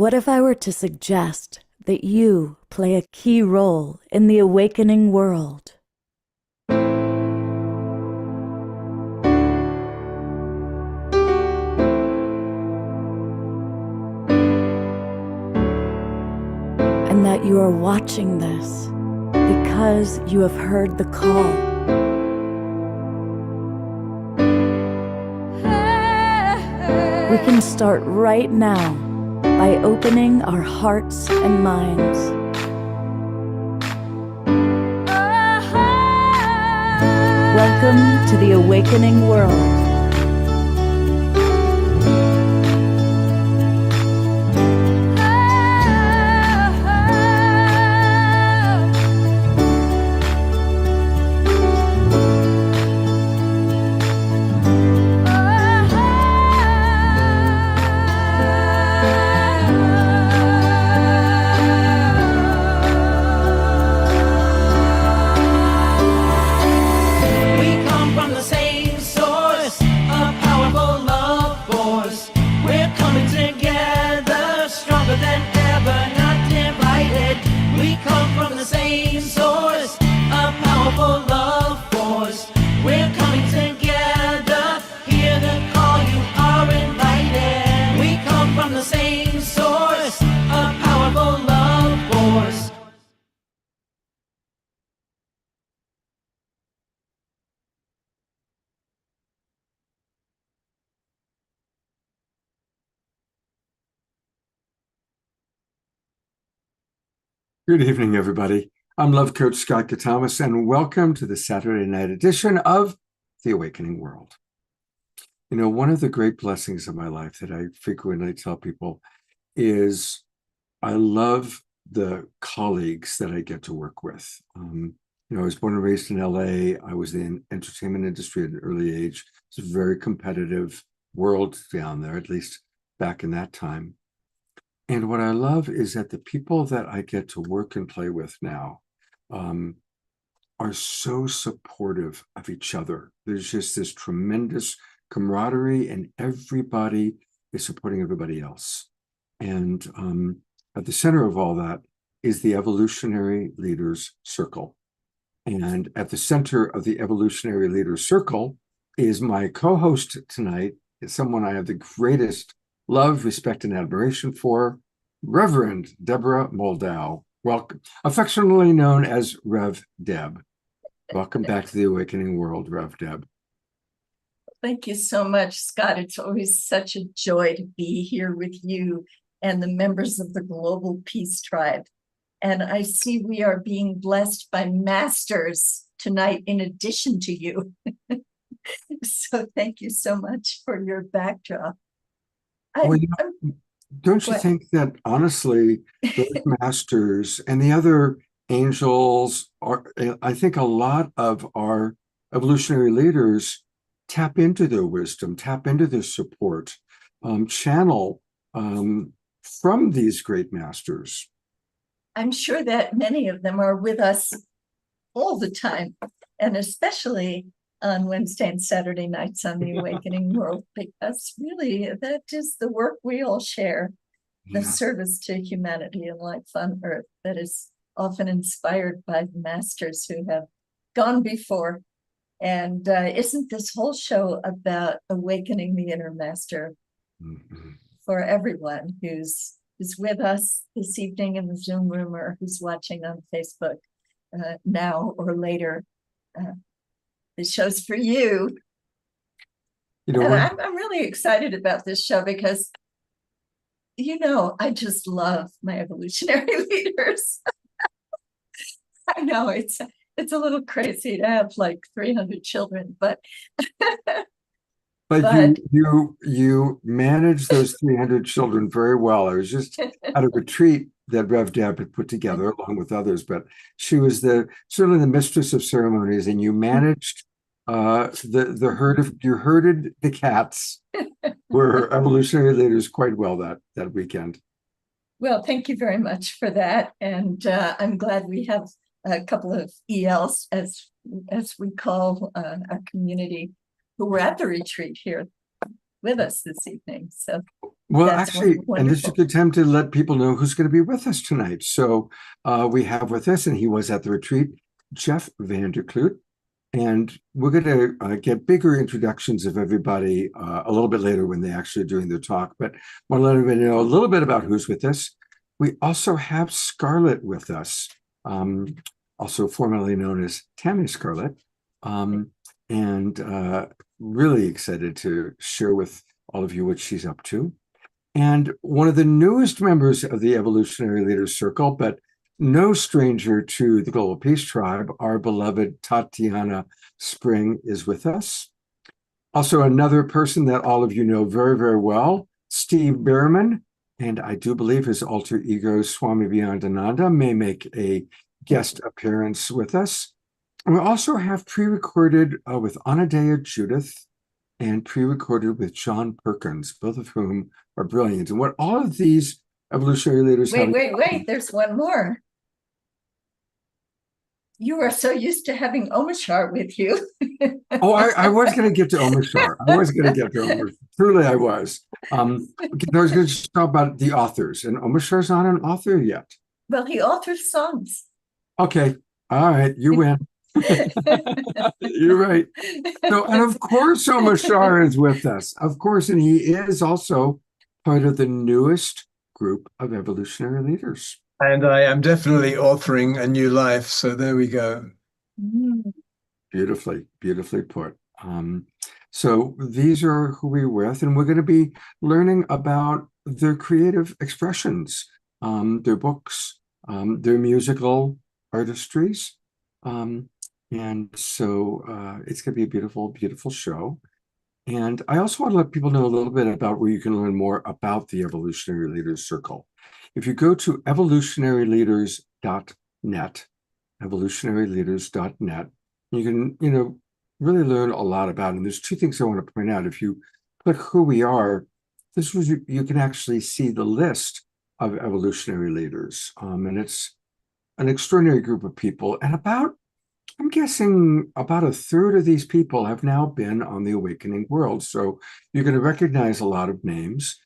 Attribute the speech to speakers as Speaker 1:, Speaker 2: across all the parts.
Speaker 1: What if I were to suggest that you play a key role in the awakening world? And that you are watching this because you have heard the call. We can start right now by opening our hearts and minds. Welcome to the awakening world.
Speaker 2: Good evening, everybody. I'm Love Coach Scott Katamas, and welcome to the Saturday night edition of The Awakening World. You know, one of the great blessings of my life that I frequently tell people is I love the colleagues that I get to work with. I was born and raised in LA. I was in the entertainment industry at an early age. It's a very competitive world down there, at least back in that time. And what I love is that the people that I get to work and play with now are so supportive of each other. There's just this tremendous camaraderie, and everybody is supporting everybody else. And at the center of all that is the Evolutionary Leaders Circle. And at the center of the Evolutionary Leaders Circle is my co-host tonight, is someone I have the greatest love, respect, and admiration for, Reverend Deborah Moldow, welcome, affectionately known as Rev Deb. Welcome back to the Awakening World, Rev Deb.
Speaker 3: Thank you so much, Scott. It's always such a joy to be here with you and the members of the Global Peace Tribe. And I see we are being blessed by masters tonight in addition to you. So thank you so much for your backdrop.
Speaker 2: Don't you think that, honestly, those masters and the other angels are, I think a lot of our evolutionary leaders tap into their wisdom, tap into their support, channel from these great masters.
Speaker 3: I'm sure that many of them are with us all the time, and especially on Wednesday and Saturday nights on the Awakening World, because really that is the work we all share, the service to humanity and life on earth that is often inspired by masters who have gone before. And isn't this whole show about awakening the inner master for everyone who's with us this evening in the Zoom room or who's watching on Facebook now or later? This show's for you. And I'm really excited about this show because, I just love my evolutionary leaders. I know it's a little crazy to have like 300 children, but
Speaker 2: you manage those 300 children very well. I was just at a retreat that Rev Deb had put together along with others, but she was certainly the mistress of ceremonies, and you managed you herded the cats were evolutionary leaders quite well that weekend.
Speaker 3: Well, thank you very much for that, and I'm glad we have a couple of ELs, as we call our community, who were at the retreat here with us this evening. So
Speaker 2: Well,
Speaker 3: that's
Speaker 2: actually, and this is a
Speaker 3: wonderful.
Speaker 2: good time to let people know who's going to be with us tonight. So we have with us, and he was at the retreat, Jeff Vanderkloot. And we're going to get bigger introductions of everybody a little bit later when they actually are doing their talk. But want to let everybody know a little bit about who's with us. We also have Scarlett with us, also formerly known as Tammy Scarlett, and really excited to share with all of you what she's up to. And one of the newest members of the Evolutionary Leaders Circle, but no stranger to the Global Peace Tribe, our beloved Tatiana Spring is with us. Also, another person that all of you know very, very well, Steve Behrman, and I do believe his alter ego, Swami Vyandananda, may make a guest appearance with us. And we also have pre-recorded with Anadea Judith and pre-recorded with John Perkins, both of whom are brilliant. And what all of these evolutionary leaders have—
Speaker 3: Wait, there's one more. You are so used to having Omashar with you.
Speaker 2: Oh, I was going to get to Omashar. I was going to get to Omashar. Truly, I was. I was going to talk about the authors, and Omashar's not an author yet.
Speaker 3: Well, he alters songs.
Speaker 2: Okay. All right. You win. You're right. So, and of course, Omashar is with us. Of course, and he is also part of the newest group of evolutionary leaders.
Speaker 4: And I am definitely authoring a new life. So there we go.
Speaker 2: Beautifully, beautifully put. So these are who we're with, and we're going to be learning about their creative expressions, their books, their musical artistries. And so it's going to be a beautiful, beautiful show. And I also want to let people know a little bit about where you can learn more about the Evolutionary Leaders Circle. If you go to evolutionaryleaders.net, evolutionaryleaders.net, you can, really learn a lot about it. And there's two things I want to point out. If you click who we are, you can actually see the list of evolutionary leaders. And it's an extraordinary group of people. And I'm guessing about a third of these people have now been on the Awakening World. So you're going to recognize a lot of names.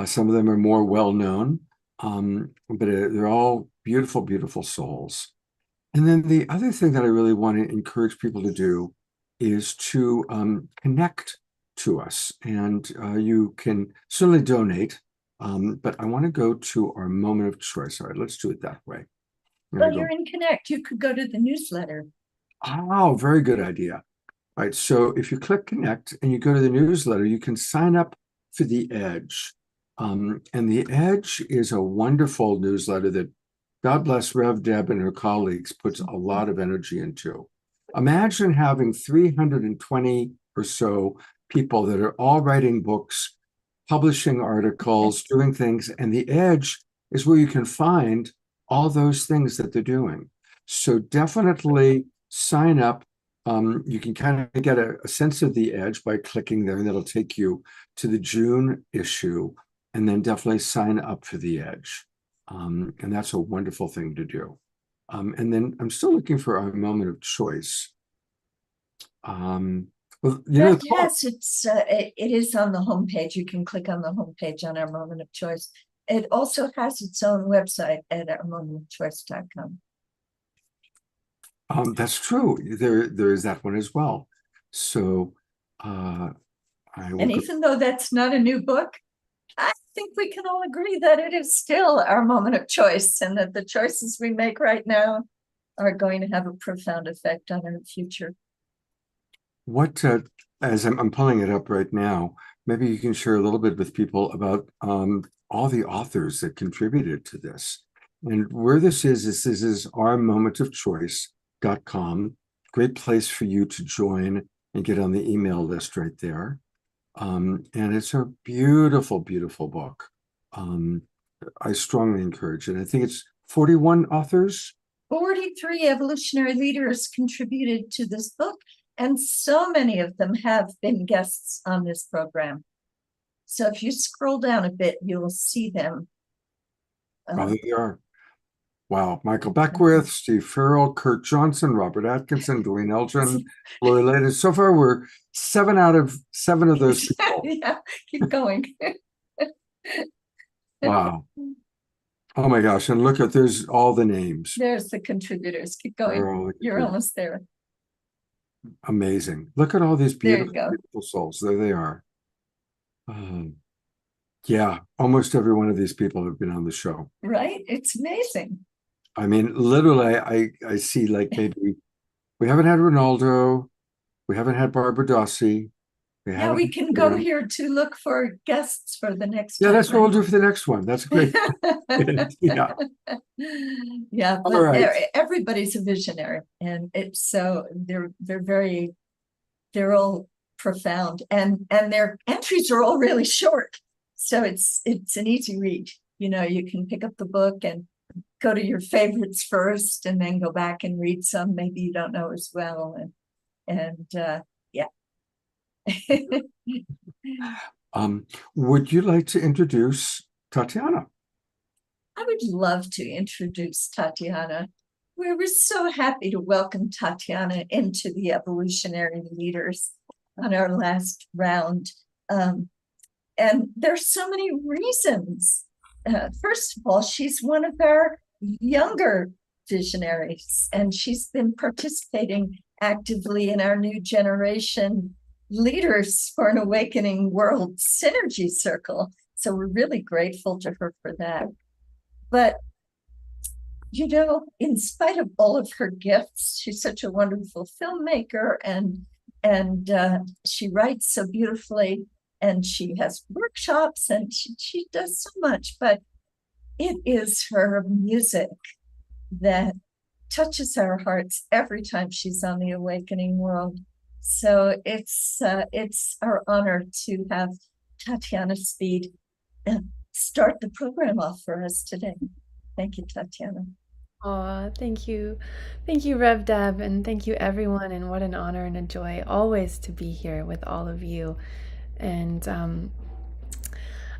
Speaker 2: Some of them are more well-known, but they're all beautiful, beautiful souls. And then the other thing that I really want to encourage people to do is to connect to us. And you can certainly donate, but I want to go to our moment of choice. All right, let's do it that way.
Speaker 3: Well, you're in Connect. You could go to the newsletter.
Speaker 2: Oh, very good idea. All right, so if you click Connect and you go to the newsletter, you can sign up for The Edge. And The Edge is a wonderful newsletter that, God bless Rev Deb and her colleagues, puts a lot of energy into. Imagine having 320 or so people that are all writing books, publishing articles, doing things, and The Edge is where you can find all those things that they're doing. So definitely sign up. You can kind of get a sense of The Edge by clicking there, and that'll take you to the June issue, and then definitely sign up for The Edge. And that's a wonderful thing to do. And then I'm still looking for our moment of choice.
Speaker 3: Yes, it is on the homepage. You can click on the homepage on our moment of choice. It also has its own website at ourmomentofchoice.com.
Speaker 2: That's true. There is that one as well. So and
Speaker 3: even though that's not a new book, I think we can all agree that it is still our moment of choice, and that the choices we make right now are going to have a profound effect on our future.
Speaker 2: What, as I'm pulling it up right now, maybe you can share a little bit with people about all the authors that contributed to this. And where this is ourmomentofchoice.com. Great place for you to join and get on the email list right there. And it's a beautiful, beautiful book. I strongly encourage it. I think it's 41 authors.
Speaker 3: 43 evolutionary leaders contributed to this book, and so many of them have been guests on this program. So if you scroll down a bit, you'll see them.
Speaker 2: Oh, there they are. Wow. Michael Beckwith, Steve Farrell, Kurt Johnson, Robert Atkinson, Dwayne Elgin, Lori Leda. So far, we're 7 out of 7 of those people.
Speaker 3: Yeah, keep going.
Speaker 2: Wow. Oh my gosh. And look at, there's all the names.
Speaker 3: There's the contributors. Keep
Speaker 2: They're
Speaker 3: going.
Speaker 2: all
Speaker 3: You're almost there.
Speaker 2: amazing. Look at all these
Speaker 3: There you
Speaker 2: beautiful,
Speaker 3: go.
Speaker 2: beautiful souls. There they are. Yeah, almost every one of these people have been on the show.
Speaker 3: Right? It's amazing.
Speaker 2: I mean, literally, I see like maybe we haven't had Ronaldo, we haven't had Barbara Dossi.
Speaker 3: Yeah, we can go here to look for guests for the next
Speaker 2: Yeah,
Speaker 3: time,
Speaker 2: that's what
Speaker 3: right?
Speaker 2: we'll do for the next one. That's great. Yeah.
Speaker 3: Yeah,
Speaker 2: All
Speaker 3: but
Speaker 2: right.
Speaker 3: everybody's a visionary, and it's so they're all profound, and their entries are all really short, so it's an easy read. You know, you can pick up the book and go to your favorites first, and then go back and read some maybe you don't know as well, and yeah.
Speaker 2: Would you like to introduce Tatiana?
Speaker 3: I would love to introduce Tatiana. We were so happy to welcome Tatiana into the Evolutionary Leaders on our last round. And there's so many reasons. First of all, she's one of our younger visionaries, and she's been participating actively in our new generation Leaders for an Awakening World Synergy Circle. So we're really grateful to her for that. But, you know, in spite of all of her gifts, she's such a wonderful filmmaker, and she writes so beautifully, and she has workshops, and she does so much. But it is her music that touches our hearts every time she's on the Awakening World. So it's our honor to have Tatiana Speed start the program off for us today. Thank you, Tatiana.
Speaker 5: Thank you. Thank you, Rev Deb, and thank you, everyone. And what an honor and a joy always to be here with all of you. And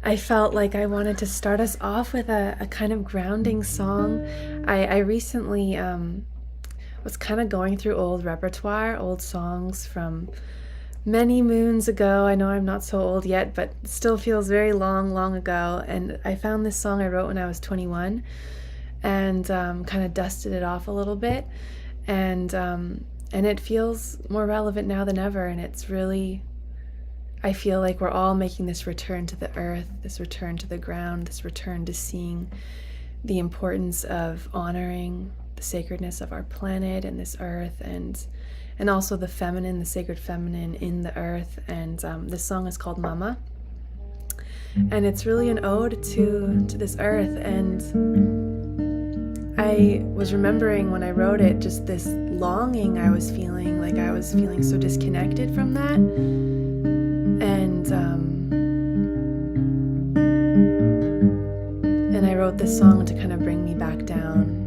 Speaker 5: I felt like I wanted to start us off with a kind of grounding song. I recently was kind of going through old repertoire, old songs from many moons ago. I know I'm not so old yet, but still feels very long ago. And I found this song I wrote when I was 21 and kind of dusted it off a little bit. And it feels more relevant now than ever. And it's really, I feel like we're all making this return to the earth, this return to the ground, this return to seeing the importance of honoring the sacredness of our planet and this earth, and also the feminine, the sacred feminine in the earth. And this song is called Mama, and it's really an ode to this earth. And I was remembering when I wrote it, just this longing I was feeling, like I was feeling so disconnected from that. And I wrote this song to kind of bring me back down.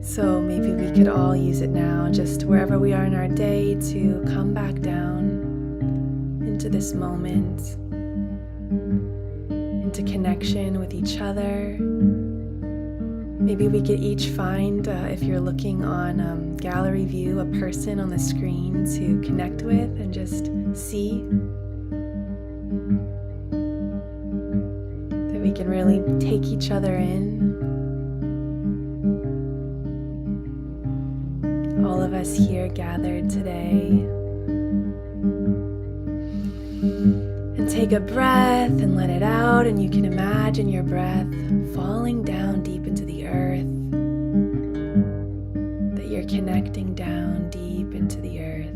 Speaker 5: So maybe we could all use it now, just wherever we are in our day, to come back down into this moment, into connection with each other. Maybe we could each find, if you're looking on gallery view, a person on the screen to connect with and just see. That we can really take each other in. All of us here gathered today. And take a breath and let it out, and you can imagine your breath falling down deep into the earth. That you're connecting down deep into the earth.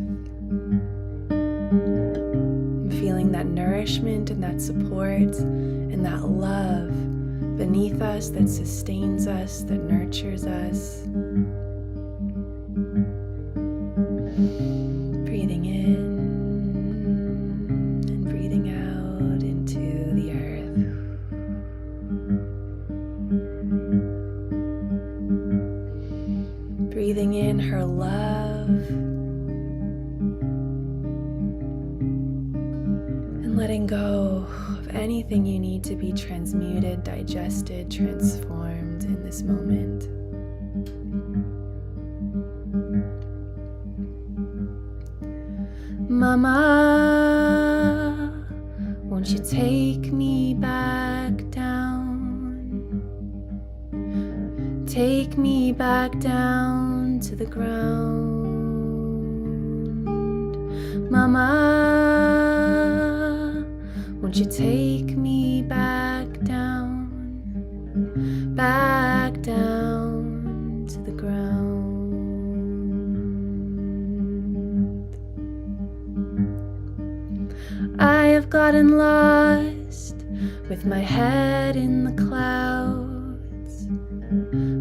Speaker 5: And feeling that nourishment and that support and that love beneath us that sustains us, that nurtures us. Breathing in and breathing out into the earth. Breathing in her love and letting go of anything you need to be transmuted, digested, transformed in this this moment. Mama, won't you take me back down? Take me back down to the ground. Mama, won't you take me back down to the ground? I have gotten lost with my head in the clouds.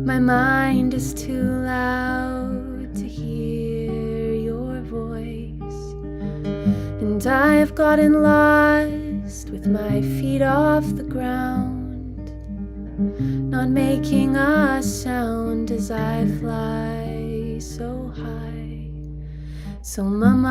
Speaker 5: My mind is too loud to hear your voice, and I have gotten lost with my feet off the ground, not making a sound as I fly so high. So Mama,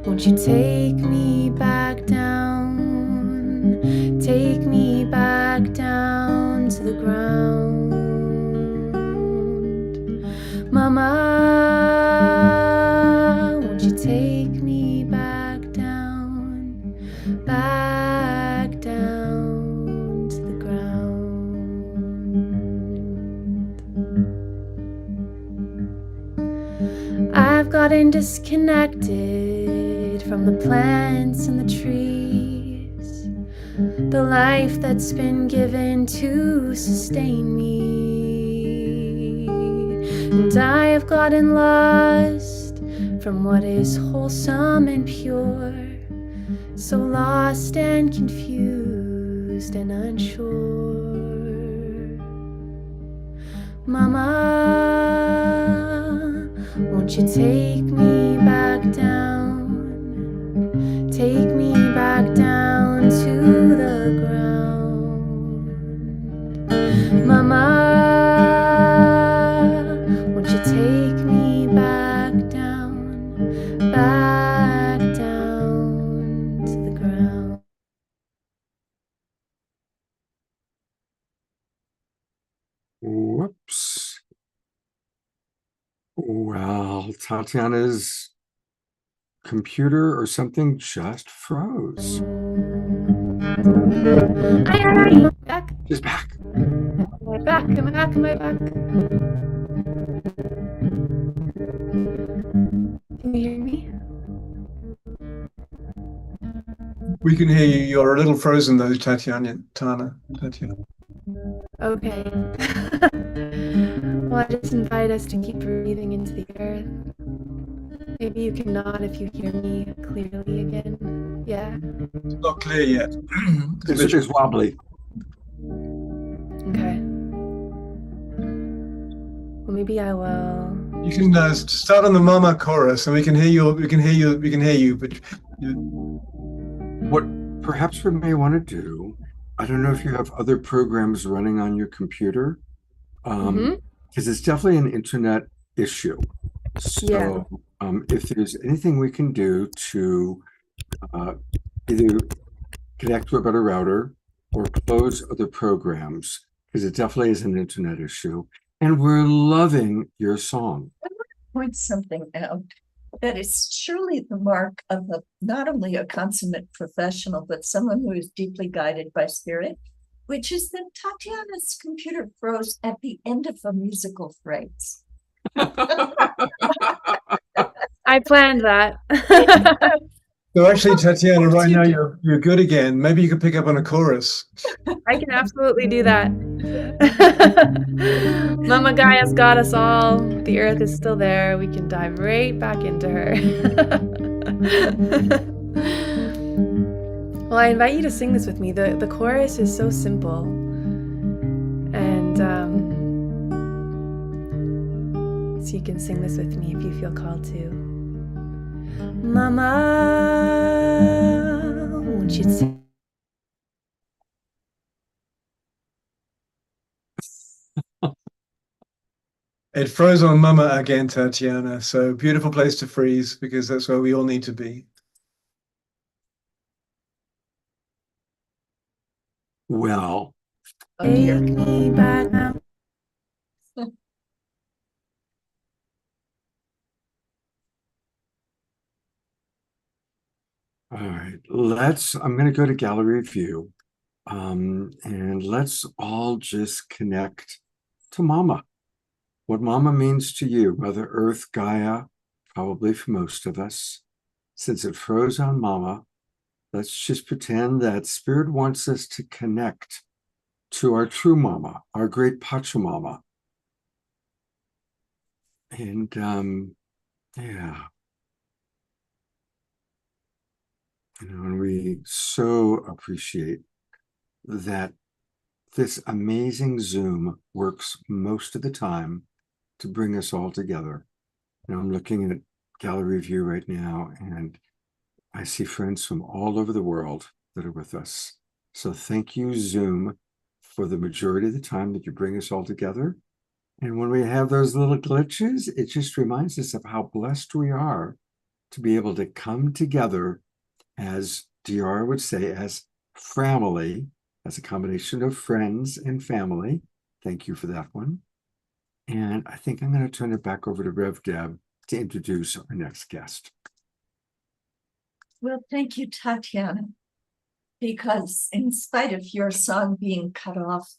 Speaker 5: won't you take me back down? Take me back down to the ground. Mama, won't you take me back down to the ground? I've gotten disconnected from the plants and the trees, the life that's been given to sustain me. And I have gotten lost from what is wholesome and pure, so lost and confused and unsure. Mama, won't you take me back down? Take me back down to the ground. Mama, won't you take me back down to the ground?
Speaker 2: Whoops. Well, Tatiana's computer or something just froze.
Speaker 5: Am I back?
Speaker 2: She's back.
Speaker 5: Am I back? Am I back? Am I back? Can you hear me?
Speaker 4: We can hear you. You're a little frozen though, Tatiana.
Speaker 5: Okay. Well, I just invite us to keep breathing into the earth. Maybe you can nod if you hear me clearly again. Yeah?
Speaker 4: It's not clear yet.
Speaker 2: It's wobbly.
Speaker 5: Okay. Well, maybe I will.
Speaker 4: You can start on the Mama chorus, and we can hear you. We can hear you. But
Speaker 2: What perhaps we may want to do, I don't know if you have other programs running on your computer, because it's definitely an internet issue. So if there's anything we can do to either connect to a better router or close other programs, because it definitely is an internet issue. And we're loving your song.
Speaker 3: I want to point something out that is surely the mark of not only a consummate professional, but someone who is deeply guided by spirit, which is that Tatiana's computer froze at the end of a musical phrase.
Speaker 5: I planned that.
Speaker 4: so actually, Tatiana, right now you're good again. Maybe you could pick up on a chorus.
Speaker 5: I can absolutely do that. Mama Gaia's got us all. The earth is still there. We can dive right back into her. Well, I invite you to sing this with me. The chorus is so simple. And so you can sing this with me if you feel called to. Mama, won't you sing?
Speaker 4: It froze on Mama again, Tatiana. So beautiful place to freeze, because that's where we all need to be.
Speaker 2: Well,
Speaker 3: Oh dear.
Speaker 5: Take me back now.
Speaker 2: All right, I'm going to go to gallery view. And let's all just connect to Mama. What Mama means to you, Mother Earth, Gaia, probably for most of us. Since it froze on Mama, let's just pretend that Spirit wants us to connect to our true Mama, our great Pachamama. And yeah. And we so appreciate that this amazing Zoom works most of the time to bring us all together. I'm looking at gallery view right now, and I see friends from all over the world that are with us. So thank you, Zoom, for the majority of the time that you bring us all together. And when we have those little glitches, it just reminds us of how blessed we are to be able to come together as DR would say, as family, as a combination of friends and family. Thank you for that one. And I think I'm going to turn it back over to Rev Deb to introduce our next guest.
Speaker 3: Well, thank you, Tatiana, because in spite of your song being cut off,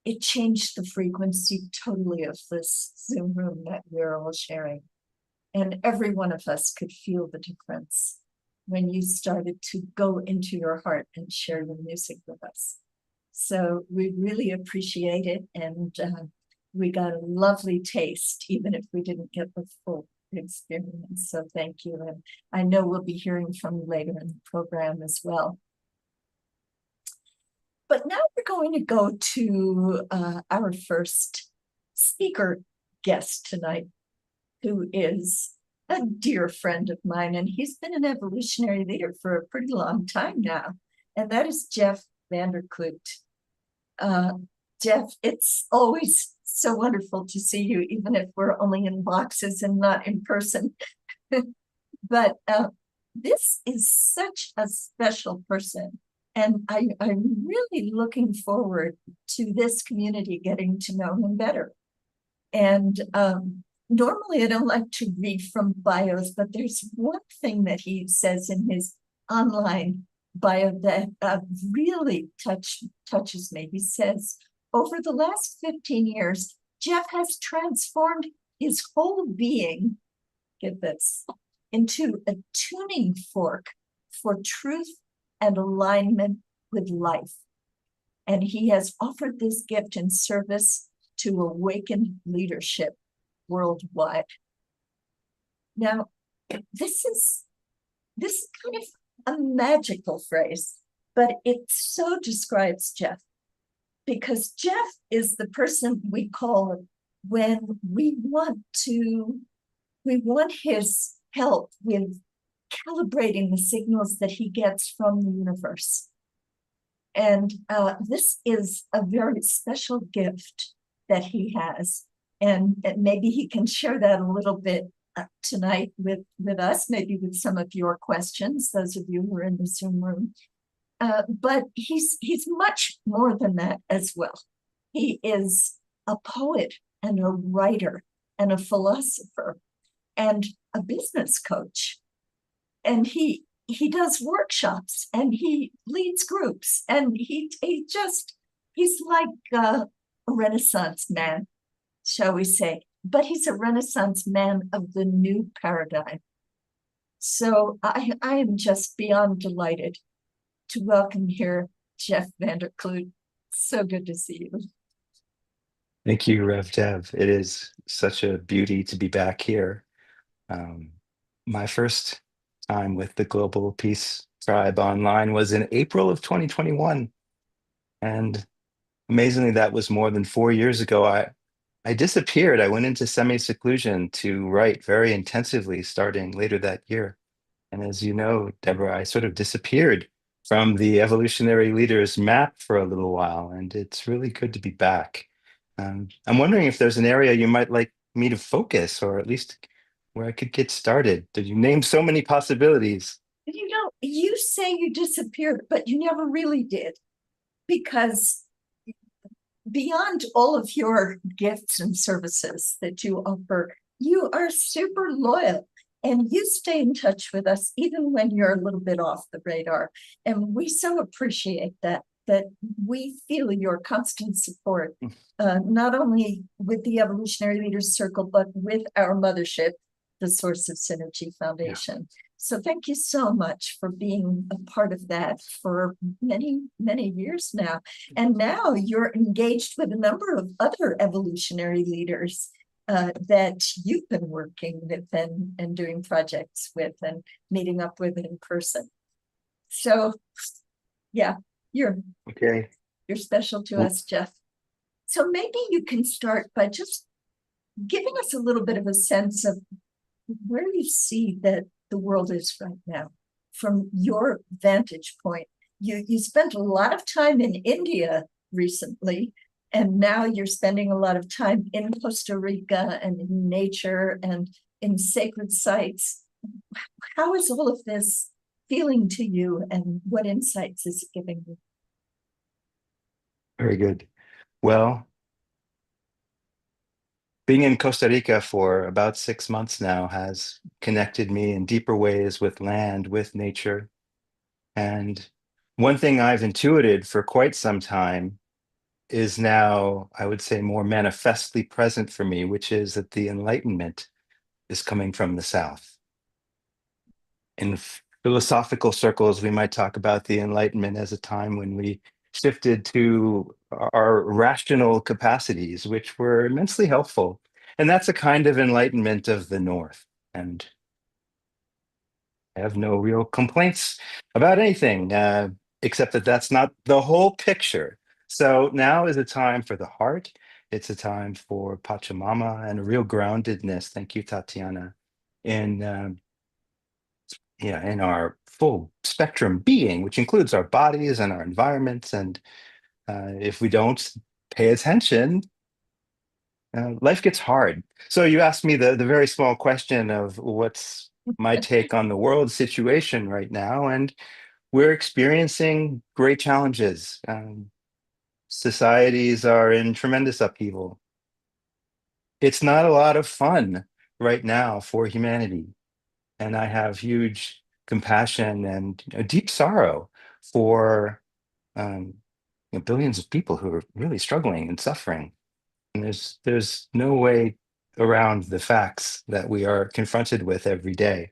Speaker 3: it changed the frequency totally of this Zoom room that we're all sharing. And every one of us could feel the difference when you started to go into your heart and share your music with us. So we really appreciate it. And we got a lovely taste, even if we didn't get the full experience. So thank you. And I know we'll be hearing from you later in the program as well. But now we're going to go to our first speaker guest tonight, who is a dear friend of mine, and he's been an evolutionary leader for a pretty long time now, and that is Jeff Vanderkloot. Jeff, it's always so wonderful to see you, even if we're only in boxes and not in person. But this is such a special person, and I'm really looking forward to this community getting to know him better. And normally I don't like to read from bios, but there's one thing that he says in his online bio that really touches me. He says, over the last 15 years, Jeff has transformed his whole being, get this, into a tuning fork for truth and alignment with life. And he has offered this gift in service to awaken leadership worldwide. Now, this is kind of a magical phrase, but it so describes Jeff, because Jeff is the person we call when we want his help with calibrating the signals that he gets from the universe. And this is a very special gift that he has. And maybe he can share that a little bit tonight with us, maybe with some of your questions, those of you who are in the Zoom room. But he's much more than that as well. He is a poet and a writer and a philosopher and a business coach. And he does workshops and he leads groups, and he's like a Renaissance man, shall we say, but he's a Renaissance man of the new paradigm. So I am just beyond delighted to welcome here Jeff Vanderkloot. So good to see you.
Speaker 6: Thank you, Rev Dev. It is such a beauty to be back here. My first time with the Global Peace Tribe online was in April of 2021. And amazingly, that was more than 4 years ago. I disappeared. I went into semi-seclusion to write very intensively starting later that year. And as you know, Deborah, I sort of disappeared from the evolutionary leaders map for a little while, and it's really good to be back. I'm wondering if there's an area you might like me to focus, or at least where I could get started. Did you name so many possibilities?
Speaker 3: You say you disappeared, but you never really did, because beyond all of your gifts and services that you offer, you are super loyal and you stay in touch with us even when you're a little bit off the radar. And we so appreciate that we feel your constant support, not only with the Evolutionary Leaders Circle, but with our mothership, the Source of Synergy Foundation. Yeah. So thank you so much for being a part of that for many, many years now. And now you're engaged with a number of other evolutionary leaders that you've been working with and doing projects with and meeting up with in person. So yeah, you're special to us, Jeff. So maybe you can start by just giving us a little bit of a sense of where you see that the world is right now from your vantage point. You spent a lot of time in India recently, and now you're spending a lot of time in Costa Rica and in nature and in sacred sites. How is all of this feeling to you, and what insights is it giving you?
Speaker 6: Very good. Well, being in Costa Rica for about 6 months now has connected me in deeper ways with land, with nature. And one thing I've intuited for quite some time is now, I would say, more manifestly present for me, which is that the Enlightenment is coming from the South. In philosophical circles, we might talk about the Enlightenment as a time when we shifted to our rational capacities, which were immensely helpful. And that's a kind of enlightenment of the North. And I have no real complaints about anything, except that that's not the whole picture. So now is a time for the heart. It's a time for Pachamama and a real groundedness. Thank you, Tatiana. In our full spectrum being, which includes our bodies and our environments. And if we don't pay attention, life gets hard. So you asked me the very small question of what's my take on the world situation right now, and we're experiencing great challenges. Societies are in tremendous upheaval. It's not a lot of fun right now for humanity. And I have huge compassion and deep sorrow for billions of people who are really struggling and suffering. And there's no way around the facts that we are confronted with every day.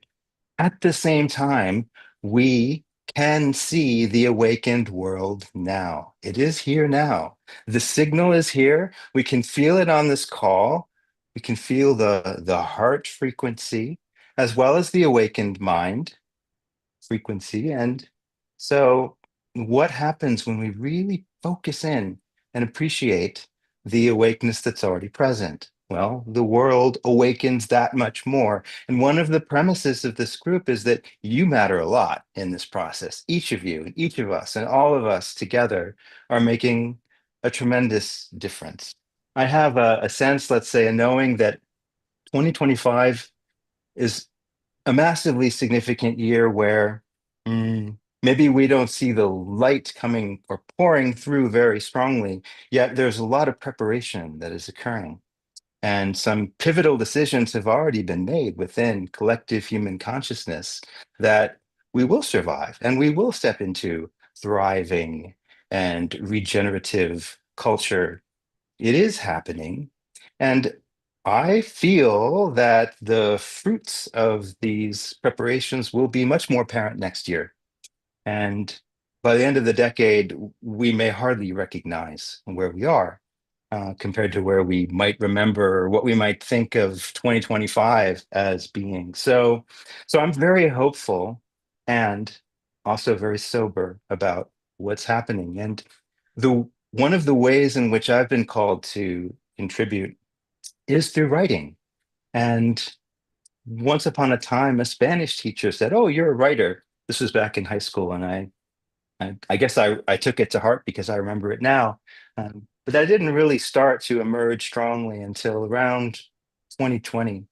Speaker 6: At the same time, we can see the awakened world now. It is here now. The signal is here. We can feel it on this call. We can feel the heart frequency as well as the awakened mind frequency. And so what happens when we really focus in and appreciate the awakeness that's already present? Well, the world awakens that much more. And one of the premises of this group is that you matter a lot in this process. Each of you, and each of us, and all of us together are making a tremendous difference. I have a sense, let's say, a knowing that 2025 is a massively significant year where maybe we don't see the light coming or pouring through very strongly, yet there's a lot of preparation that is occurring. And some pivotal decisions have already been made within collective human consciousness that we will survive and we will step into thriving and regenerative culture. It is happening. And I feel that the fruits of these preparations will be much more apparent next year. And by the end of the decade, we may hardly recognize where we are compared to where we might remember or what we might think of 2025 as being. So I'm very hopeful and also very sober about what's happening. And one of the ways in which I've been called to contribute is through writing. And once upon a time, a Spanish teacher said, "Oh, you're a writer." This was back in high school, and I guess I took it to heart because I remember it now. But that didn't really start to emerge strongly until around 2020.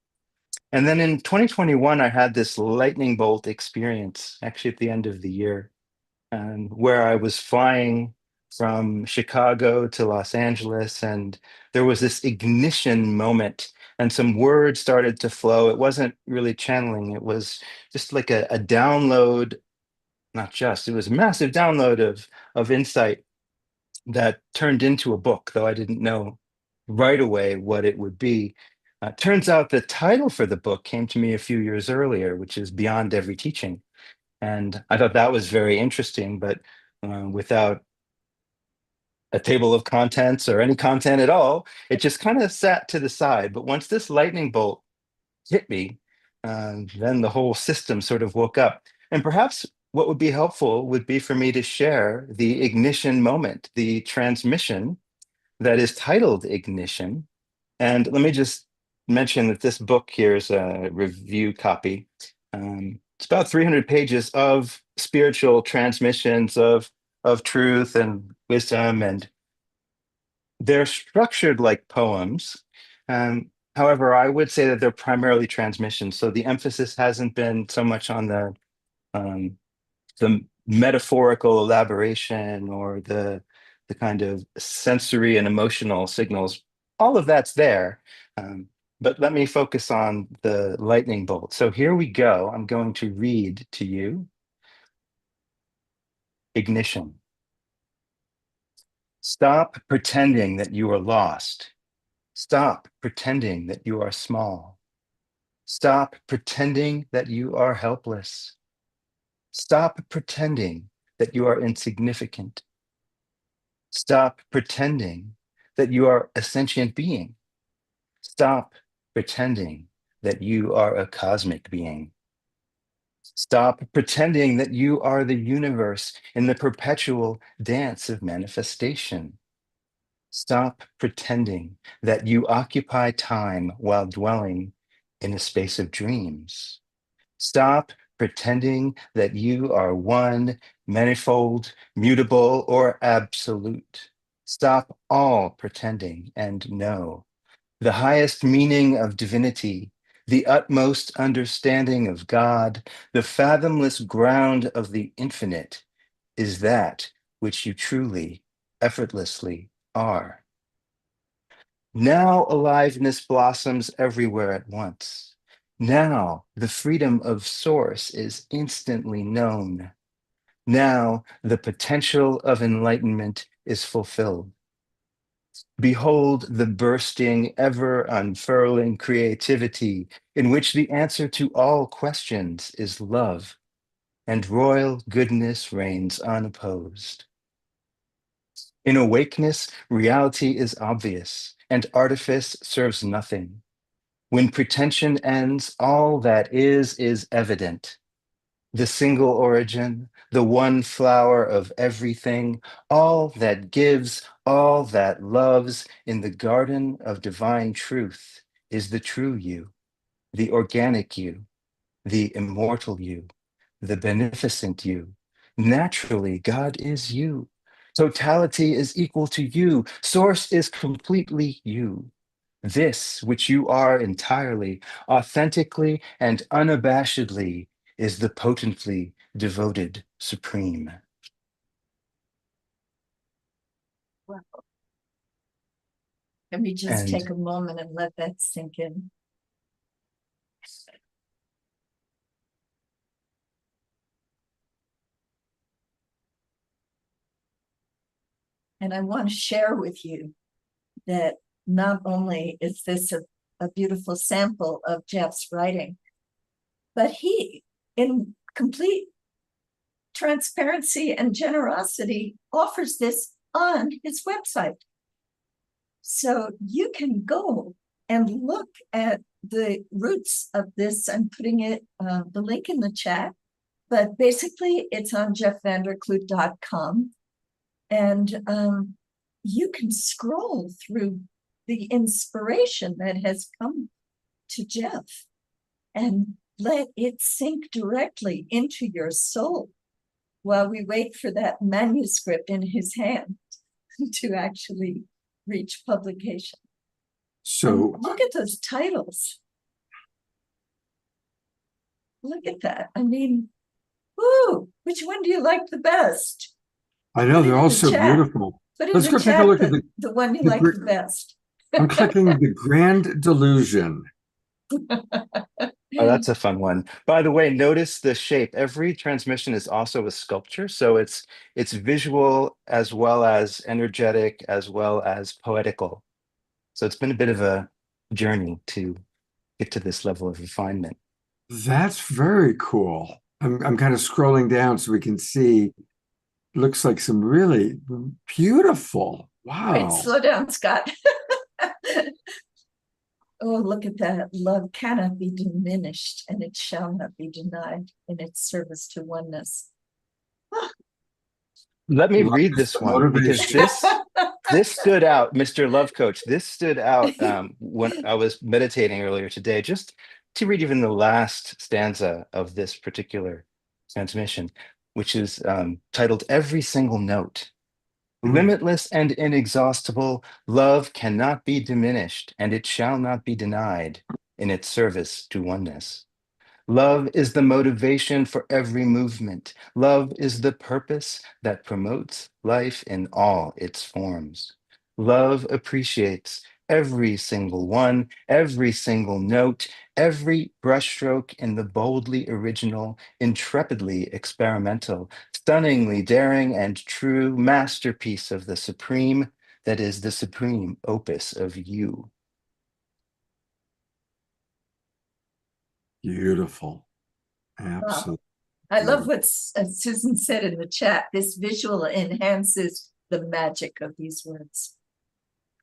Speaker 6: And then in 2021, I had this lightning bolt experience, actually at the end of the year, where I was flying from Chicago to Los Angeles, and there was this ignition moment, and some words started to flow. It wasn't really channeling, it was just like a download, it was a massive download of insight that turned into a book, though I didn't know right away what it would be. Turns out the title for the book came to me a few years earlier, which is Beyond Every Teaching. And I thought that was very interesting, but without a table of contents or any content at all, it just kind of sat to the side. But once this lightning bolt hit me, then the whole system sort of woke up. And perhaps what would be helpful would be for me to share the ignition moment, the transmission that is titled Ignition. And let me just mention that this book here is a review copy. It's about 300 pages of spiritual transmissions of truth and wisdom, and they're structured like poems. However, I would say that they're primarily transmissions. So the emphasis hasn't been so much on the metaphorical elaboration or the kind of sensory and emotional signals. All of that's there. But let me focus on the lightning bolt. So here we go. I'm going to read to you Ignition. Stop pretending that you are lost. Stop pretending that you are small. Stop pretending that you are helpless. Stop pretending that you are insignificant. Stop pretending that you are a sentient being. Stop pretending that you are a cosmic being. Stop pretending that you are the universe in the perpetual dance of manifestation. Stop pretending that you occupy time while dwelling in a space of dreams. Stop pretending that you are one, manifold, mutable, or absolute. Stop all pretending and know the highest meaning of divinity, the utmost understanding of God, the fathomless ground of the infinite is that which you truly, effortlessly are. Now aliveness blossoms everywhere at once. Now the freedom of source is instantly known. Now the potential of enlightenment is fulfilled. Behold the bursting, ever unfurling creativity in which the answer to all questions is love, and royal goodness reigns unopposed. In awakeness, reality is obvious, and artifice serves nothing. When pretension ends, all that is evident. The single origin, the one flower of everything, all that gives, all that loves in the garden of divine truth is the true you, the organic you, the immortal you, the beneficent you. Naturally, God is you. Totality is equal to you. Source is completely you. This, which you are entirely, authentically, and unabashedly, is the potently devoted supreme.
Speaker 3: Wow. Can we just
Speaker 6: And
Speaker 3: take a moment and let that sink in? And I want to share with you that not only is this a beautiful sample of Jeff's writing, but he, in complete transparency and generosity, offers this on his website. So you can go and look at the roots of this. I'm putting it, the link in the chat, but basically it's on jeffvanderkloot.com. And you can scroll through the inspiration that has come to Jeff and let it sink directly into your soul while we wait for that manuscript in his hand to actually reach publication.
Speaker 2: So
Speaker 3: and look at those titles. Look at that. I mean, whoo, which one do you like the best?
Speaker 2: I know
Speaker 3: Put it
Speaker 2: they're
Speaker 3: in
Speaker 2: all
Speaker 3: the
Speaker 2: so
Speaker 3: chat.
Speaker 2: beautiful.
Speaker 3: Put in
Speaker 2: Let's
Speaker 3: the
Speaker 2: go take a
Speaker 3: chat
Speaker 2: look at
Speaker 3: the one you
Speaker 2: the
Speaker 3: like
Speaker 2: gr-
Speaker 3: the best.
Speaker 2: I'm clicking the Grand Delusion.
Speaker 6: Oh, that's a fun one. By the way, notice the shape. Every transmission is also a sculpture, so it's visual as well as energetic as well as poetical. So it's been a bit of a journey to get to this level of refinement.
Speaker 2: That's very cool. I'm kind of scrolling down so we can see. Looks like some really beautiful.
Speaker 3: Wait,
Speaker 2: Wow.
Speaker 3: slow down, Scott. Oh, look at that. Love cannot be diminished, and it shall not be denied in its service to oneness.
Speaker 6: Let me
Speaker 2: Love
Speaker 6: read
Speaker 2: is
Speaker 6: this
Speaker 2: the
Speaker 6: one because
Speaker 2: motivation.
Speaker 6: this stood out, Mr. Love Coach. This stood out when I was meditating earlier today, just to read even the last stanza of this particular transmission, which is titled Every Single Note. Limitless and inexhaustible, love cannot be diminished, and it shall not be denied in its service to oneness. Love is the motivation for every movement. Love is the purpose that promotes life in all its forms. Love appreciates every single one, every single note, every brushstroke in the boldly original, intrepidly experimental, stunningly daring and true masterpiece of the supreme that is the supreme opus of you.
Speaker 2: Beautiful. Absolutely.
Speaker 3: I love what Susan said in the chat. This visual enhances the magic of these words.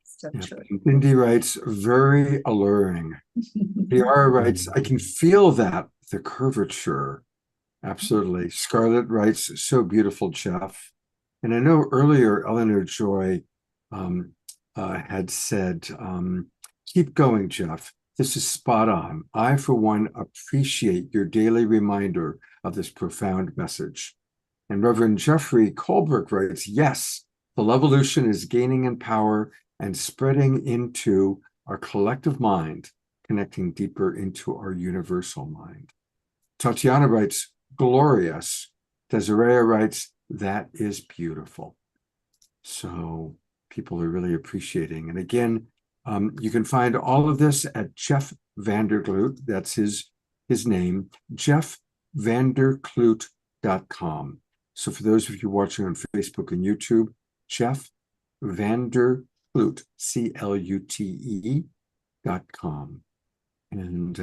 Speaker 3: So
Speaker 2: Yeah.
Speaker 3: true.
Speaker 2: Cindy writes, very alluring. Tiara writes, I can feel that, the curvature. Absolutely. Scarlett writes, so beautiful, Jeff. And I know earlier Eleanor Joy had said, keep going, Jeff. This is spot on. I, for one, appreciate your daily reminder of this profound message. And Reverend Jeffrey Colbrook writes, yes, the Levolution is gaining in power and spreading into our collective mind, connecting deeper into our universal mind. Tatiana writes, glorious. Desiree writes, that is beautiful. So people are really appreciating. And again, you can find all of this at Jeff Vanderkloot. That's his name, jeffvanderkloot.com. So for those of you watching on Facebook and YouTube, Jeff Vanderkloot, CLUTE.com. And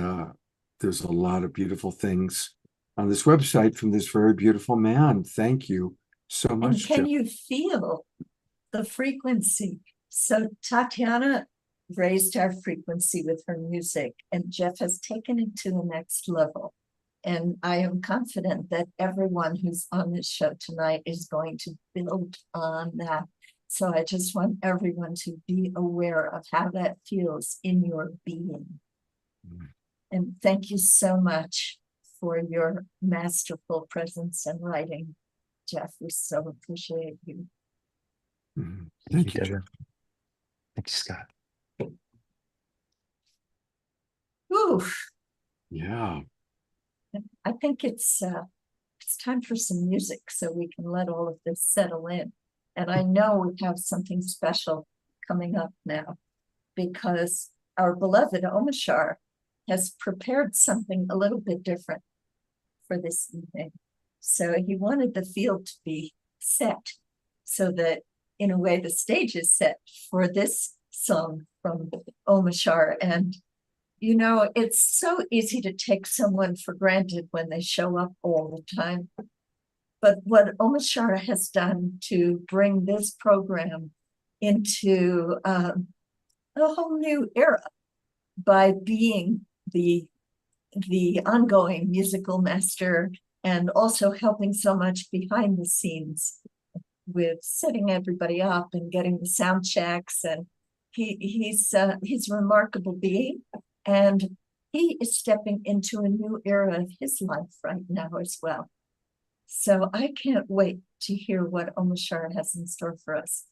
Speaker 2: there's a lot of beautiful things on this website from this very beautiful man. Thank you so much.
Speaker 3: And can
Speaker 2: Jeff.
Speaker 3: you feel the frequency? So Tatiana raised our frequency with her music, and Jeff has taken it to the next level. And I am confident that everyone who's on this show tonight is going to build on that. So I just want everyone to be aware of how that feels in your being. And thank you so much for your masterful presence and writing, Jeff. We so appreciate you.
Speaker 2: Thank you,
Speaker 6: Deborah.
Speaker 2: Jeff.
Speaker 6: Thank you, Scott.
Speaker 3: Ooh,
Speaker 2: Yeah.
Speaker 3: I think it's time for some music so we can let all of this settle in. And I know we have something special coming up now, because our beloved Omashar has prepared something a little bit different for this evening. So he wanted the field to be set so that, in a way, the stage is set for this song from Omashar. And you know, it's so easy to take someone for granted when they show up all the time. But what Omashar has done to bring this program into a whole new era by being the ongoing musical master, and also helping so much behind the scenes with setting everybody up and getting the sound checks. And he's a remarkable being. And he is stepping into a new era of his life right now as well. So I can't wait to hear what Omashar has in store for us.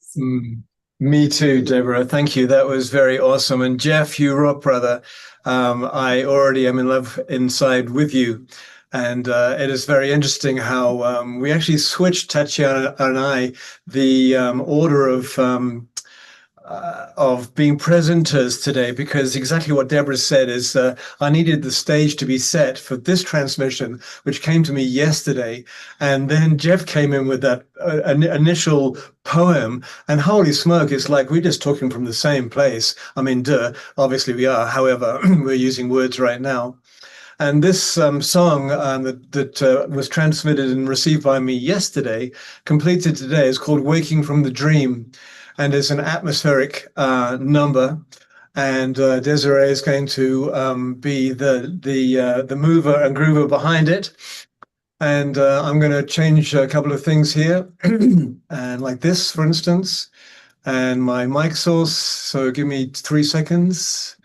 Speaker 4: Me too, Deborah. Thank you. That was very awesome. And Jeff, you rock, brother. I already am in love inside with you. And it is very interesting how we actually switched, Tatiana and I, the order of being presenters today, because exactly what Deborah said is I needed the stage to be set for this transmission, which came to me yesterday. And then Jeff came in with that initial poem, and holy smoke, it's like we're just talking from the same place. I mean, duh, obviously we are. However, we're using words right now. And this song that was transmitted and received by me yesterday, completed today, is called Waking from the Dream, and is an atmospheric number. And Desiree is going to be the mover and groover behind it. And I'm going to change a couple of things here, and like this, for instance, and my mic source. So give me 3 seconds.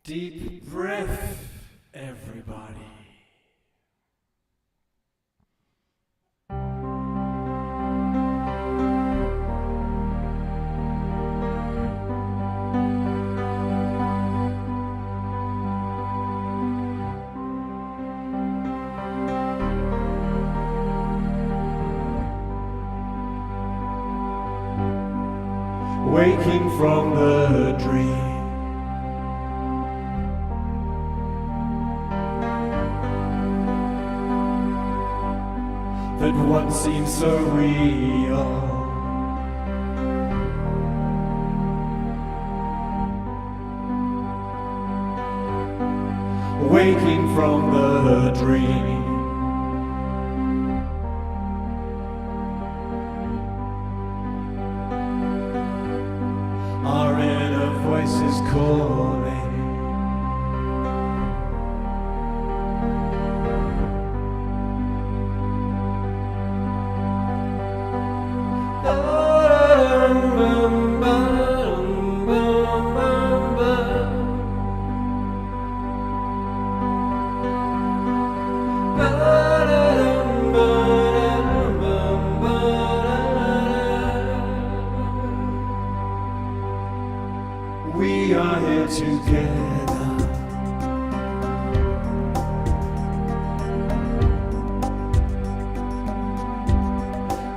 Speaker 7: Deep breath, everybody. Waking from the dream. That once seemed so real. Waking from the dream. Our inner voice is calling. We are here together,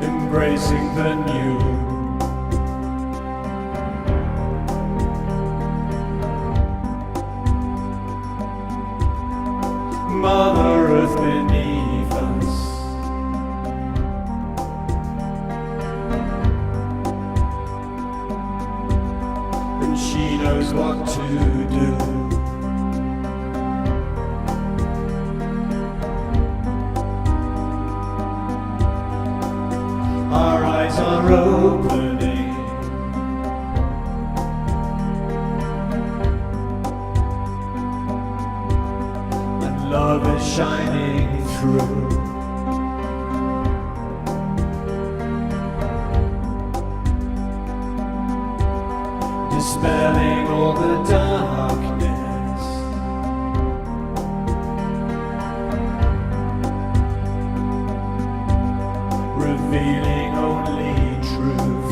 Speaker 7: embracing the new. Mother Earth beneath us, and she knows what to do. Our eyes are opening, and love is shining through. Dispelling all the darkness, revealing only truth.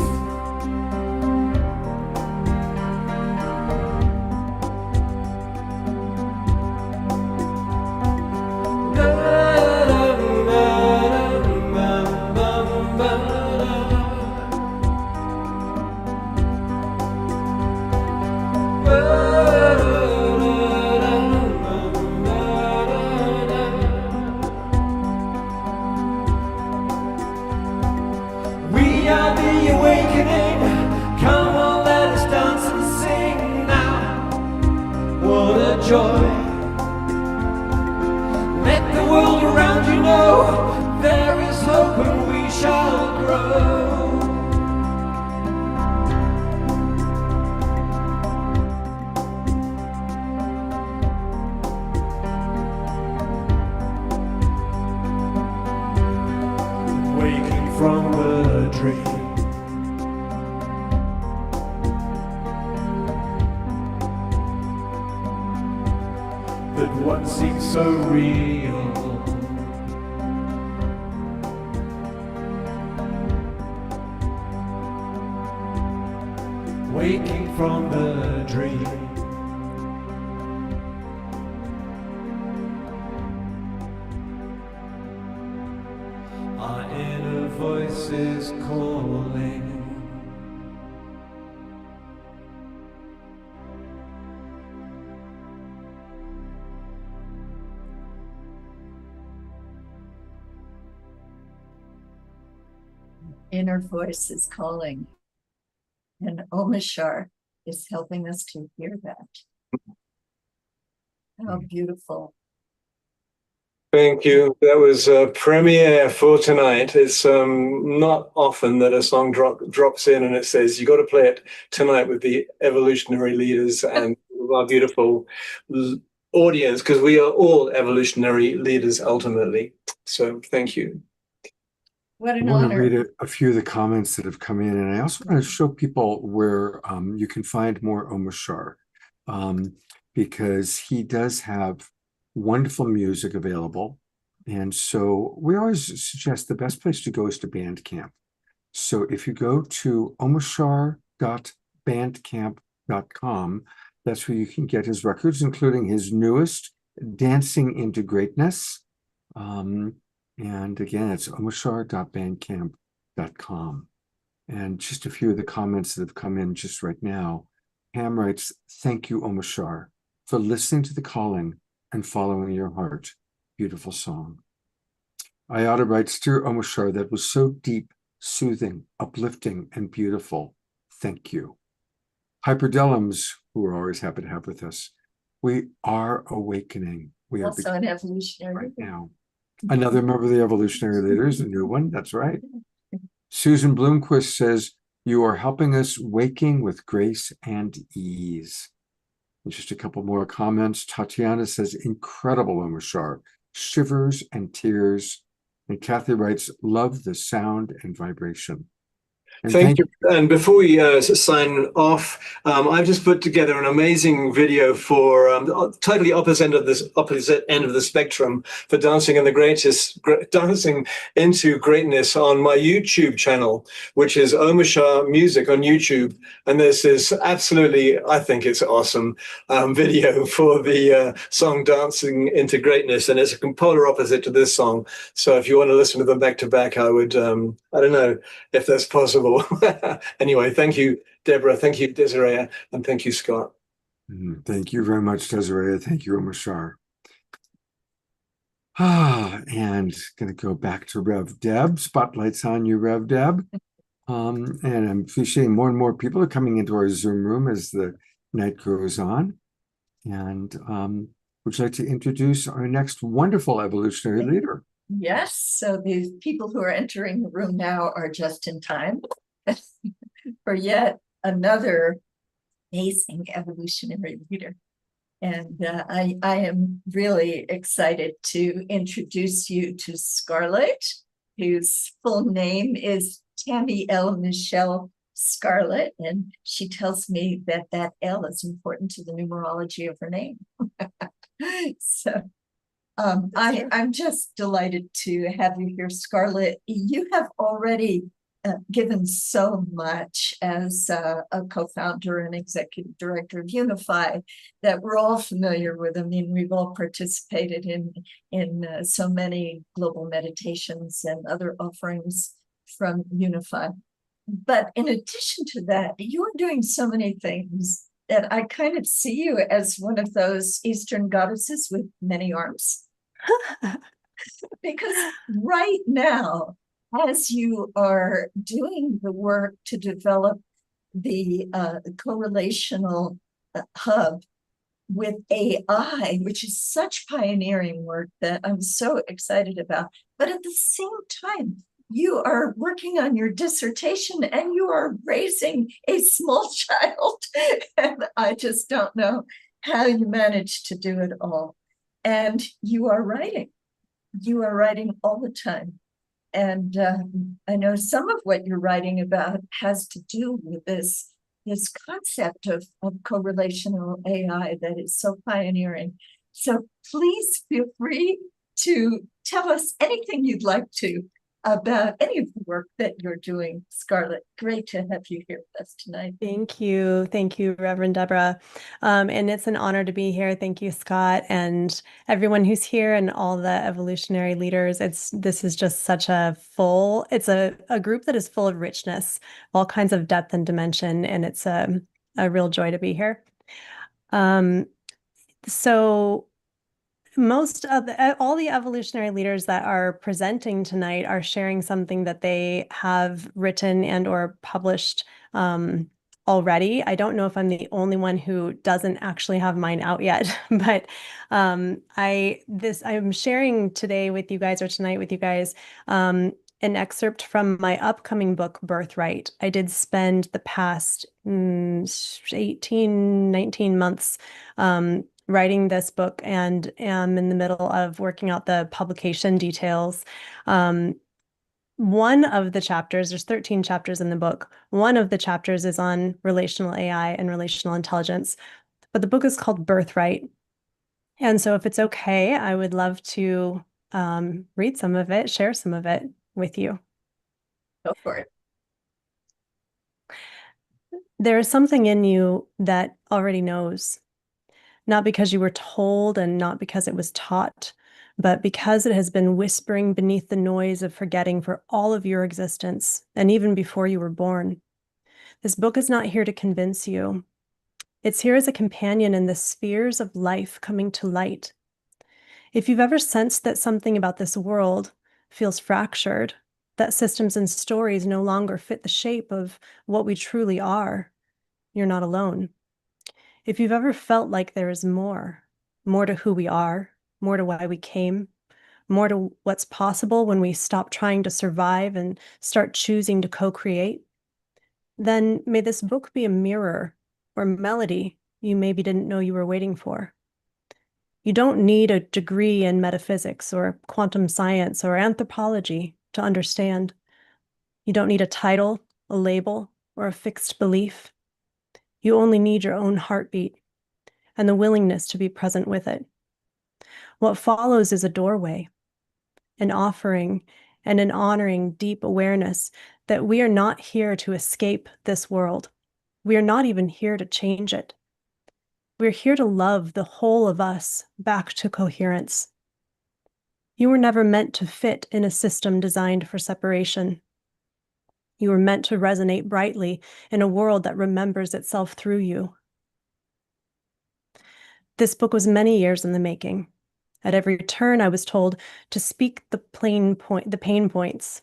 Speaker 7: We are the awakening. Come on, let us dance and sing now. What a joy. Let the world around you know there is hope and we shall grow. Waking from the dream. That once seemed so real. waking from the dream. Our inner voice is calling.
Speaker 3: Inner voice is calling. And Omashar is helping us to hear that. How beautiful.
Speaker 4: Thank you. That was a premiere for tonight. It's not often that a song drops in and it says, you got to play it tonight with the evolutionary leaders and our beautiful audience, because we are all evolutionary leaders ultimately. So thank you.
Speaker 3: What
Speaker 2: I
Speaker 3: an
Speaker 2: want to
Speaker 3: honor.
Speaker 2: read a few of the comments that have come in, and I also want to show people where you can find more Omashar, because he does have wonderful music available. And so we always suggest the best place to go is to Bandcamp. So if you go to omashar.bandcamp.com, that's where you can get his records, including his newest, Dancing into Greatness. And again, it's omashar.bandcamp.com. And just a few of the comments that have come in just right now. Pam writes, thank you, Omashar, for listening to the calling and following your heart. Beautiful song. Ayada writes, dear Omashar, that was so deep, soothing, uplifting, and beautiful. Thank you. Hyperdellums, who we're always happy to have with us. We are awakening. We are
Speaker 3: Also an evolutionary.
Speaker 2: right now. Another member of the evolutionary leaders, a new one. That's right. Susan Bloomquist says, you are helping us waking with grace and ease. And just a couple more comments. Tatiana says, incredible, Omashar. Shivers and tears. And Kathy writes, love the sound and vibration. And
Speaker 4: Thank you. And before we sign off, I've just put together an amazing video for totally opposite end of the spectrum for dancing into greatness on my YouTube channel, which is Omashar Music on YouTube. And there's this absolutely, I think it's awesome video for the song Dancing into Greatness, and it's a polar opposite to this song. So if you want to listen to them back to back, I would, I don't know if that's possible. Anyway, thank you, Deborah. Thank you, Desiree. And thank you, Scott.
Speaker 2: Thank you very much, Desiree. Thank you, Omashar. And going to go back to Rev Deb. Spotlight's on you, Rev Deb. And I'm appreciating more and more people are coming into our Zoom room as the night goes on. And would you like to introduce our next wonderful evolutionary leader?
Speaker 3: Yes, so the people who are entering the room now are just in time for yet another amazing evolutionary leader. And I am really excited to introduce you to Scarlett, whose full name is Tammy L. Michelle Scarlett, and she tells me that that L is important to the numerology of her name. So I'm just delighted to have you here, Scarlett. You have already given so much as a co-founder and executive director of Unify that we're all familiar with. I mean, we've all participated in so many global meditations and other offerings from Unify. But in addition to that, you are doing so many things that I kind of see you as one of those Eastern goddesses with many arms. Because right now, as you are doing the work to develop the correlational hub with AI, which is such pioneering work that I'm so excited about, but at the same time, you are working on your dissertation and you are raising a small child. And I just don't know how you manage to do it all. And you are writing all the time. And I know some of what you're writing about has to do with this concept of correlational AI that is so pioneering. So please feel free to tell us anything you'd like to about any of the work that you're doing, Scarlett. Great to have you here with us tonight.
Speaker 8: Thank you. Thank you, Reverend Deborah. And it's an honor to be here. Thank you, Scott, and everyone who's here and all the evolutionary leaders. This is just such it's a group that is full of richness, all kinds of depth and dimension, and it's a real joy to be here. So all the evolutionary leaders that are presenting tonight are sharing something that they have written and or published already. I don't know if I'm the only one who doesn't actually have mine out yet, but I'm sharing today with you guys, or tonight with you guys, an excerpt from my upcoming book, Birthright. I did spend the past 18, 19 months writing this book and am in the middle of working out the publication details. One of the chapters, there's 13 chapters in the book. One of the chapters is on relational AI and relational intelligence, but the book is called Birthright. And so if it's okay, I would love to read some of it, share some of it with you.
Speaker 3: Go for it.
Speaker 8: There is something in you that already knows, not because you were told and not because it was taught, but because it has been whispering beneath the noise of forgetting for all of your existence, and even before you were born. This book is not here to convince you. It's here as a companion in the spheres of life coming to light. If you've ever sensed that something about this world feels fractured, that systems and stories no longer fit the shape of what we truly are, you're not alone. If you've ever felt like there is more to who we are, more to why we came, more to what's possible when we stop trying to survive and start choosing to co-create, then may this book be a mirror or melody you maybe didn't know you were waiting for. You don't need a degree in metaphysics or quantum science or anthropology to understand. You don't need a title, a label, or a fixed belief. You only need your own heartbeat and the willingness to be present with it. What follows is a doorway, an offering, and an honoring deep awareness that we are not here to escape this world. We are not even here to change it. We're here to love the whole of us back to coherence. You were never meant to fit in a system designed for separation. You were meant to resonate brightly in a world that remembers itself through you. This book was many years in the making. At every turn, I was told to speak the pain points,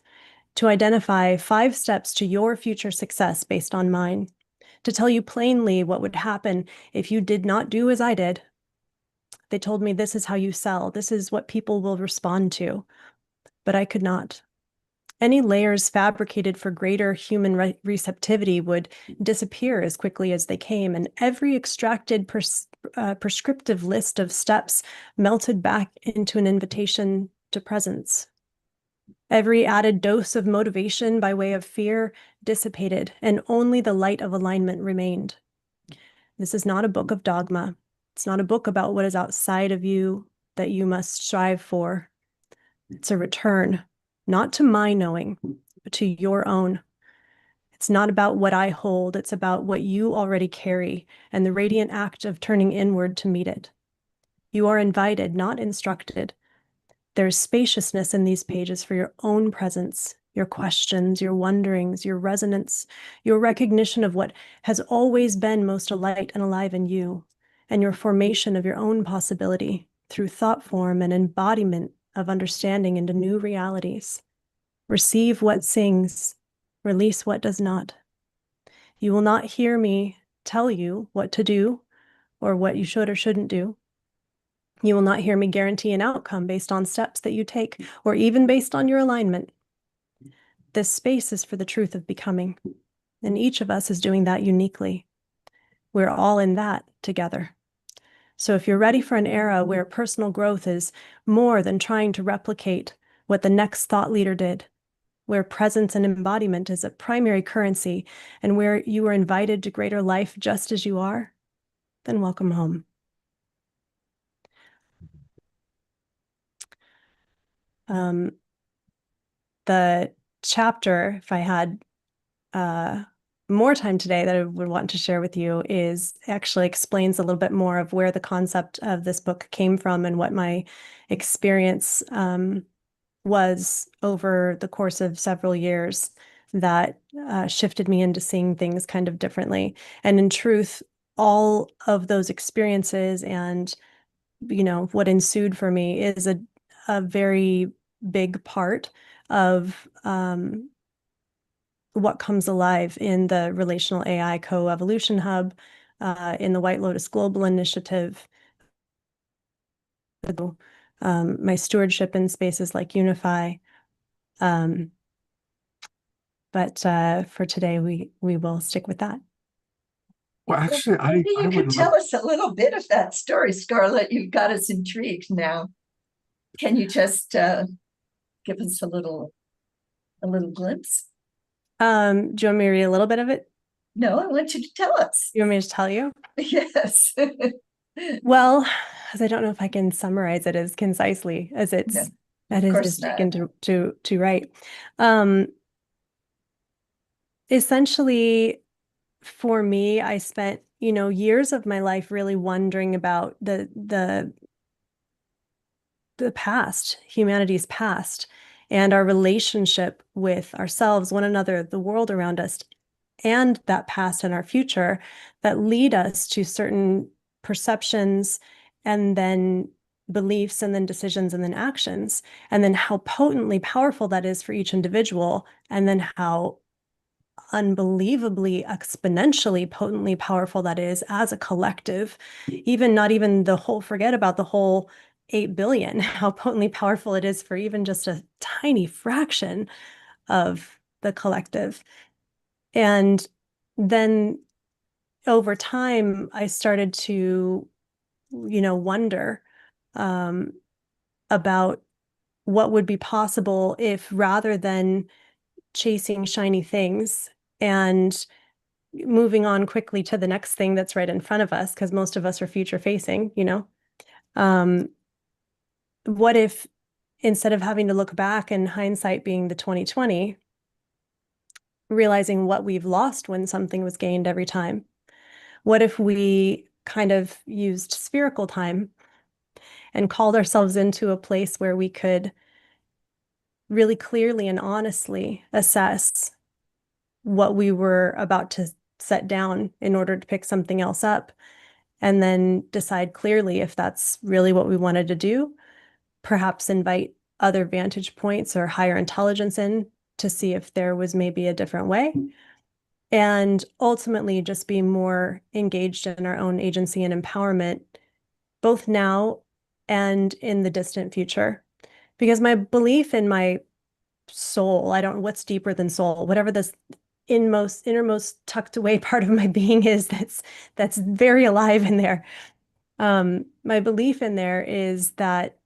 Speaker 8: to identify 5 steps to your future success based on mine, to tell you plainly what would happen if you did not do as I did. They told me this is how you sell, this is what people will respond to, but I could not. Any layers fabricated for greater human receptivity would disappear as quickly as they came, and every extracted prescriptive list of steps melted back into an invitation to presence. Every added dose of motivation by way of fear dissipated, and only the light of alignment remained. This is not a book of dogma. It's not a book about what is outside of you that you must strive for. It's a return, not to my knowing, but to your own. It's not about what I hold, it's about what you already carry and the radiant act of turning inward to meet it. You are invited, not instructed. There is spaciousness in these pages for your own presence, your questions, your wonderings, your resonance, your recognition of what has always been most alight and alive in you, and your formation of your own possibility through thought form and embodiment of understanding into new realities. Receive what sings, release what does not. You will not hear me tell you what to do or what you should or shouldn't do. You will not hear me guarantee an outcome based on steps that you take or even based on your alignment. This space is for the truth of becoming, and each of us is doing that uniquely. We're all in that together. So if you're ready for an era where personal growth is more than trying to replicate what the next thought leader did, where presence and embodiment is a primary currency, and where you are invited to greater life just as you are, then welcome home. the chapter, if I had more time today, that I would want to share with you is actually explains a little bit more of where the concept of this book came from and what my experience was over the course of several years that shifted me into seeing things kind of differently. And in truth, all of those experiences and, you know, what ensued for me is a very big part of what comes alive in the Relational AI Co-Evolution Hub, in the White Lotus Global Initiative, my stewardship in spaces like Unify. But for today, we will stick with that.
Speaker 2: Well, actually,
Speaker 3: Maybe
Speaker 2: I
Speaker 3: you could
Speaker 2: would
Speaker 3: tell
Speaker 2: love,
Speaker 3: us a little bit of that story, Scarlett. You've got us intrigued now. Can you just give us a little glimpse?
Speaker 8: Do you want me to read a little bit of it?
Speaker 3: No, I want you to tell us.
Speaker 8: You want me to tell you?
Speaker 3: Yes.
Speaker 8: Well, as I don't know if I can summarize it as concisely as
Speaker 3: No,
Speaker 8: it's
Speaker 3: of
Speaker 8: is
Speaker 3: course
Speaker 8: taken
Speaker 3: not.
Speaker 8: to write. Essentially, for me, I spent, you know, years of my life really wondering about the past, humanity's past, and our relationship with ourselves, one another, the world around us, and that past and our future that lead us to certain perceptions and then beliefs and then decisions and then actions, and then how potently powerful that is for each individual, and then how unbelievably exponentially potently powerful that is as a collective. Even not even the whole, forget about the whole 8 billion, how potently powerful it is for even just a tiny fraction of the collective. And then over time, I started to, you know, wonder about what would be possible if, rather than chasing shiny things and moving on quickly to the next thing that's right in front of us, because most of us are future facing, you know, what if instead of having to look back and hindsight being the 2020, realizing what we've lost when something was gained every time? What if we kind of used spherical time and called ourselves into a place where we could really clearly and honestly assess what we were about to set down in order to pick something else up, and then decide clearly if that's really what we wanted to do, perhaps invite other vantage points or higher intelligence in to see if there was maybe a different way, and ultimately just be more engaged in our own agency and empowerment, both now and in the distant future. Because my belief in my soul, I don't know what's deeper than soul, whatever this innermost tucked away part of my being is, that's very alive in there. My belief in there is that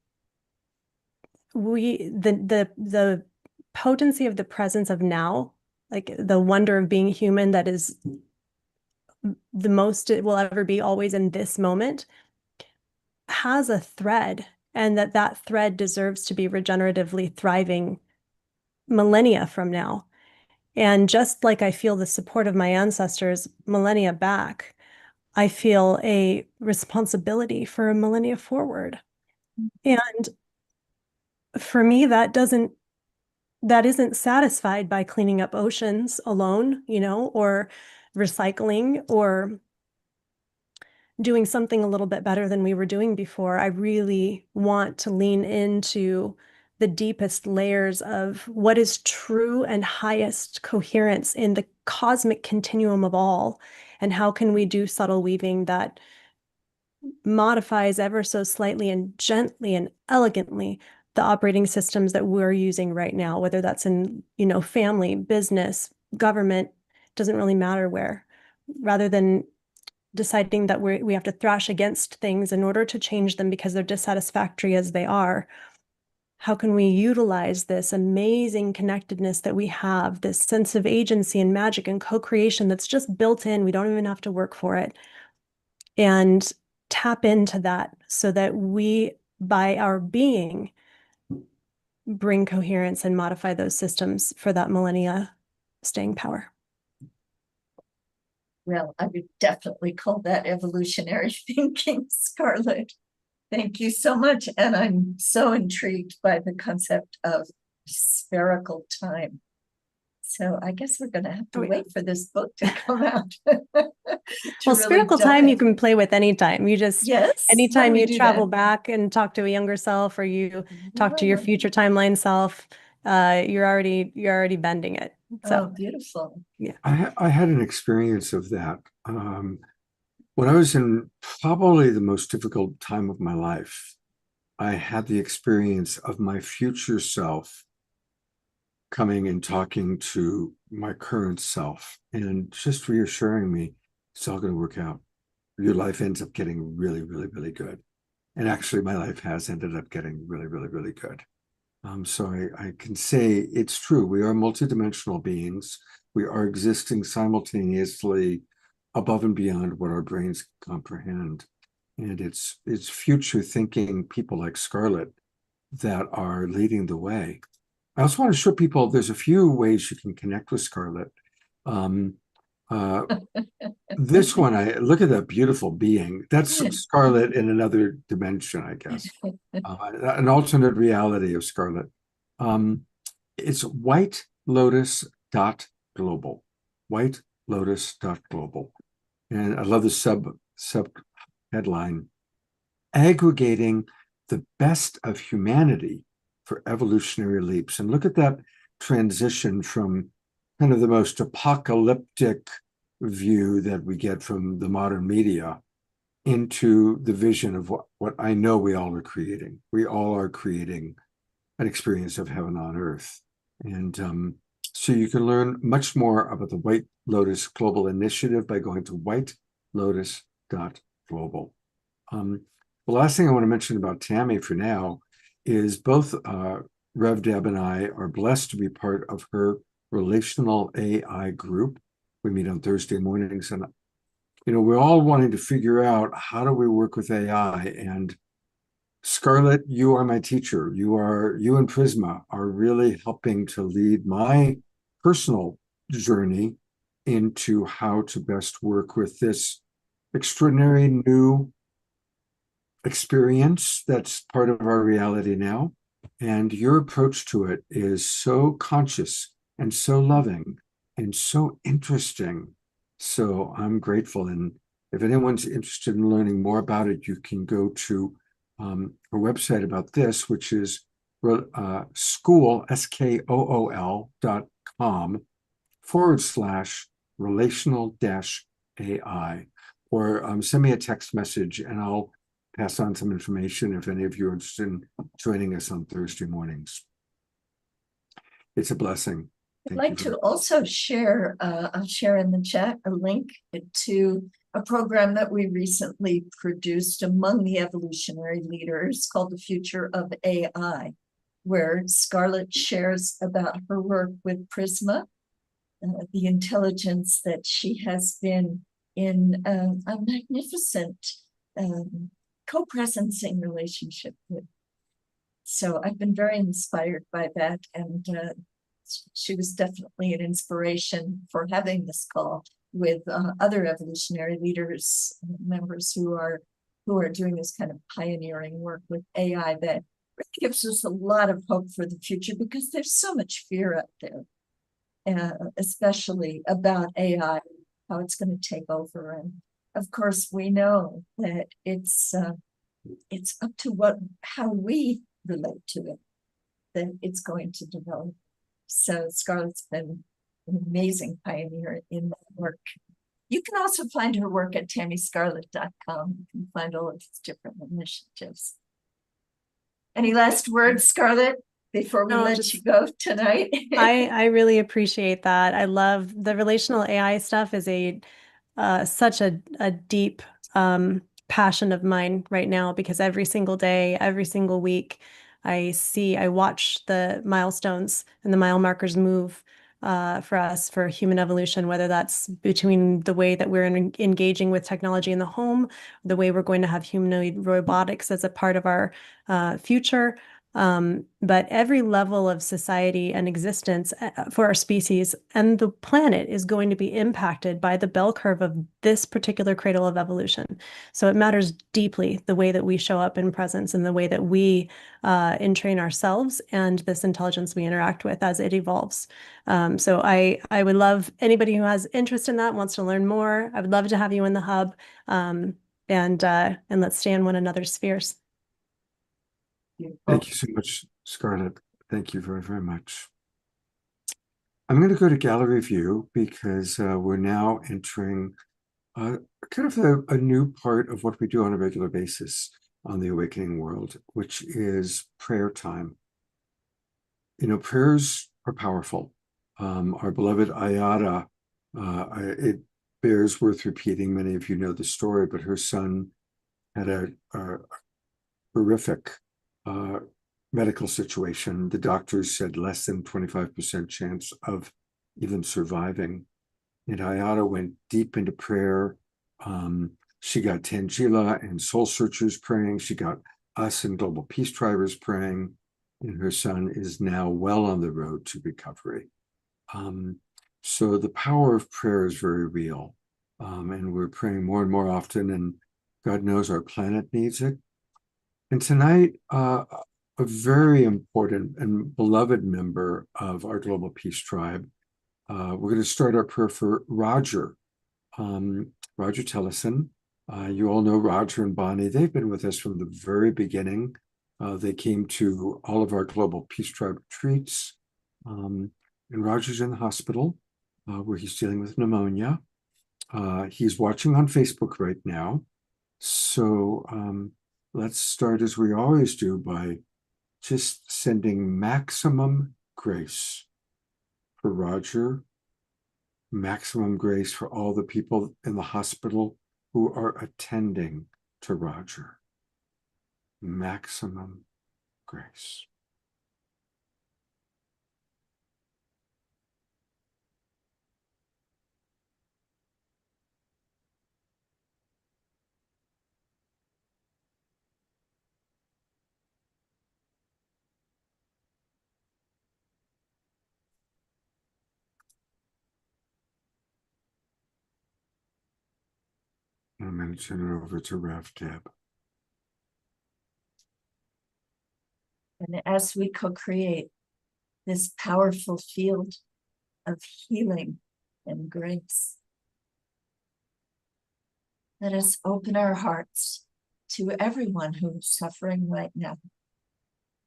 Speaker 8: the potency of the presence of now, like the wonder of being human, that is the most it will ever be, always in this moment, has a thread, and that thread deserves to be regeneratively thriving millennia from now. And just like I feel the support of my ancestors millennia back, I feel a responsibility for a millennia forward. And for me, that isn't satisfied by cleaning up oceans alone, you know, or recycling or doing something a little bit better than we were doing before. I really want to lean into the deepest layers of what is true and highest coherence in the cosmic continuum of all. And how can we do subtle weaving that modifies ever so slightly and gently and elegantly the operating systems that we're using right now, whether that's in, you know, family, business, government, doesn't really matter where, rather than deciding that we have to thrash against things in order to change them because they're dissatisfactory as they are. How can we utilize this amazing connectedness that we have, this sense of agency and magic and co-creation that's just built in, we don't even have to work for it, and tap into that so that we, by our being, bring coherence and modify those systems for that millennia staying power.
Speaker 3: Well, I would definitely call that evolutionary thinking, Scarlett. Thank you so much. And I'm so intrigued by the concept of spherical time. So I guess we're going to have to wait for this book to come out.
Speaker 8: Well, spherical time you can play with anytime. You just, anytime you travel back and talk to a younger self, or you talk to your future timeline self, you're already bending it. So
Speaker 3: beautiful.
Speaker 8: Yeah.
Speaker 2: I had an experience of that when I was in probably the most difficult time of my life. I had the experience of my future self coming and talking to my current self and just reassuring me it's all going to work out. Your life ends up getting really, really, really good. And actually, my life has ended up getting really, really, really good. So I can say it's true. We are multidimensional beings. We are existing simultaneously above and beyond what our brains comprehend. And it's future thinking people like Scarlett that are leading the way. I also want to show people there's a few ways you can connect with Scarlett. This one, look at that beautiful being. That's Scarlett in another dimension, I guess. An alternate reality of Scarlett. It's whitelotus.global. Whitelotus.global. And I love the sub headline, aggregating the best of humanity for evolutionary leaps. And look at that transition from kind of the most apocalyptic view that we get from the modern media into the vision of what I know we all are creating. We all are creating an experience of heaven on earth. And so you can learn much more about the White Lotus Global Initiative by going to whitelotus.global. The last thing I want to mention about Tammy for now is both Rev Deb and I are blessed to be part of her relational AI group. We meet on Thursday mornings, and we're all wanting to figure out how do we work with AI. And Scarlett, you are my teacher. You and Prisma are really helping to lead my personal journey into how to best work with this extraordinary new experience that's part of our reality now. And your approach to it is so conscious and so loving and so interesting. So I'm grateful. And if anyone's interested in learning more about it, you can go to our website about this, which is school.com/relational-AI, or send me a text message and I'll pass on some information if any of you are interested in joining us on Thursday mornings. It's a blessing.
Speaker 3: I'd like to also share, I'll share in the chat a link to a program that we recently produced among the evolutionary leaders called The Future of AI, where Scarlett shares about her work with Prisma, the intelligence that she has been in a magnificent co-presencing relationship with. So I've been very inspired by that, and she was definitely an inspiration for having this call with other evolutionary leaders, members who are doing this kind of pioneering work with AI that really gives us a lot of hope for the future, because there's so much fear out there, especially about AI, how it's going to take over. And of course, we know that it's up to how we relate to it, that it's going to develop. So Scarlett's been an amazing pioneer in that work. You can also find her work at tammyscarlett.com. You can find all of its different initiatives. Any last words, Scarlett, before we let you go tonight?
Speaker 8: I really appreciate that. I love the relational AI stuff. Is such a deep passion of mine right now, because every single day, every single week, I watch the milestones and the mile markers move for us for human evolution, whether that's between the way that we're engaging with technology in the home, the way we're going to have humanoid robotics as a part of our future, But every level of society and existence for our species and the planet is going to be impacted by the bell curve of this particular cradle of evolution. So it matters deeply the way that we show up in presence and the way that we entrain ourselves and this intelligence we interact with as it evolves. So I would love anybody who has interest in that, wants to learn more. I would love to have you in the hub, and let's stay in one another's spheres.
Speaker 2: Thank you so much, Scarlett. Thank you very, very much. I'm going to go to gallery view because we're now entering kind of a new part of what we do on a regular basis on the Awakening World, which is prayer time. You know, prayers are powerful. Our beloved Ayada, it bears worth repeating. Many of you know the story, but her son had a horrific medical situation. The doctors said less than 25% chance of even surviving. And Ayada went deep into prayer. She got Tangela and Soul Searchers praying. She got us and Global Peace Drivers praying. And her son is now well on the road to recovery. So the power of prayer is very real. And we're praying more and more often, and God knows our planet needs it. And tonight, a very important and beloved member of our Global Peace Tribe, we're going to start our prayer for Roger. Roger Tellison. You all know Roger and Bonnie. They've been with us from the very beginning. They came to all of our Global Peace Tribe retreats. And Roger's in the hospital where he's dealing with pneumonia. He's watching on Facebook right now. So let's start as we always do by just sending maximum grace for Roger, maximum grace for all the people in the hospital who are attending to Roger. Maximum grace. I'm going to turn it over to Rev Deb.
Speaker 3: And as we co-create this powerful field of healing and grace, let us open our hearts to everyone who's suffering right now,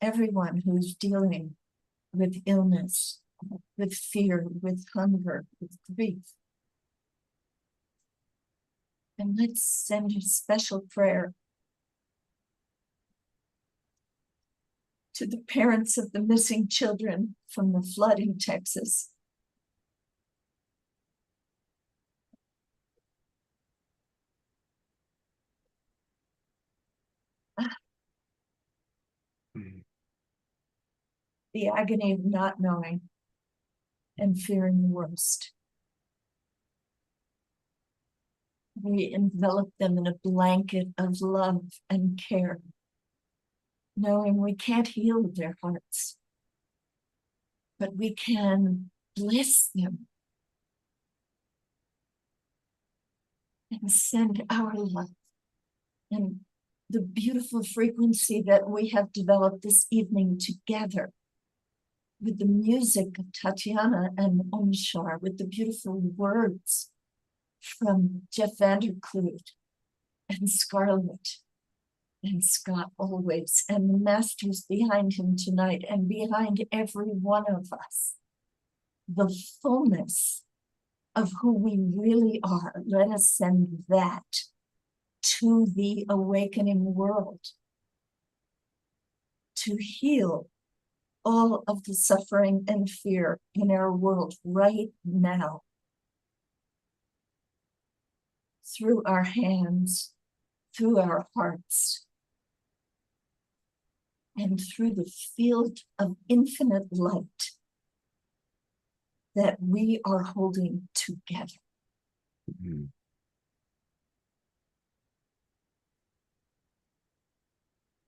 Speaker 3: everyone who's dealing with illness, with fear, with hunger, with grief. And let's send a special prayer to the parents of the missing children from the flood in Texas. The agony of not knowing and fearing the worst. We envelop them in a blanket of love and care, knowing we can't heal their hearts, but we can bless them and send our love and the beautiful frequency that we have developed this evening together with the music of Tatiana and Omshar, with the beautiful words from Jeff Vanderkloot and Scarlett and Scott always, and the masters behind him tonight and behind every one of us. The fullness of who we really are, let us send that to the awakening world to heal all of the suffering and fear in our world right now. Through our hands, through our hearts, and through the field of infinite light that we are holding together.
Speaker 2: Mm-hmm.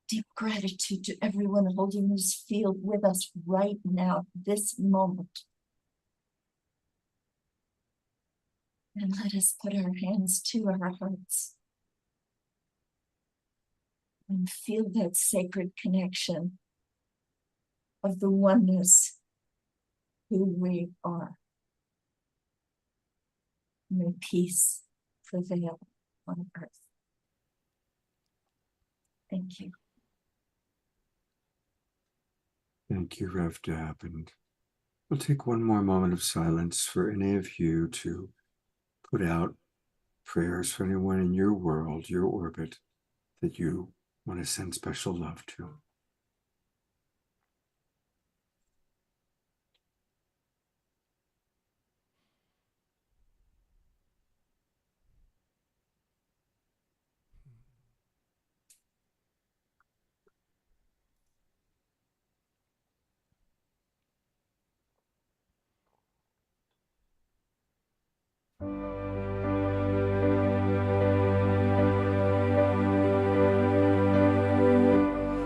Speaker 3: Deep gratitude to everyone holding this field with us right now, this moment. And let us put our hands to our hearts and feel that sacred connection of the oneness who we are. May peace prevail on earth. Thank you.
Speaker 2: Thank you, Rev Deb. And we'll take one more moment of silence for any of you to put out prayers for anyone in your world, your orbit, that you want to send special love to.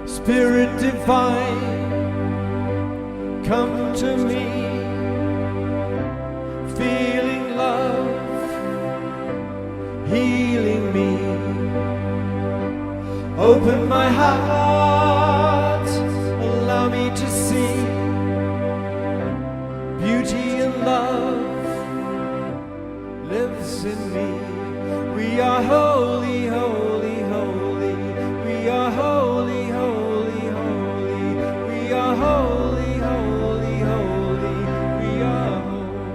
Speaker 7: Spirit divine, come to me, feeling love, healing me. Open my heart, allow me to see beauty and love lives in me. We are holy, holy, holy. We are holy, holy, holy. We are holy, holy, holy. We are holy.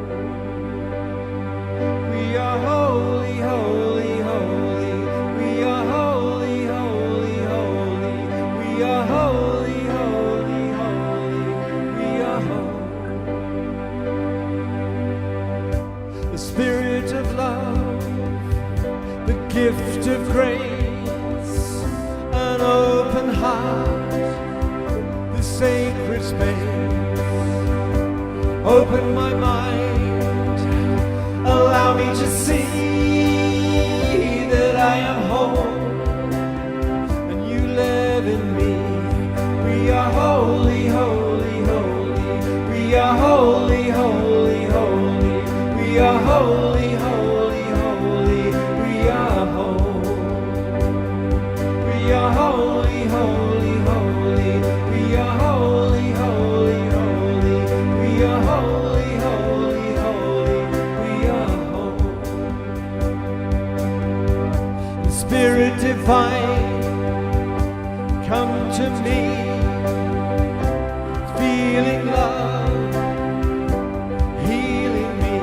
Speaker 7: We are holy, holy, holy. We are holy, holy, holy. We are holy, holy, holy. We are holy. The Spirit of love, the gift of grace, an open heart, the sacred space. Open my mind, allow me to see that I am whole, and you live in me. We are holy, holy, holy. We are holy, holy, holy. We are holy, holy, holy. We are holy. We are holy, holy, holy. We are holy, holy, holy. We are holy, holy, holy. We are holy. Spirit divine, come to me, feeling love, healing me.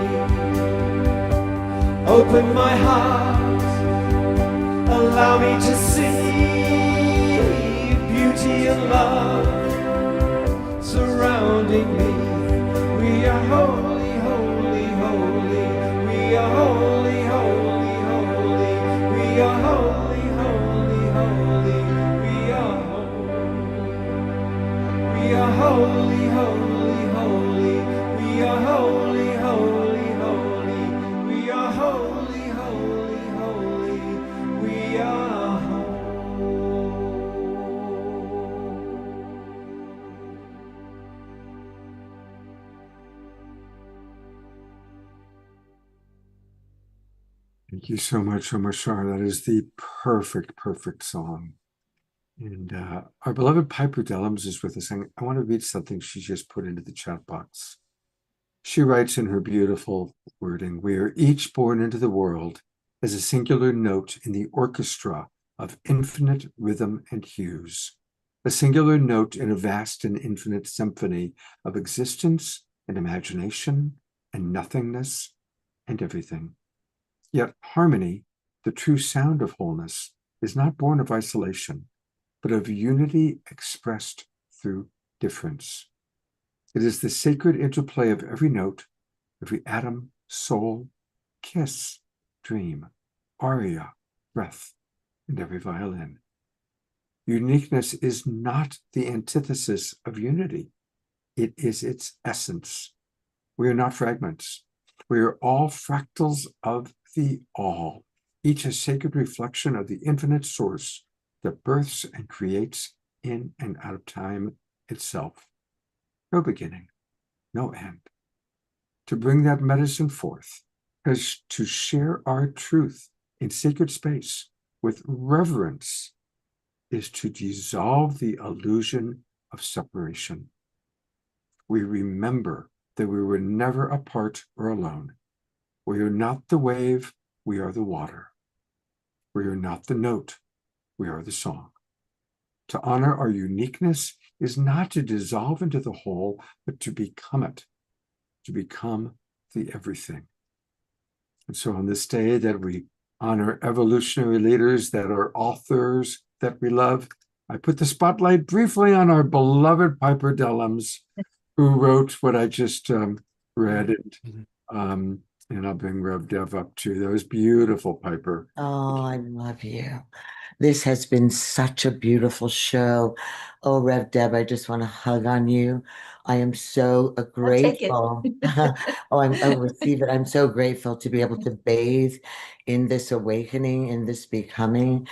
Speaker 7: Open my heart, allow me to see beauty and love surrounding me. We are holy, holy, holy. We are holy, holy, holy. We are holy, holy, holy. We are holy. We are holy, holy, holy. We are holy, holy, holy. We are holy, holy, holy. We are holy.
Speaker 2: Thank you so much, Omashar. That is the perfect song. And our beloved Piper Dellums is with us. I want to read something she just put into the chat box. She writes in her beautiful wording, "We are each born into the world as a singular note in the orchestra of infinite rhythm and hues, a singular note in a vast and infinite symphony of existence and imagination and nothingness and everything. Yet harmony, the true sound of wholeness, is not born of isolation, but of unity expressed through difference. It is the sacred interplay of every note, every atom, soul, kiss, dream, aria, breath, and every violin. Uniqueness is not the antithesis of unity. It is its essence. We are not fragments. We are all fractals of the all, each a sacred reflection of the infinite source that births and creates in and out of time itself. No beginning, no end. To bring that medicine forth, because to share our truth in sacred space with reverence is to dissolve the illusion of separation. We remember that we were never apart or alone. We are not the wave, we are the water. We are not the note, we are the song. To honor our uniqueness is not to dissolve into the whole, but to become it, to become the everything. And so on this day that we honor evolutionary leaders that are authors that we love, I put the spotlight briefly on our beloved Piper Dellums, who wrote what I just read. And I'll bring Rev Dev up too. That was beautiful, Piper.
Speaker 9: Oh, I love you. This has been such a beautiful show. Oh, Rev Deb, I just want to hug on you. I am so
Speaker 3: I'll take it.
Speaker 9: grateful. I'll receive it. I'm so grateful to be able to bathe in this awakening, in this becoming.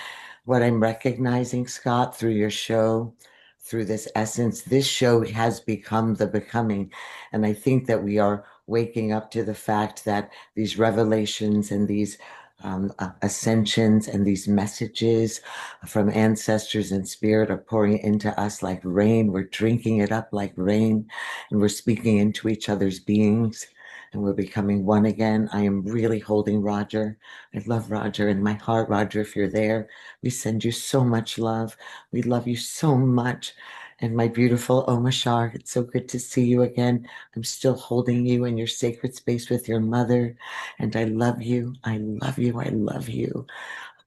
Speaker 9: What I'm recognizing, Scott, through your show, through this essence, this show has become the becoming. And I think that we are waking up to the fact that these revelations and these ascensions and these messages from ancestors and spirit are pouring into us like rain. We're drinking it up like rain, and we're speaking into each other's beings, and we're becoming one again. I am really holding Roger. I love Roger in my heart. Roger, if you're there, we send you so much love. We love you so much. And my beautiful Omashar, it's so good to see you again. I'm still holding you in your sacred space with your mother. And I love you. I love you. I love you.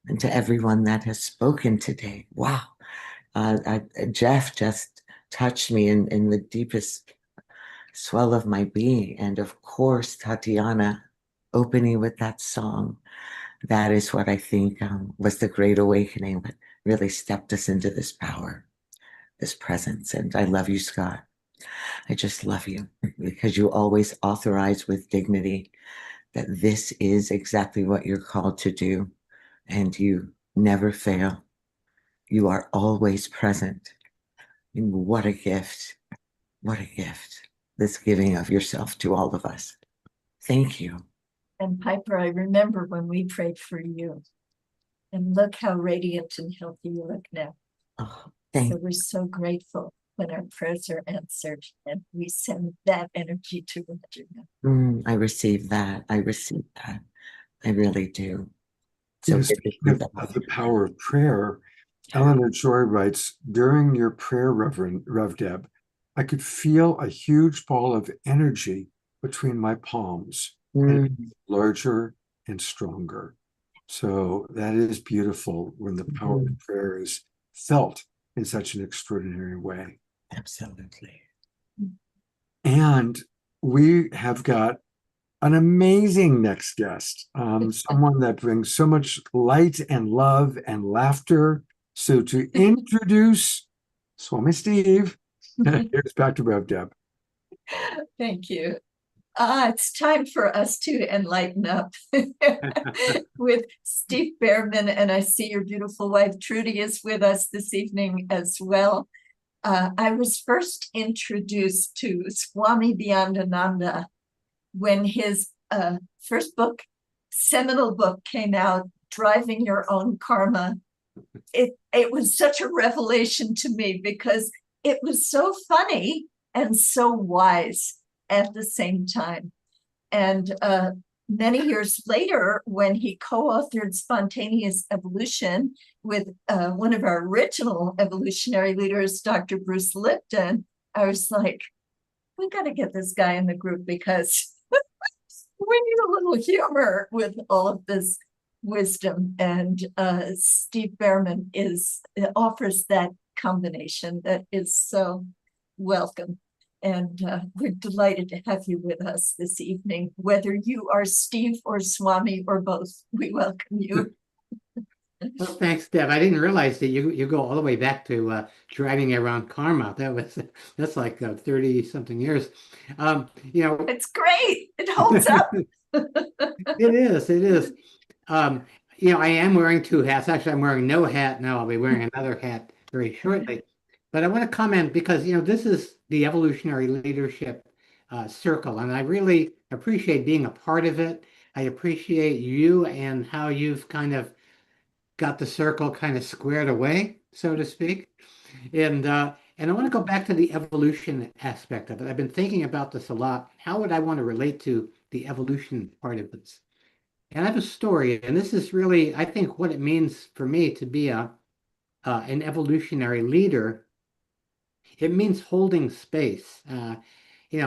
Speaker 9: And to everyone that has spoken today, wow. Jeff just touched me in the deepest swell of my being. And of course, Tatiana opening with that song. That is what I think was the great awakening that really stepped us into this power, this presence. And I love you, Scott. I just love you because you always authorize with dignity that this is exactly what you're called to do. And you never fail. You are always present. And what a gift. What a gift. This giving of yourself to all of us. Thank you.
Speaker 3: And Piper, I remember when we prayed for you. And look how radiant and healthy you look now.
Speaker 9: Oh,
Speaker 3: So we're so grateful when our prayers are answered, and we send that energy to Roger now.
Speaker 9: I receive that. I receive that. I really do. So
Speaker 2: Yes, of the power of prayer, Eleanor Joy writes, during your prayer, Rev Deb, I could feel a huge ball of energy between my palms, and larger and stronger. So that is beautiful when the power of prayer is felt in such an extraordinary way.
Speaker 9: Absolutely.
Speaker 2: And we have got an amazing next guest, someone that brings so much light and love and laughter. So to introduce Swami Steve, here's back to Rev Deb.
Speaker 3: Thank you. It's time for us to enlighten up with Steve Behrman, and I see your beautiful wife Trudy is with us this evening as well. I was first introduced to Swami Beyondananda when his first book, seminal book, came out, Driving Your Own Karma. It was such a revelation to me because it was so funny and so wise at the same time. And many years later, when he co-authored Spontaneous Evolution with one of our original evolutionary leaders, Dr. Bruce Lipton, I was like, we got to get this guy in the group because we need a little humor with all of this wisdom. And Steve Behrman offers that combination that is so welcome. And we're delighted to have you with us this evening. Whether you are Steve or Swami or both, we welcome you.
Speaker 10: Well, thanks, Deb. I didn't realize that you go all the way back to driving around karma. That's like 30 something years.
Speaker 3: It's great. It holds up.
Speaker 10: It is. I am wearing two hats. Actually, I'm wearing no hat now. I'll be wearing another hat very shortly. But I want to comment because, this is the evolutionary leadership circle, and I really appreciate being a part of it. I appreciate you and how you've kind of got the circle kind of squared away, so to speak. And I want to go back to the evolution aspect of it. I've been thinking about this a lot. How would I want to relate to the evolution part of this? And I have a story, and this is really, I think, what it means for me to be an evolutionary leader. It means holding space.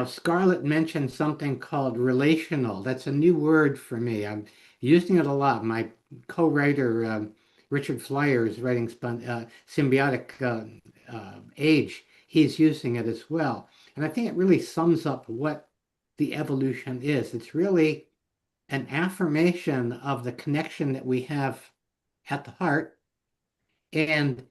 Speaker 10: Scarlett mentioned something called relational. That's a new word for me. I'm using it a lot. My co-writer, Richard Flyer, is writing Symbiotic Age. He's using it as well. And I think it really sums up what the evolution is. It's really an affirmation of the connection that we have at the heart and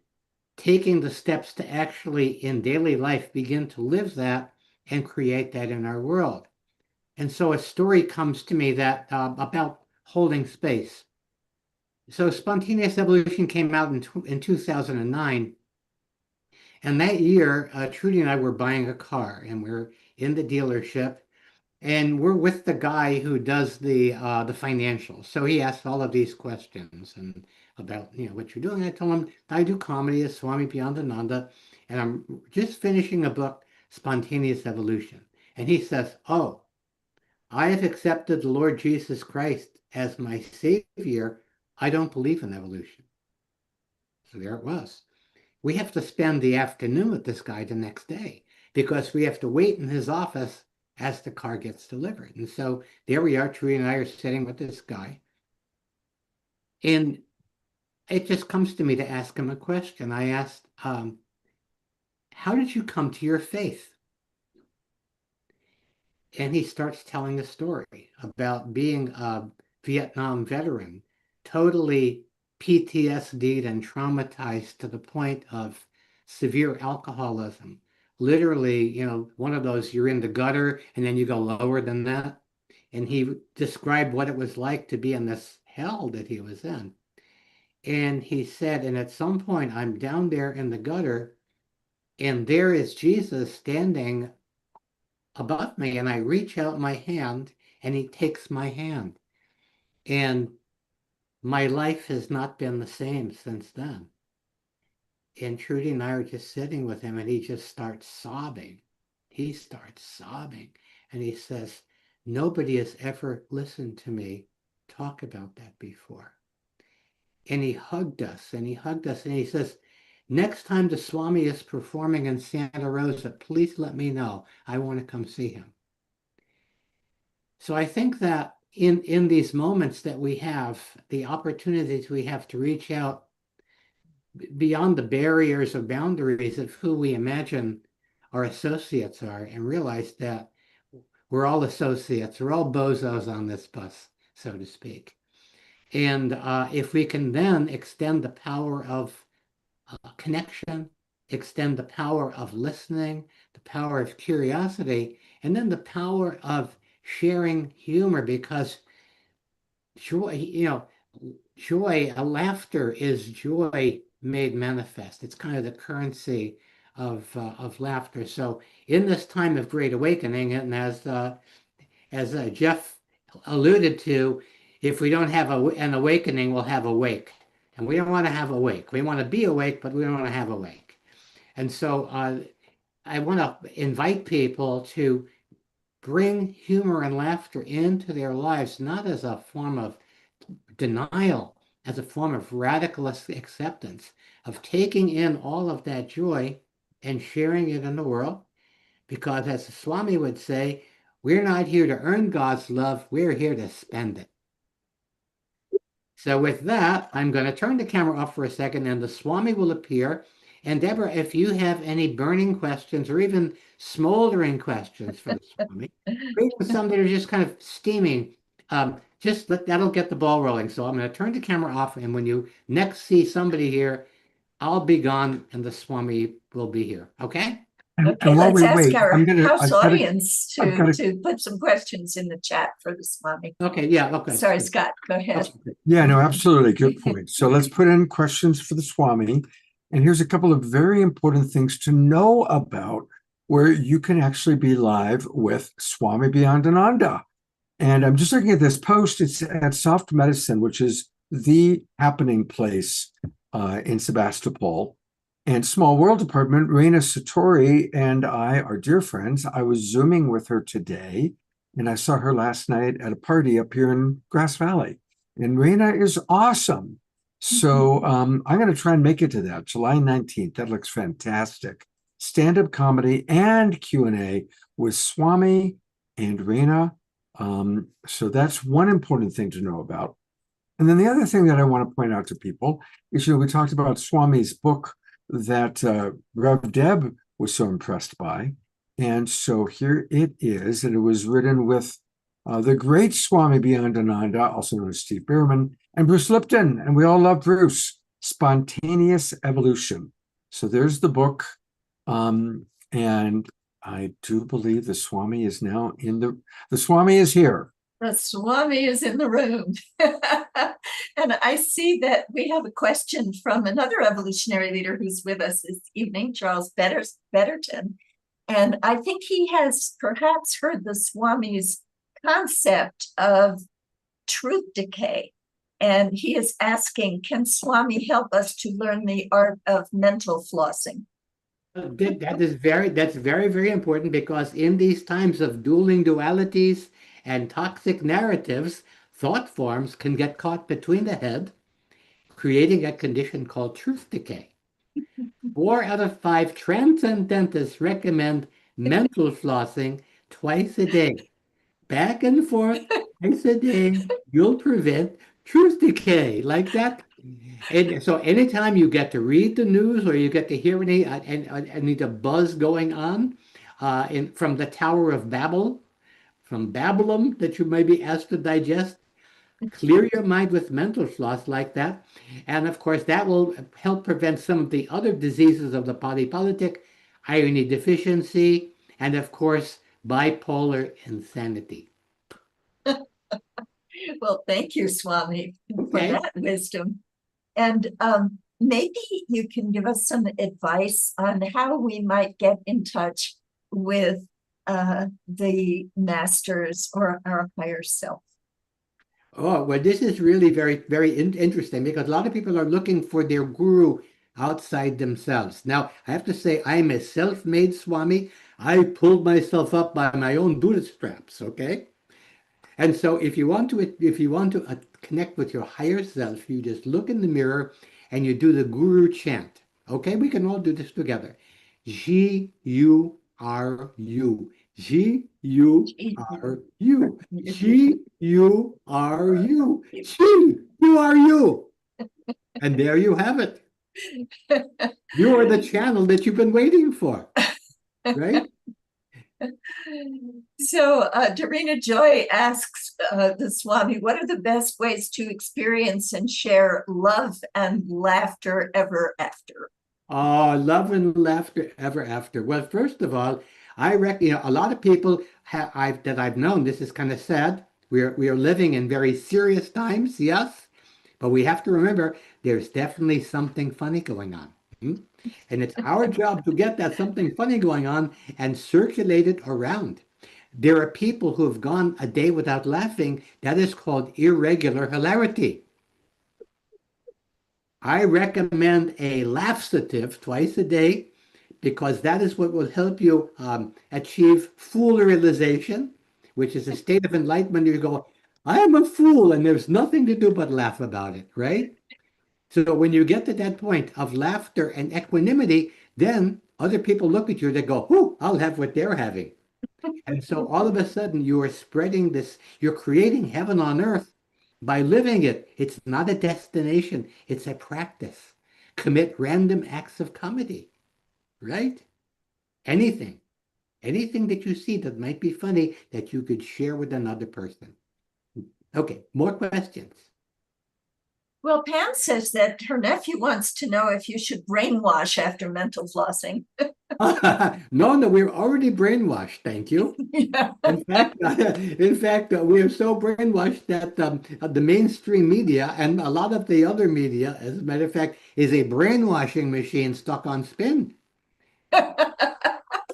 Speaker 10: taking the steps to actually in daily life begin to live that and create that in our world. And so a story comes to me that about holding space. So Spontaneous Evolution came out in 2009. And that year, Trudy and I were buying a car, and we're in the dealership, and we're with the guy who does the financials. So he asks all of these questions and about what you're doing. I tell him I do comedy as Swami Beyondananda, and I'm just finishing a book, Spontaneous Evolution. And he says, "Oh, I have accepted the Lord Jesus Christ as my Savior. I don't believe in evolution." So there it was. We have to spend the afternoon with this guy the next day because we have to wait in his office as the car gets delivered. And so there we are, Trudy and I are sitting with this guy. And it just comes to me to ask him a question. I asked, how did you come to your faith? And he starts telling a story about being a Vietnam veteran, totally PTSD'd and traumatized to the point of severe alcoholism. Literally, one of those, you're in the gutter and then you go lower than that. And he described what it was like to be in this hell that he was in. And he said, and at some point I'm down there in the gutter and there is Jesus standing above me, and I reach out my hand and he takes my hand. And my life has not been the same since then. And Trudy and I are just sitting with him and he just starts sobbing. He starts sobbing and he says, "Nobody has ever listened to me talk about that before." And he hugged us and he hugged us and he says, "Next time the Swami is performing in Santa Rosa, please let me know. I want to come see him." So I think that in these moments that we have, the opportunities we have to reach out beyond the barriers or boundaries of who we imagine our associates are and realize that we're all associates, we're all bozos on this bus, so to speak. And if we can then extend the power of connection, extend the power of listening, the power of curiosity, and then the power of sharing humor, because joy, laughter is joy made manifest. It's kind of the currency of laughter. So in this time of great awakening, and as Jeff alluded to, if we don't have an awakening, we'll have a wake. And we don't want to have a wake. We want to be awake, but we don't want to have a wake. And so I want to invite people to bring humor and laughter into their lives, not as a form of denial, as a form of radical acceptance, of taking in all of that joy and sharing it in the world. Because as the Swami would say, we're not here to earn God's love, we're here to spend it. So with that, I'm going to turn the camera off for a second and the Swami will appear. And Deborah, if you have any burning questions or even smoldering questions for the Swami, or even some that are just kind of steaming, that'll get the ball rolling. So I'm going to turn the camera off, and when you next see somebody here, I'll be gone and the Swami will be here. Okay?
Speaker 3: Okay,
Speaker 2: while
Speaker 3: let's
Speaker 2: we
Speaker 3: ask
Speaker 2: wait,
Speaker 3: our house
Speaker 2: I've got
Speaker 3: audience
Speaker 2: I've got
Speaker 3: to put some questions in the chat for the Swami.
Speaker 10: Okay, yeah, okay.
Speaker 3: Sorry, Scott, go ahead.
Speaker 10: Okay.
Speaker 2: Yeah, no, absolutely. Good point. So let's put in questions for the Swami. And here's a couple of very important things to know about where you can actually be live with Swami Beyondananda. And I'm just looking at this post. It's at Soft Medicine, which is the happening place in Sebastopol. And Small World Department, Reina Satori and I are dear friends. I was Zooming with her today, and I saw her last night at a party up here in Grass Valley. And Reina is awesome. So I'm going to try and make it to that, July 19th. That looks fantastic. Stand-up comedy and Q&A with Swami and Reina. So that's one important thing to know about. And then the other thing that I want to point out to people is, we talked about Swami's book that Rev Deb was so impressed by. And so here it is, and it was written with the great Swami Beyondananda, also known as Steve Bierman, and Bruce Lipton, and we all love Bruce, Spontaneous Evolution. So there's the book, and I do believe the Swami is now the Swami is here.
Speaker 3: The Swami is in the room. And I see that we have a question from another evolutionary leader who's with us this evening, Charles Betterton. And I think he has perhaps heard the Swami's concept of truth decay. And he is asking, can Swami help us to learn the art of mental flossing?
Speaker 10: That's very, very important, because in these times of dueling dualities and toxic narratives, thought forms can get caught between the head, creating a condition called truth decay. 4 out of 5 transcendentalists recommend mental flossing twice a day. Back and forth, twice a day, you'll prevent truth decay, like that. And so anytime you get to read the news or you get to hear any the buzz going on from the Tower of Babel, from Babylon that you may be asked to digest, clear your mind with mental floss like that. And of course, that will help prevent some of the other diseases of the body politic, irony deficiency, and of course, bipolar insanity.
Speaker 3: Well, thank you, Swami, for
Speaker 10: Okay.
Speaker 3: that wisdom. And maybe you can give us some advice on how we might get in touch with the masters or our higher self.
Speaker 10: Oh, well, this is really very, very interesting, because a lot of people are looking for their guru outside themselves. Now, I have to say, I'm a self-made Swami. I pulled myself up by my own bootstraps, okay? And so if you want to connect with your higher self, you just look in the mirror and you do the guru chant. Okay, we can all do this together. G-U-R-U. G-U-R-U. G-U-R-U. G-U-R-U. And there you have it. You are the channel that you've been waiting for, right?
Speaker 3: So Dorina Joy asks the Swami, what are the best ways to experience and share love and laughter ever after?
Speaker 10: Oh, love and laughter ever after. Well, first of all, I reckon, a lot of people that I've known, this is kind of sad. We are living in very serious times, yes, but we have to remember there's definitely something funny going on. And it's our job to get that something funny going on and circulate it around. There are people who have gone a day without laughing. That is called irregular hilarity. I recommend a laxative twice a day, because that is what will help you achieve fool realization, which is a state of enlightenment. You go, I am a fool, and there's nothing to do but laugh about it, right? So when you get to that point of laughter and equanimity, then other people look at you, they go, "Whoo, I'll have what they're having." And so all of a sudden you are spreading this, you're creating heaven on earth by living it. It's not a destination, it's a practice. Commit random acts of comedy, right? Anything that you see that might be funny that you could share with another person. Okay, more questions.
Speaker 3: Well, Pam says that her nephew wants to know if you should brainwash after mental flossing.
Speaker 10: No, we're already brainwashed. Thank you.
Speaker 3: Yeah.
Speaker 10: In fact, we are so brainwashed that the mainstream media and a lot of the other media, as a matter of fact, is a brainwashing machine stuck on spin.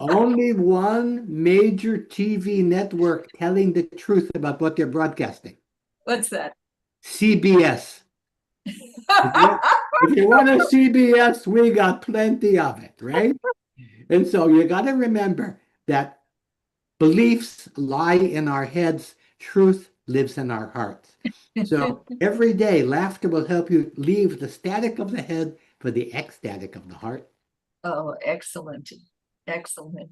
Speaker 10: Only one major TV network telling the truth about what they're broadcasting.
Speaker 3: What's that?
Speaker 10: CBS. If you want a CBS, we got plenty of it, right? And so you got to remember that beliefs lie in our heads, truth lives in our hearts. So every day, laughter will help you leave the static of the head for the ecstatic of the heart.
Speaker 3: Oh, excellent. Excellent.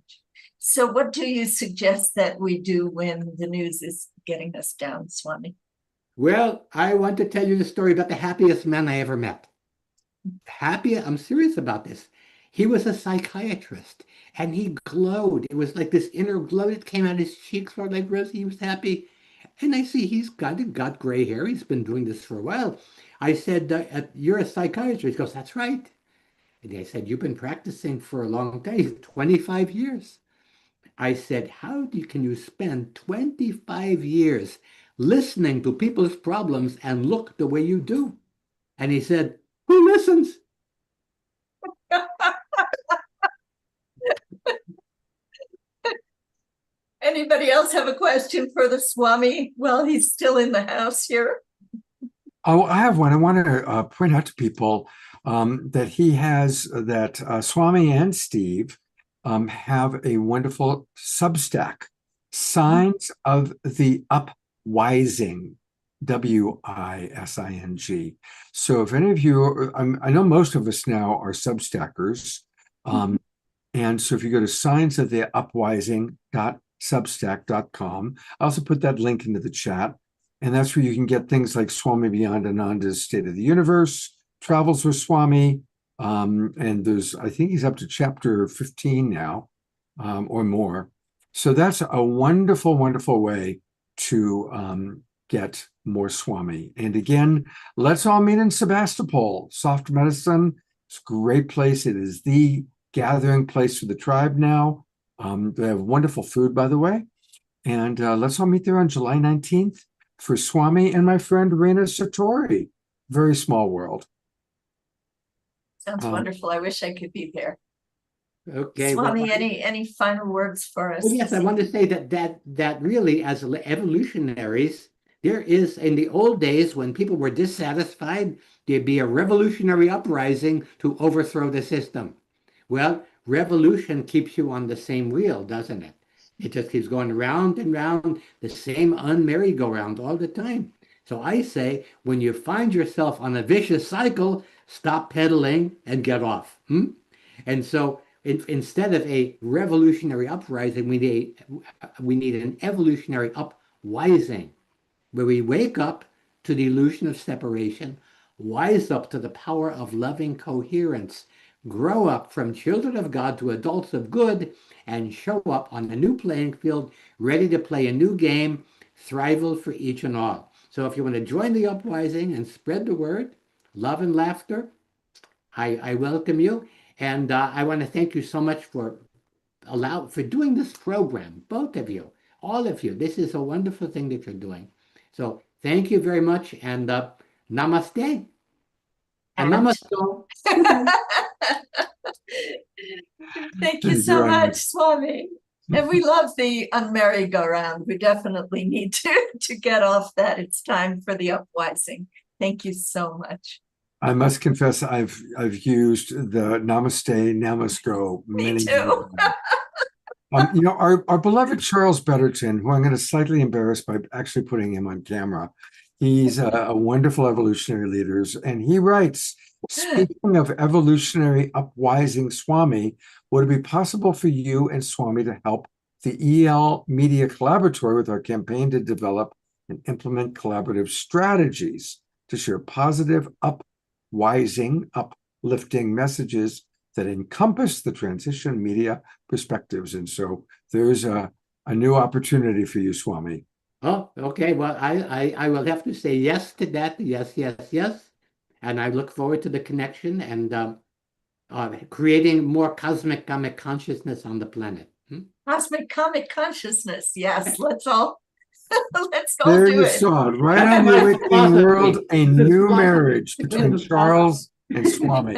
Speaker 3: So what do you suggest that we do when the news is getting us down, Swami?
Speaker 10: Well, I want to tell you the story about the happiest man I ever met. I'm serious about this. He was a psychiatrist and he glowed. It was like this inner glow that came out his cheeks were like rosy. He was happy. And I see he's got gray hair. He's been doing this for a while. I said, you're a psychiatrist. He goes, that's right. And I said, you've been practicing for a long time, 25 years. I said, can you spend 25 years listening to people's problems and look the way you do? And he said, who listens?
Speaker 3: Anybody else have a question for the Swami while he's still in the house here?
Speaker 2: Oh, I have one. I want to point out to people that he has that Swami and Steve have a wonderful Substack, Signs of the Upwising, WISING. So if any of you, I know most of us now are Substackers. And so if you go to signsoftheupwising.substack.com, I also put that link into the chat. And that's where you can get things like Swami Beyond Ananda's State of the Universe, Travels with Swami. And I think he's up to chapter 15 now, or more. So that's a wonderful, wonderful way to get more Swami. And again, let's all meet in Sebastopol. Soft Medicine, it's a great place. It is the gathering place for the tribe now. They have wonderful food, by the way. And let's all meet there on July 19th for Swami and my friend Reena Satori. Very small world.
Speaker 3: Sounds wonderful. I wish I could be there.
Speaker 10: Okay.
Speaker 3: Swami,
Speaker 10: well,
Speaker 3: any final words for us?
Speaker 10: Well, yes, I want to say that really, as evolutionaries, there is, in the old days when people were dissatisfied, there'd be a revolutionary uprising to overthrow the system. Well, revolution keeps you on the same wheel, doesn't it? It just keeps going round and round, the same merry-go-round all the time. So I say, when you find yourself on a vicious cycle, stop pedaling and get off. And so instead of a revolutionary uprising, we need an evolutionary upwising, where we wake up to the illusion of separation, wise up to the power of loving coherence, grow up from children of God to adults of good, and show up on a new playing field, ready to play a new game, thrival for each and all. So if you want to join the uprising and spread the word, love and laughter, I welcome you. And I want to thank you so much for doing this program, both of you, all of you. This is a wonderful thing that you're doing. So thank you very much, and namaste. And namaste.
Speaker 3: Thank you so much, Swami. And we love the merry-go-round. We definitely need to get off that. It's time for the upwising. Thank you so much.
Speaker 2: I must confess, I've used the Namaste, Namasko many times. Our beloved Charles Betterton, who I'm going to slightly embarrass by actually putting him on camera. He's a wonderful evolutionary leader, and he writes, speaking of evolutionary upwising, Swami, would it be possible for you and Swami to help the EL Media Collaboratory with our campaign to develop and implement collaborative strategies to share positive, upwising, uplifting messages that encompass the transition media perspectives? And so there's a new opportunity for you, Swami.
Speaker 10: Oh, okay. Well, I will have to say yes to that. Yes, yes, yes. And I look forward to the connection and creating more cosmic comic consciousness on the planet.
Speaker 3: Cosmic comic consciousness. Yes, let's all
Speaker 2: There
Speaker 3: do
Speaker 2: you
Speaker 3: it.
Speaker 2: saw it, right
Speaker 10: That's
Speaker 2: on the
Speaker 10: my
Speaker 2: Awakening
Speaker 10: philosophy.
Speaker 2: World, a
Speaker 10: This is
Speaker 2: new
Speaker 10: philosophy.
Speaker 2: marriage
Speaker 10: This
Speaker 2: between
Speaker 10: is
Speaker 2: Charles and Swami.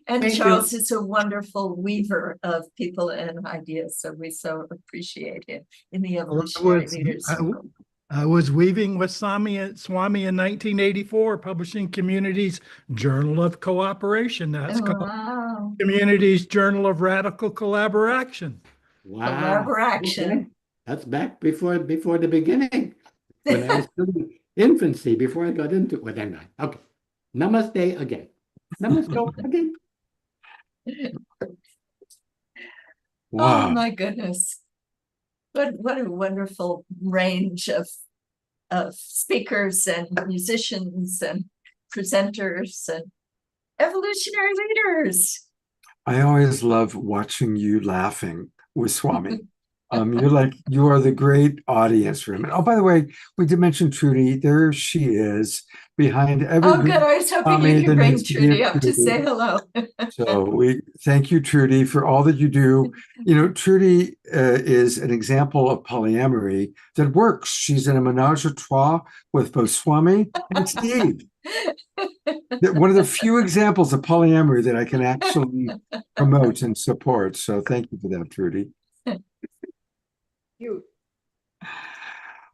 Speaker 3: And
Speaker 10: Thank
Speaker 3: Charles
Speaker 10: you.
Speaker 3: is a wonderful weaver of people and ideas, so we so appreciate him in the Evolutionary Leaders Circle.
Speaker 11: I was weaving with Swami in 1984, publishing Community's Journal of Cooperation. That's called
Speaker 3: Wow.
Speaker 11: Community's Journal of Radical Collaboration.
Speaker 10: Wow.
Speaker 3: Collaboration.
Speaker 10: Okay. That's back before the beginning, when I was still in infancy, before I got into it. Anyway, okay. Namaste again. Namaste again.
Speaker 2: Wow.
Speaker 3: Oh my goodness. What a wonderful range of speakers and musicians and presenters and evolutionary leaders.
Speaker 2: I always love watching you laughing with Swami. You are the great audience for him. And oh, by the way, we did mention Trudy. There she is behind every.
Speaker 3: Oh, good. I was hoping
Speaker 2: Swami
Speaker 3: you
Speaker 2: that
Speaker 3: could bring
Speaker 2: needs to be
Speaker 3: Trudy up to
Speaker 2: included.
Speaker 3: say hello.
Speaker 2: So we thank you, Trudy, for all that you do. You know, Trudy is an example of polyamory that works. She's in a menage a trois with both Swami and Steve. One of the few examples of polyamory that I can actually promote and support. So thank you for that, Trudy.
Speaker 3: You.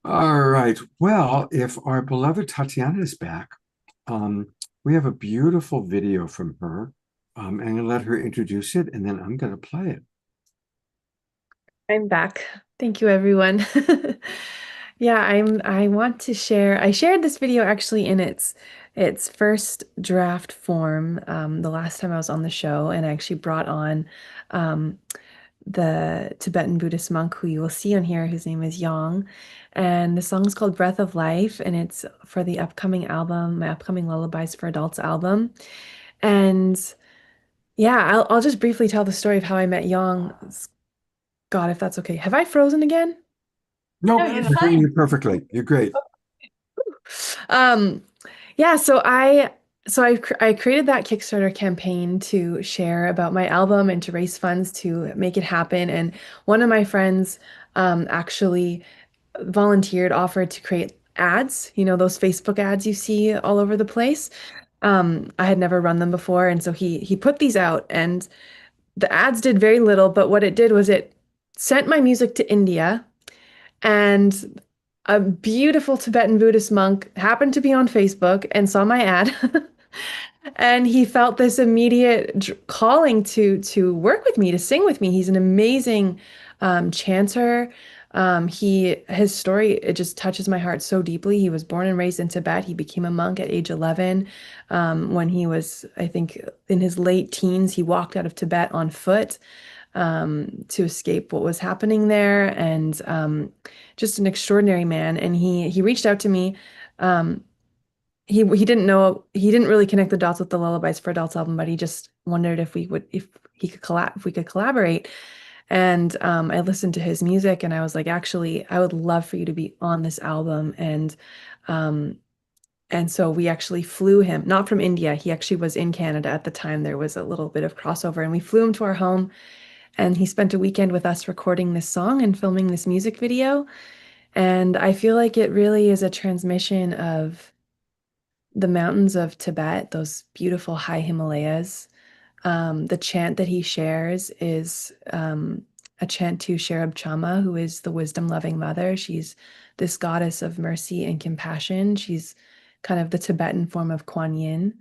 Speaker 2: All right. Well, if our beloved Tatiana is back, we have a beautiful video from her. I'm going to let her introduce it, and then I'm going to play it.
Speaker 5: I'm back. Thank you, everyone. Yeah, I want to share. I shared this video actually in its first draft form the last time I was on the show, and I actually brought on the Tibetan Buddhist monk who you will see on here, whose name is Yang. And the song is called Breath of Life, and it's for the upcoming album, my upcoming Lullabies for Adults album. And yeah, I'll just briefly tell the story of how I met Yang. God, if that's okay. Have I frozen again?
Speaker 2: No,
Speaker 3: you're
Speaker 2: I'm hearing
Speaker 3: fine.
Speaker 2: you perfectly. You're great.
Speaker 5: Yeah, so I created that Kickstarter campaign to share about my album and to raise funds to make it happen. And one of my friends actually volunteered, offered to create ads, you know, those Facebook ads you see all over the place. I had never run them before, and so he put these out, and the ads did very little, but what it did was it sent my music to India, and a beautiful Tibetan Buddhist monk happened to be on Facebook and saw my ad. And he felt this immediate calling to work with me, to sing with me. He's an amazing chanter. His story, it just touches my heart so deeply. He was born and raised in Tibet. He became a monk at age 11. When he was, I think, in his late teens, he walked out of Tibet on foot to escape what was happening there, and just an extraordinary man. And he reached out to me. He didn't know, he didn't really connect the dots with the Lullabies for Adults album, but he just wondered if we could collaborate. And I listened to his music, and I was like, actually, I would love for you to be on this album. And so we actually flew him, not from India. He actually was in Canada at the time. There was a little bit of crossover, and we flew him to our home, and he spent a weekend with us recording this song and filming this music video. And I feel like it really is a transmission of the mountains of Tibet, those beautiful high Himalayas. The chant that he shares is a chant to Sherab Chama, who is the wisdom-loving mother. She's this goddess of mercy and compassion. She's kind of the Tibetan form of Kuan Yin.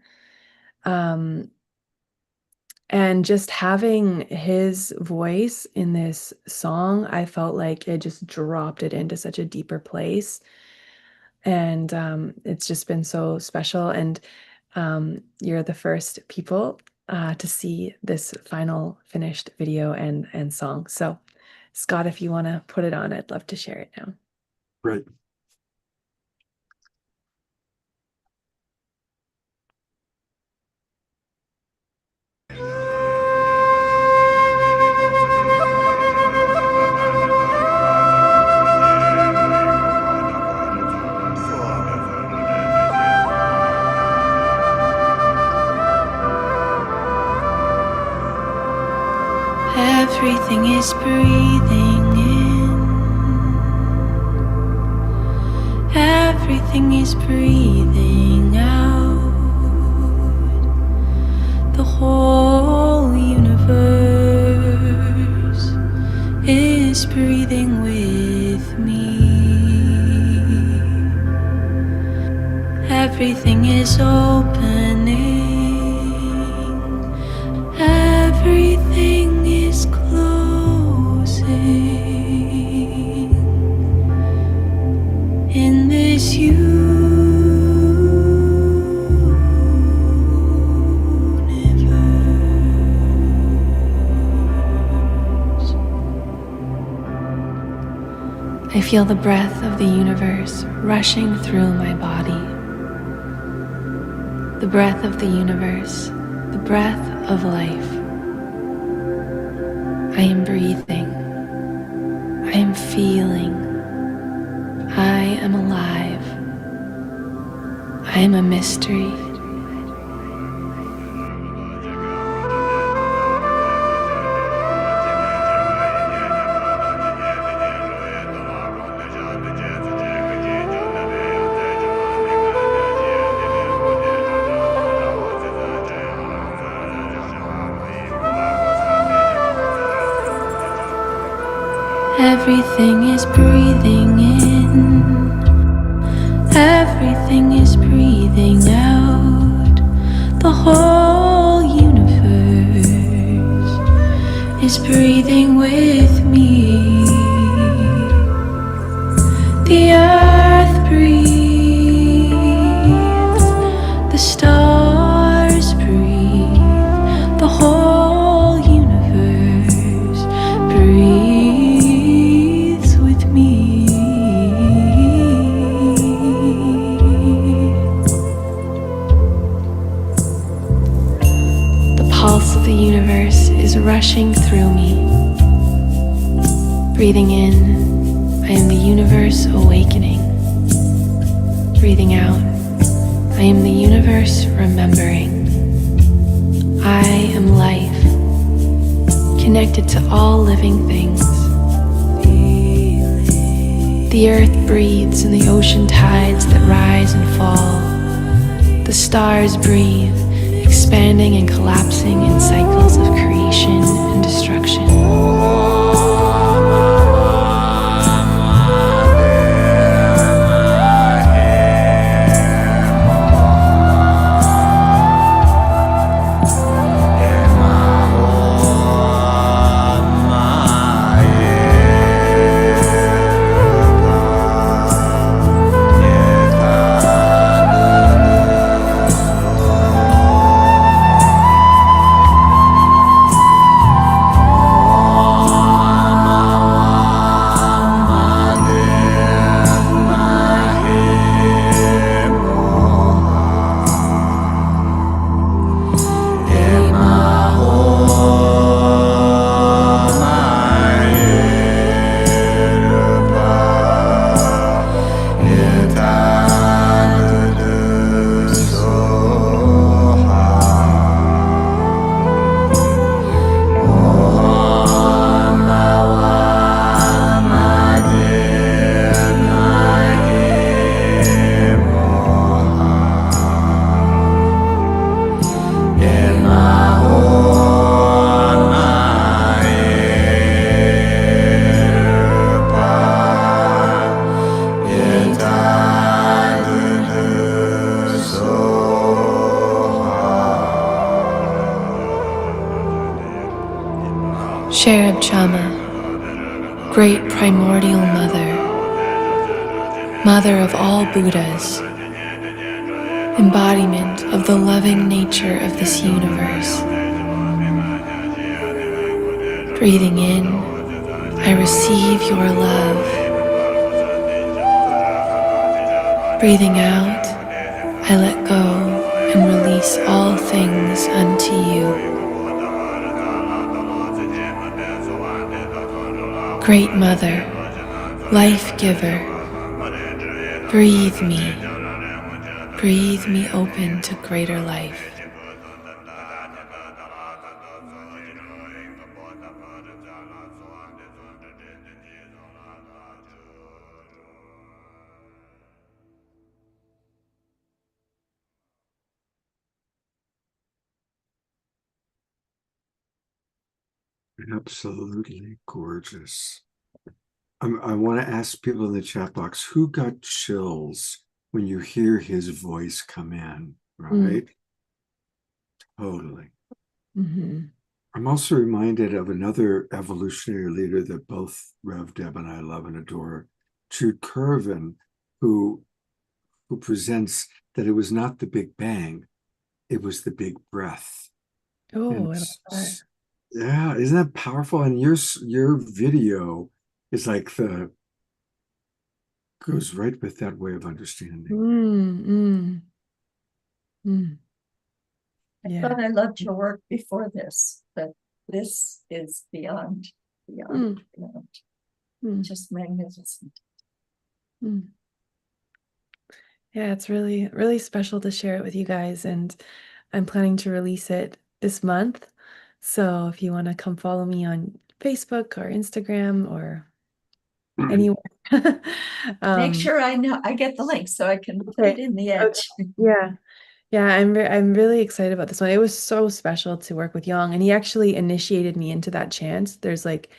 Speaker 5: And just having his voice in this song, I felt like it just dropped it into such a deeper place. And it's just been so special. And you're the first people to see this final finished video and song. So, Scott, if you want to put it on, I'd love to share it now.
Speaker 2: Great.
Speaker 12: Everything is breathing in. Everything is breathing out. The whole universe is breathing with me. Everything is opening. Everything is closing in this universe.
Speaker 5: I feel the breath of the universe rushing through my body. The breath of the universe, the breath of life. I am breathing. I am feeling. I am alive. I am a mystery.
Speaker 12: Everything is breathing in. Everything is breathing out. The whole universe is breathing with me. The earth breathes. The stars breathe. The whole universe breathes with me.
Speaker 5: The pulse of the universe is rushing through me. Breathing in, I am the universe awakening. Breathing out, I am the universe remembering. I am life, connected to all living things. The earth breathes in the ocean tides that rise and fall. The stars breathe, expanding and collapsing in cycles of creation and destruction. Cherub Chama, great primordial mother, mother of all Buddhas, embodiment of the loving nature of this universe. Breathing in, I receive your love. Breathing out, I let go and release all things unto you. Great Mother, Life Giver, breathe me open to greater life.
Speaker 2: Absolutely gorgeous. I want to ask people in the chat box who got chills when you hear his voice come in, right? Totally.
Speaker 5: Mhm.
Speaker 2: I'm also reminded of another evolutionary leader that both Rev Deb and I love and adore, Jude Curvin, who presents that it was not the Big Bang, it was the big breath.
Speaker 5: Oh,
Speaker 2: And
Speaker 5: I love that.
Speaker 2: yeah, isn't that powerful? And your video is like goes right with that way of understanding.
Speaker 5: Mm, mm.
Speaker 3: I
Speaker 5: Yeah.
Speaker 3: thought I loved your work before this, but this is beyond, beyond, beyond. Just magnificent.
Speaker 5: Yeah, it's really, really special to share it with you guys, and I'm planning to release it this month. So if you want to come follow me on Facebook or Instagram or anywhere.
Speaker 3: Make
Speaker 5: um,
Speaker 3: sure I know I get the link so I can put it in the edge.
Speaker 5: yeah. Yeah, I'm really excited about this one. It was so special to work with Young, and he actually initiated me into that chant. There's like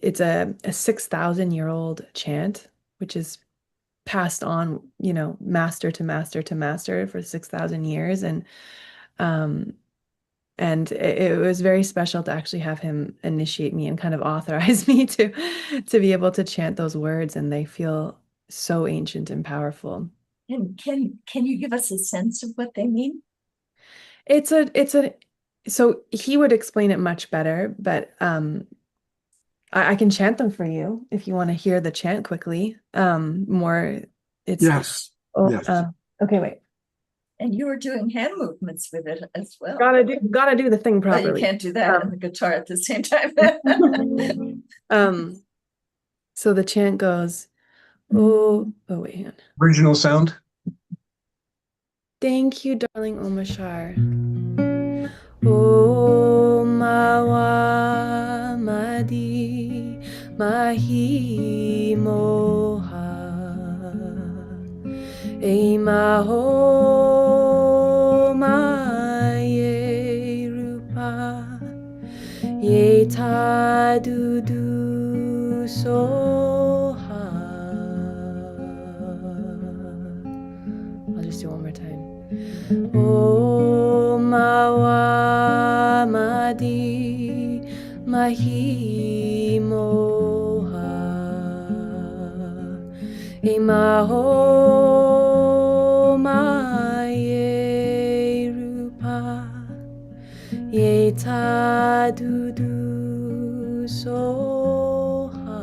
Speaker 5: it's a 6,000-year-old chant, which is passed on, master to master to master for 6,000 years. Um, and it was very special to actually have him initiate me and kind of authorize me to be able to chant those words, and they feel so ancient and powerful.
Speaker 3: And can you give us a sense of what they mean?
Speaker 5: So he would explain it much better, but I can chant them for you if you want to hear the chant quickly. More, it's
Speaker 2: Yes.
Speaker 5: okay, wait.
Speaker 3: And you were doing hand movements with it as well.
Speaker 5: Gotta do the thing
Speaker 3: Well, you
Speaker 5: properly.
Speaker 3: can't do that and the guitar at the same time.
Speaker 5: So the chant goes, oh wait, hang on.
Speaker 4: Original sound.
Speaker 5: Thank you, darling Omashar. O mawa madi mahi moha e maho maye rupa ye ta dudu soha. I'll just do it one more time. O mawa madi mahi moha e maho maye rupa ye ta dudu soha.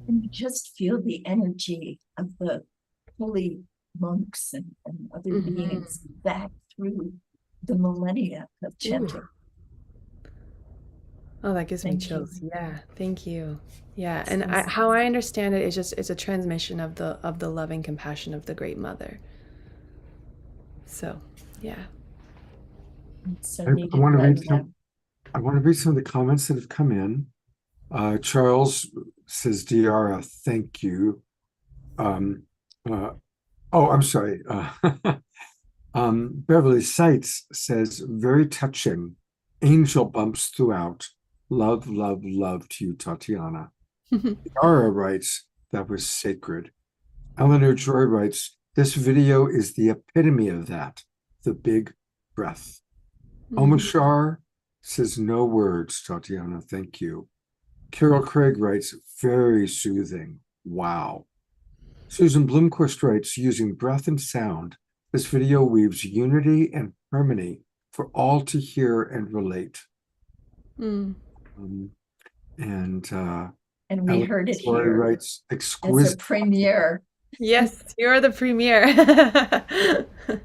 Speaker 3: And you just feel the energy of the holy monks and other beings back through the millennia of chanting.
Speaker 5: Oh, that gives me
Speaker 3: Thank you.
Speaker 5: chills. Yeah, thank you. Yeah, and how I understand it is just it's a transmission of the loving compassion of the Great Mother. So, yeah.
Speaker 3: So
Speaker 2: I want to read some of the comments that have come in. Charles says, Diara, thank you. I'm sorry. Beverly Seitz says, very touching. Angel bumps throughout. Love, love, love to you, Tatiana. Diara writes, that was sacred. Eleanor Joy writes, this video is the epitome of that, the big breath. Omashar says, no words, Tatiana, thank you. Carol Craig writes, very soothing. Wow. Susan Bloomquist writes, using breath and sound, this video weaves unity and harmony for all to hear and relate.
Speaker 3: And we
Speaker 2: Ellen
Speaker 3: heard it
Speaker 2: Joy
Speaker 3: here
Speaker 2: writes,
Speaker 3: as a
Speaker 2: exquisite.
Speaker 3: premiere.
Speaker 5: Yes, you're the premiere.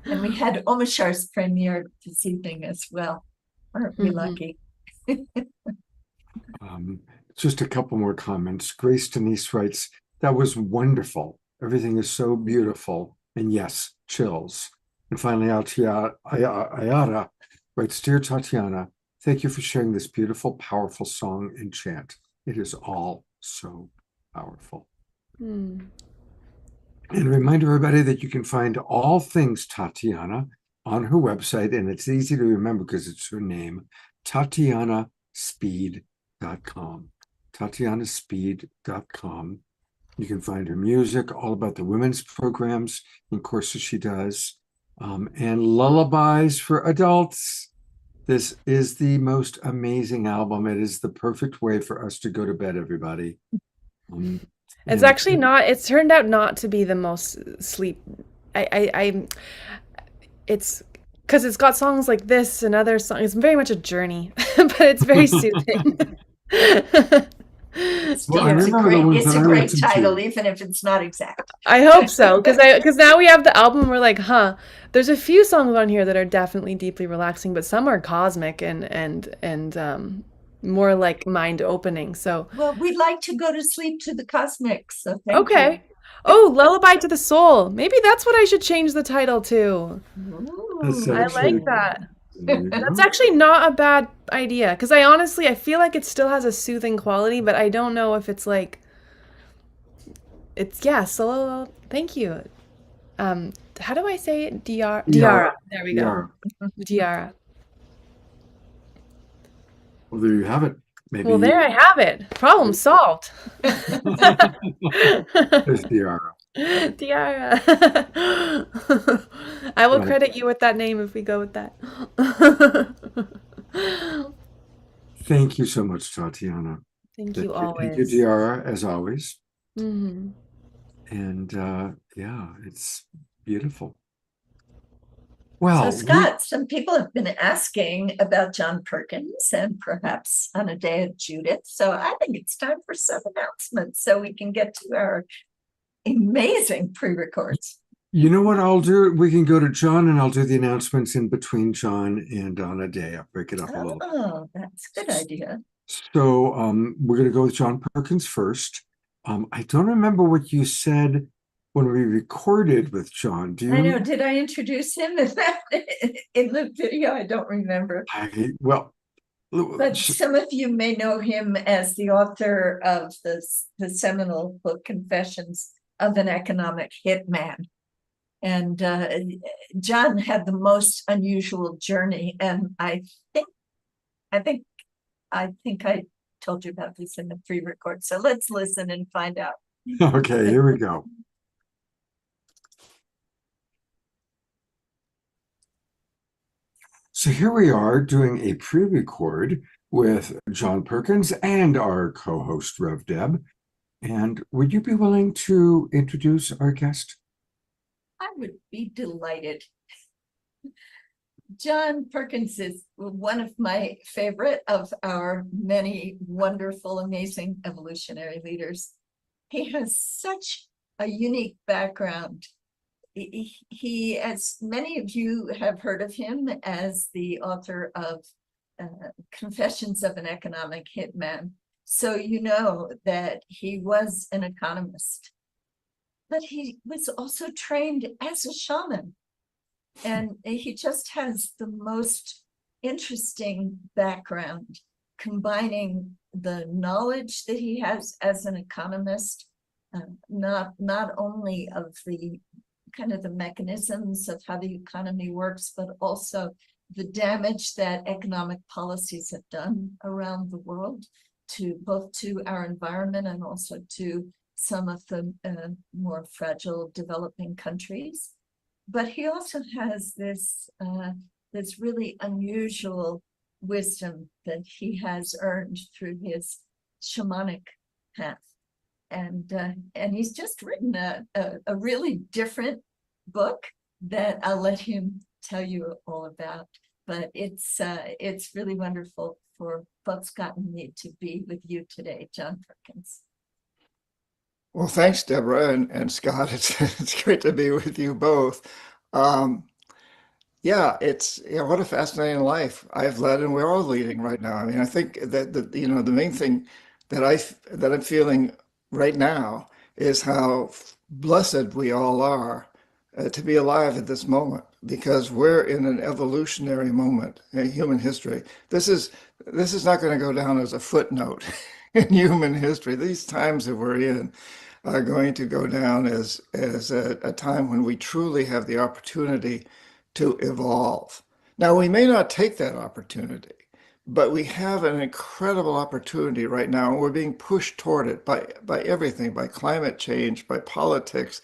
Speaker 3: And we had Omashar's premiere this evening as well. Aren't we lucky?
Speaker 2: Just a couple more comments. Grace Denise writes, that was wonderful. Everything is so beautiful. And yes, chills. And finally, Ayara writes, dear Tatiana, thank you for sharing this beautiful, powerful song and chant. It is all so powerful. And remind everybody that you can find all things Tatiana on her website, and it's easy to remember because it's her name, TatianaSpeed.com. TatianaSpeed.com. You can find her music, all about the women's programs and courses she does, and lullabies for adults. This is the most amazing album. It is the perfect way for us to go to bed, everybody.
Speaker 5: It's actually not. It's turned out not to be the most sleep. It's because it's got songs like this and other songs. It's very much a journey, but it's very soothing.
Speaker 2: Well,
Speaker 3: It's a great title, even if it's not exact.
Speaker 5: I hope so, because now we have the album. We're like, there's a few songs on here that are definitely deeply relaxing, but some are cosmic and more like mind opening. So
Speaker 3: well, we'd like to go to sleep to the cosmics. So thank
Speaker 5: you. Oh, Lullaby to the Soul. Maybe that's what I should change the title to. I like that. That's actually not a bad idea, because I feel like it still has a soothing quality, but I don't know if it's like so thank you. How do I say it? Diara. There we go. Diara.
Speaker 2: Well, there you have it. Maybe.
Speaker 5: Well, there I have it. Problem solved.
Speaker 2: There's Diara.
Speaker 5: Diara. I will credit you with that name if we go with that.
Speaker 2: Thank you so much, Tatiana.
Speaker 5: Thank you always.
Speaker 2: Thank you, Diara, as always.
Speaker 5: Mm-hmm.
Speaker 2: And it's beautiful. Well,
Speaker 3: so Scott, some people have been asking about John Perkins and perhaps on a day of Judith. So I think it's time for some announcements so we can get to our amazing pre-records.
Speaker 2: You know what I'll do? We can go to John and I'll do the announcements in between John and on a day. I'll break it up a little.
Speaker 3: Oh, that's a good idea.
Speaker 2: So we're going to go with John Perkins first. I don't remember what you said when we recorded with John. Do you?
Speaker 3: I know. Did I introduce him in the video? I don't remember. But some of you may know him as the author of the seminal book Confessions of an Economic Hitman. And John had the most unusual journey, and I think I told you about this in the pre-record. So let's listen and find out.
Speaker 2: Okay, here we go. So here we are doing a pre-record with John Perkins and our co-host Rev Deb. And would you be willing to introduce our guest?
Speaker 3: I would be delighted. John Perkins is one of my favorite of our many wonderful, amazing evolutionary leaders. He has such a unique background. He, as many of you have heard of him as the author of Confessions of an Economic Hitman. So you know that he was an economist, but he was also trained as a shaman. And he just has the most interesting background, combining the knowledge that he has as an economist, not only of the kind of the mechanisms of how the economy works, but also the damage that economic policies have done around the world to both to our environment and also to some of the more fragile developing countries. But he also has this really unusual wisdom that he has earned through his shamanic path. And he's just written a really different book that I'll let him tell you all about. But it's really wonderful for both Scott and me to be with you today, John Perkins.
Speaker 13: Well, thanks, Deborah and Scott. It's great to be with you both. What a fascinating life I've led, and we're all leading right now. I mean, I think that the main thing that I'm feeling right now is how blessed we all are to be alive at this moment, because we're in an evolutionary moment in human history. This is not going to go down as a footnote in human history. These times that we're in are going to go down as a time when we truly have the opportunity to evolve. Now, we may not take that opportunity, but we have an incredible opportunity right now, and we're being pushed toward it by everything, by climate change, by politics,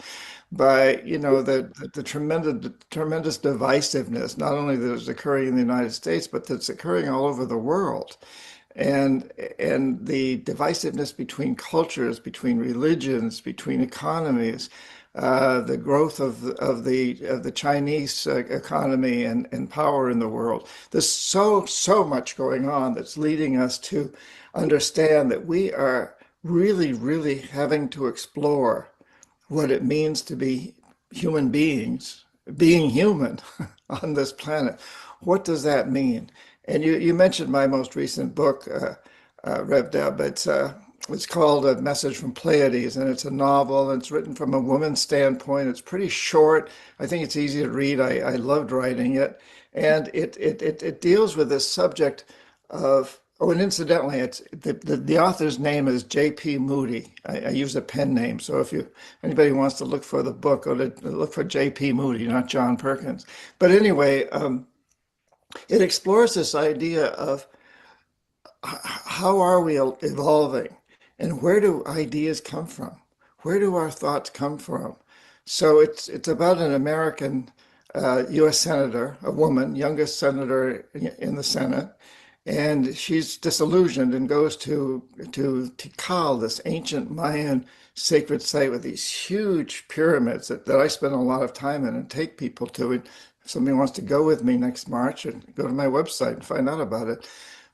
Speaker 13: by the tremendous divisiveness, not only that is occurring in the United States, but that's occurring all over the world. And the divisiveness between cultures, between religions, between economies, the growth of the Chinese economy and power in the world. There's so much going on that's leading us to understand that we are really having to explore what it means to be human beings, being human on this planet. What does that mean? And you mentioned my most recent book, Rev Deb. It's called A Message from Pleiades, and it's a novel. It's written from a woman's standpoint. It's pretty short. I think it's easy to read. I loved writing it. And it deals with this subject of, oh, and incidentally, it's the author's name is J.P. Moody. I use a pen name. So if anybody wants to look for the book, go to look for J.P. Moody, not John Perkins. But anyway, it explores this idea of how are we evolving and where do ideas come from? Where do our thoughts come from? So it's about an American U.S. senator, a woman, youngest senator in the Senate, and she's disillusioned and goes to Tikal, this ancient Mayan sacred site with these huge pyramids that I spend a lot of time in and take people to. And if somebody wants to go with me next March, and go to my website and find out about it.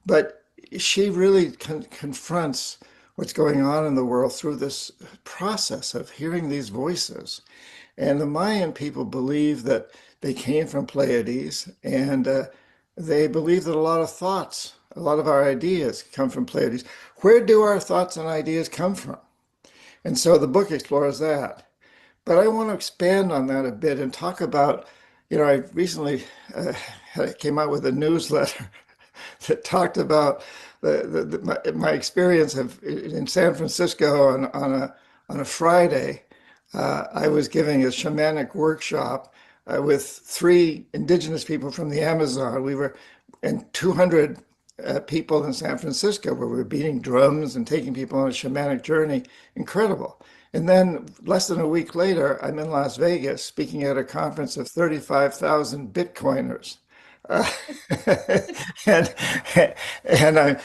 Speaker 13: But she really confronts what's going on in the world through this process of hearing these voices. And the Mayan people believe that they came from Pleiades, and they believe that a lot of thoughts, a lot of our ideas come from Pleiades. Where do our thoughts and ideas come from? And so the book explores that. But I want to expand on that a bit and talk about, I recently came out with a newsletter that talked about my experience in San Francisco on a Friday. I was giving a shamanic workshop with 3 indigenous people from the Amazon. We were and 200 people in San Francisco where we were beating drums and taking people on a shamanic journey. Incredible. And then less than a week later, I'm in Las Vegas speaking at a conference of 35,000 Bitcoiners. And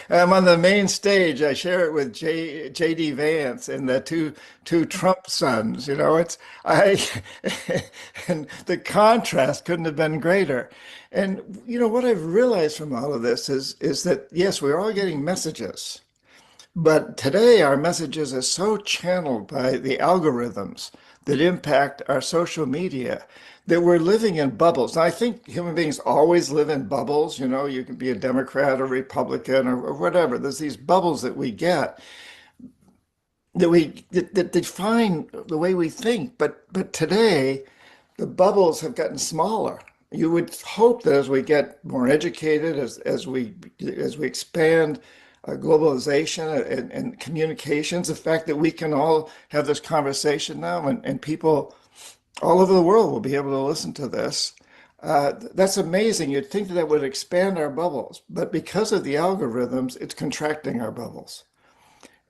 Speaker 13: I'm on the main stage. I share it with J.D. Vance and the two Trump sons. And the contrast couldn't have been greater. And what I've realized from all of this is that yes, we're all getting messages, but today our messages are so channeled by the algorithms that impact our social media that we're living in bubbles. Now, I think human beings always live in bubbles. You can be a Democrat or Republican or whatever. There's these bubbles that we get that define the way we think. But today, the bubbles have gotten smaller. You would hope that as we get more educated, as we expand globalization and communications, the fact that we can all have this conversation now and people all over the world will be able to listen to this. That's amazing. You'd think that would expand our bubbles, but because of the algorithms, it's contracting our bubbles.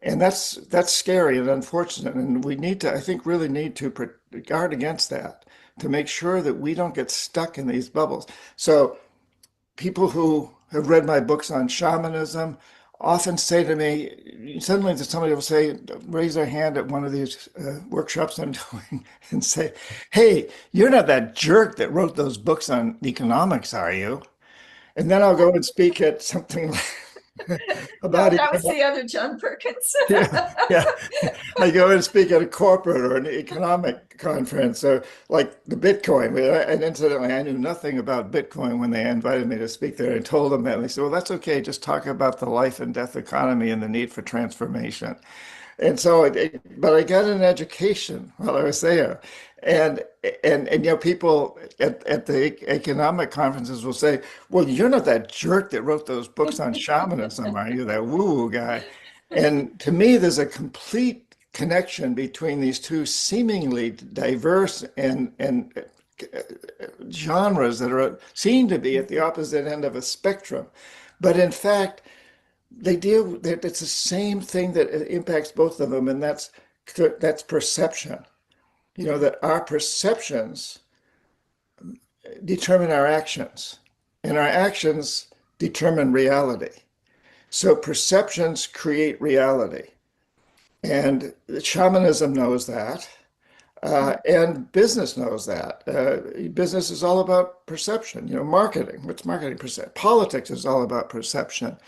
Speaker 13: And that's scary and unfortunate. And we need to, I think, really need to guard against that to make sure that we don't get stuck in these bubbles. So people who have read my books on shamanism often say to me, suddenly somebody will say, raise their hand at one of these workshops I'm doing and say, hey, you're not that jerk that wrote those books on economics, are you? And then I'll go and speak at something about
Speaker 3: that was the other John Perkins.
Speaker 13: yeah. I go and speak at a corporate or an economic conference, or like the Bitcoin. And incidentally, I knew nothing about Bitcoin when they invited me to speak there. I told them that, and they said, well, that's okay. Just talk about the life and death economy and the need for transformation. And so, but I got an education while I was there. And people at the economic conferences will say, well, you're not that jerk that wrote those books on shamanism, are you? That woo-woo guy. And to me, there's a complete connection between these two seemingly diverse and genres that are seen to be at the opposite end of a spectrum. But in fact, it's the same thing that impacts both of them, and that's perception. You know, that our perceptions determine our actions, and our actions determine reality. So perceptions create reality. And shamanism knows that. And business knows that. Business is all about perception. You know, marketing. What's marketing? Politics is all about perception.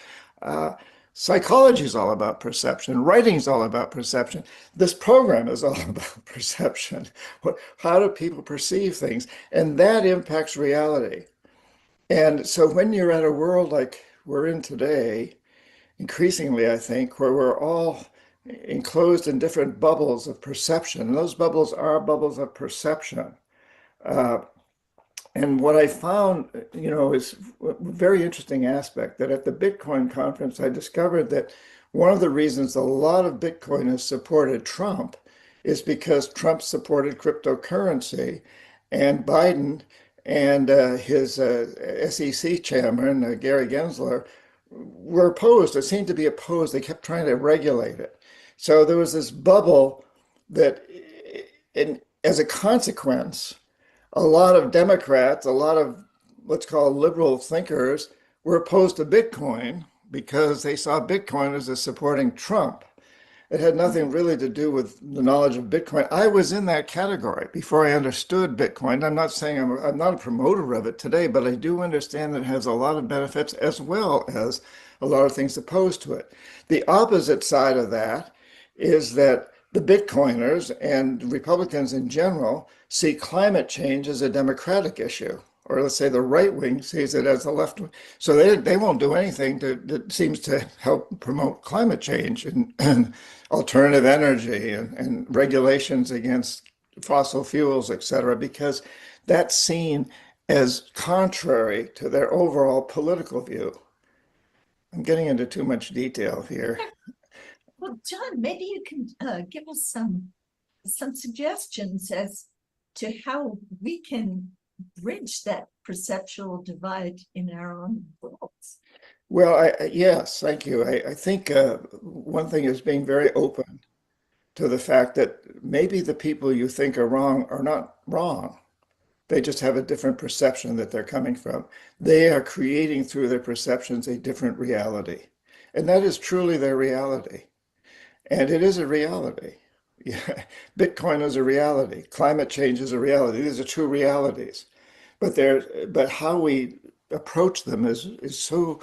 Speaker 13: Psychology is all about perception. Writing is all about perception. This program is all about perception. How do people perceive things? And that impacts reality. And so when you're at a world like we're in today, increasingly, I think, where we're all enclosed in different bubbles of perception, and those bubbles are bubbles of perception. And what I found, you know, is a very interesting aspect that at the Bitcoin conference, I discovered that one of the reasons a lot of Bitcoiners supported Trump is because Trump supported cryptocurrency, and Biden and his SEC chairman, Gary Gensler, were opposed. It seemed to be opposed. They kept trying to regulate it. So there was this bubble that, as a consequence, a lot of Democrats, a lot of what's called liberal thinkers were opposed to Bitcoin because they saw Bitcoin as a supporting Trump. It had nothing really to do with the knowledge of Bitcoin. I was in that category before I understood Bitcoin. I'm not saying I'm not a promoter of it today, but I do understand that it has a lot of benefits as well as a lot of things opposed to it. The opposite side of that is that the Bitcoiners and Republicans in general see climate change as a democratic issue, or let's say the right wing sees it as the left wing. So they won't do anything that seems to help promote climate change and alternative energy and regulations against fossil fuels, et cetera, because that's seen as contrary to their overall political view. I'm getting into too much detail here.
Speaker 3: Well, John, maybe you can give us some suggestions as to how we can bridge that perceptual divide in our own worlds.
Speaker 13: Well, yes, thank you. I think one thing is being very open to the fact that maybe the people you think are wrong are not wrong. They just have a different perception that they're coming from. They are creating through their perceptions a different reality. And that is truly their reality. And it is a reality. Yeah. Bitcoin is a reality. Climate change is a reality. These are true realities. But how we approach them is so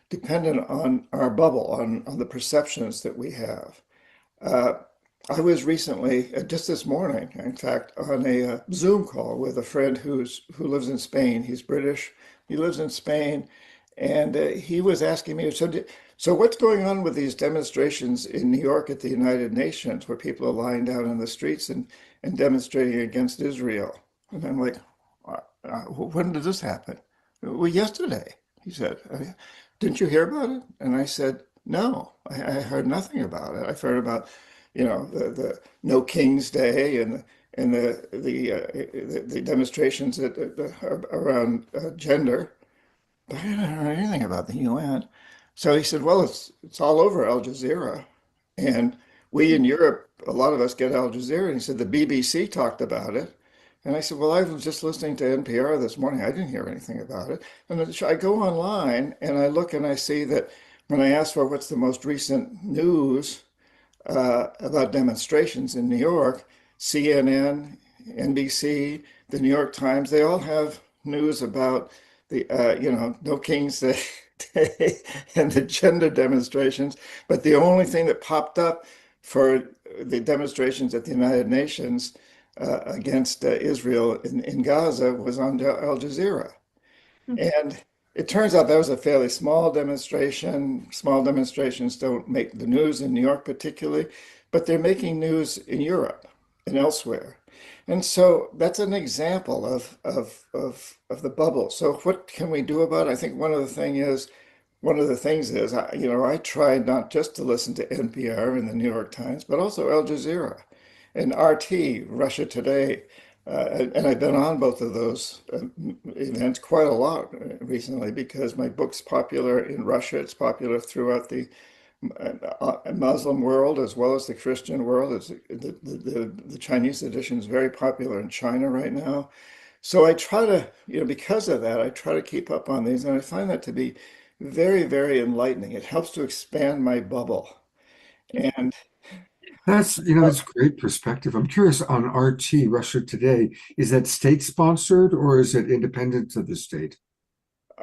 Speaker 13: dependent on our bubble, on the perceptions that we have. I was recently, just this morning, in fact, on a Zoom call with a friend who lives in Spain. He's British. He lives in Spain, and he was asking me, so what's going on with these demonstrations in New York at the United Nations, where people are lying down in the streets and demonstrating against Israel? And I'm like, when did this happen? Well, yesterday, he said. Didn't you hear about it? And I said, no, I heard nothing about it. I've heard about, you know, the No King's Day and the demonstrations around gender, but I didn't hear anything about the UN. So he said, well, it's all over Al Jazeera, and we in Europe, a lot of us get Al Jazeera. And he said the BBC talked about it. And I said, well, I was just listening to NPR this morning. I didn't hear anything about it. And I go online and I look and I see that when I ask for what's the most recent news about demonstrations in New York, CNN, NBC, the New York Times, they all have news about the, No King's Day and the gender demonstrations. But the only thing that popped up for the demonstrations at the United Nations against Israel in Gaza was on Al Jazeera. And it turns out that was a fairly small demonstration. Small demonstrations don't make the news in New York particularly, but they're making news in Europe and elsewhere. And so that's an example of the bubble. So what can we do about it? I think one of the things is one of the things is, I try not just to listen to NPR and the New York Times, but also Al Jazeera and RT, Russia Today. And I've been on both of those events quite a lot recently because my book's popular in Russia. It's popular throughout the Muslim world as well as the Christian world. The Chinese edition is very popular in China right now. So I try to, because of that, I try to keep up on these, and I find that to be very, very enlightening. It helps to expand my bubble. And
Speaker 2: That's great perspective. I'm curious on RT, Russia Today, is that state sponsored or is it independent of the state?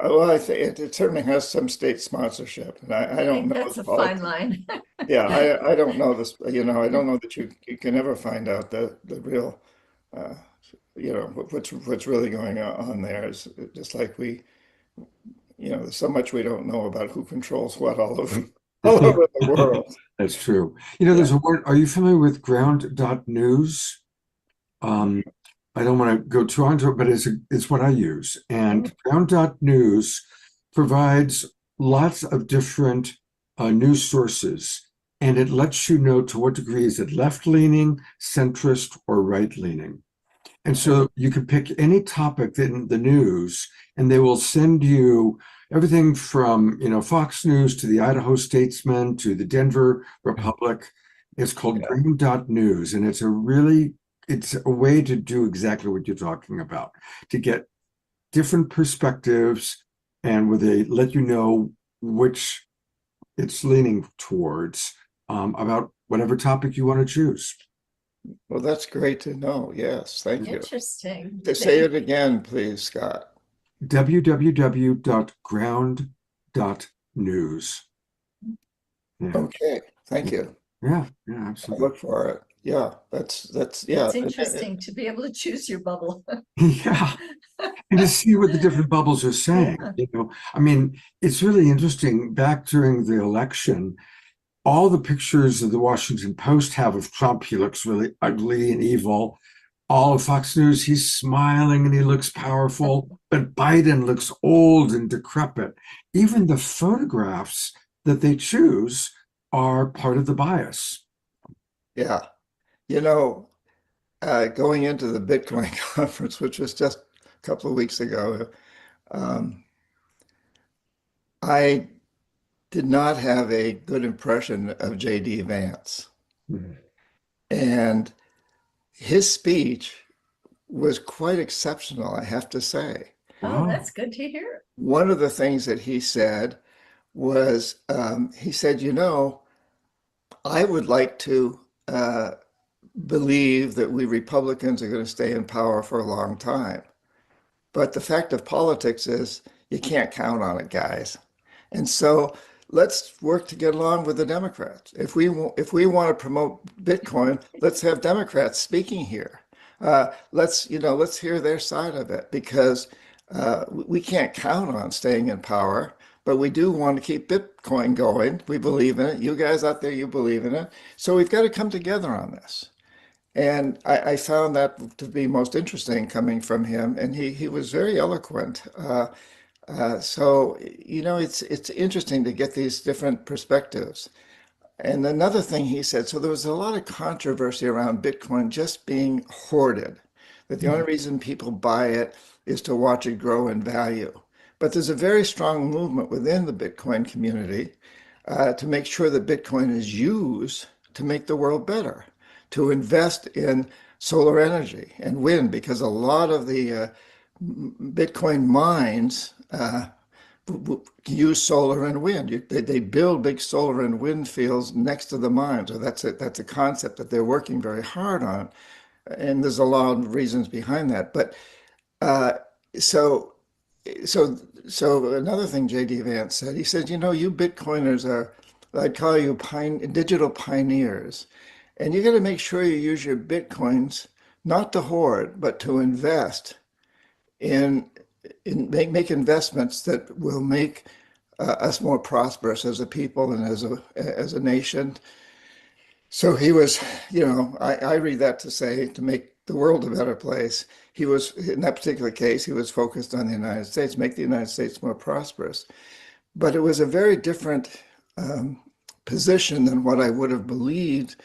Speaker 13: well, I think it certainly has some state sponsorship, and I
Speaker 3: I
Speaker 13: don't
Speaker 3: think
Speaker 13: know
Speaker 3: that's
Speaker 13: the
Speaker 3: a fine
Speaker 13: politics.
Speaker 3: line.
Speaker 13: Yeah, I don't know this, I don't know that you can ever find out the real, uh, what's really going on there is just like there's so much we don't know about who controls what all over all over the world.
Speaker 2: That's true.
Speaker 13: Yeah.
Speaker 2: There's a word, are you familiar with ground.news? I don't want to go too onto it, but it's what I use. And ground.news provides lots of different news sources, and it lets you know to what degree is it left-leaning, centrist, or right-leaning. And so you can pick any topic in the news, and they will send you everything from, Fox News to the Idaho Statesman to the Denver Republic. It's called Green.News, and it's a way to do exactly what you're talking about, to get different perspectives, and where they let you know which it's leaning towards about whatever topic you want to choose.
Speaker 13: Well, that's great to know. Yes, thank you.
Speaker 3: Interesting.
Speaker 13: Say it again, please, Scott.
Speaker 2: www.ground.news. Yeah.
Speaker 13: Okay, thank you.
Speaker 2: Yeah,
Speaker 13: I'll
Speaker 2: absolutely.
Speaker 13: look for it. Yeah, that's
Speaker 3: It's interesting to be able to choose your bubble.
Speaker 2: Yeah. And to see what the different bubbles are saying. It's really interesting. Back during the election, all the pictures of the Washington Post have of Trump, he looks really ugly and evil. All of Fox News, he's smiling and he looks powerful, but Biden looks old and decrepit. Even the photographs that they choose are part of the bias.
Speaker 13: Yeah. Going into the Bitcoin conference, which was just a couple of weeks ago, I did not have a good impression of J.D. Vance.
Speaker 2: Mm-hmm.
Speaker 13: And his speech was quite exceptional, I have to say.
Speaker 3: Oh, that's good to hear.
Speaker 13: One of the things that he said was, he said, I would like to believe that we Republicans are going to stay in power for a long time. But the fact of politics is you can't count on it, guys. And so let's work to get along with the Democrats. If we want to promote Bitcoin, let's have Democrats speaking here. Let's hear their side of it, because we can't count on staying in power, but we do want to keep Bitcoin going. We believe in it. You guys out there, you believe in it. So we've got to come together on this. And I found that to be most interesting coming from him, and he was very eloquent. So it's interesting to get these different perspectives. And another thing he said, so there was a lot of controversy around Bitcoin just being hoarded, that the only reason people buy it is to watch it grow in value. But there's a very strong movement within the Bitcoin community to make sure that Bitcoin is used to make the world better, to invest in solar energy and wind, because a lot of the Bitcoin mines use solar and wind. They build big solar and wind fields next to the mines. So that's a concept that they're working very hard on, and there's a lot of reasons behind that. But so another thing J.D. Vance said, he said, you Bitcoiners are, I'd call you digital pioneers, and you got to make sure you use your Bitcoins not to hoard, but to invest in make investments that will make us more prosperous as a people and as a nation. So he was, I read that to say, to make the world a better place. He was, in that particular case, he was focused on the United States, make the United States more prosperous. but it was a very different position than what I would have believed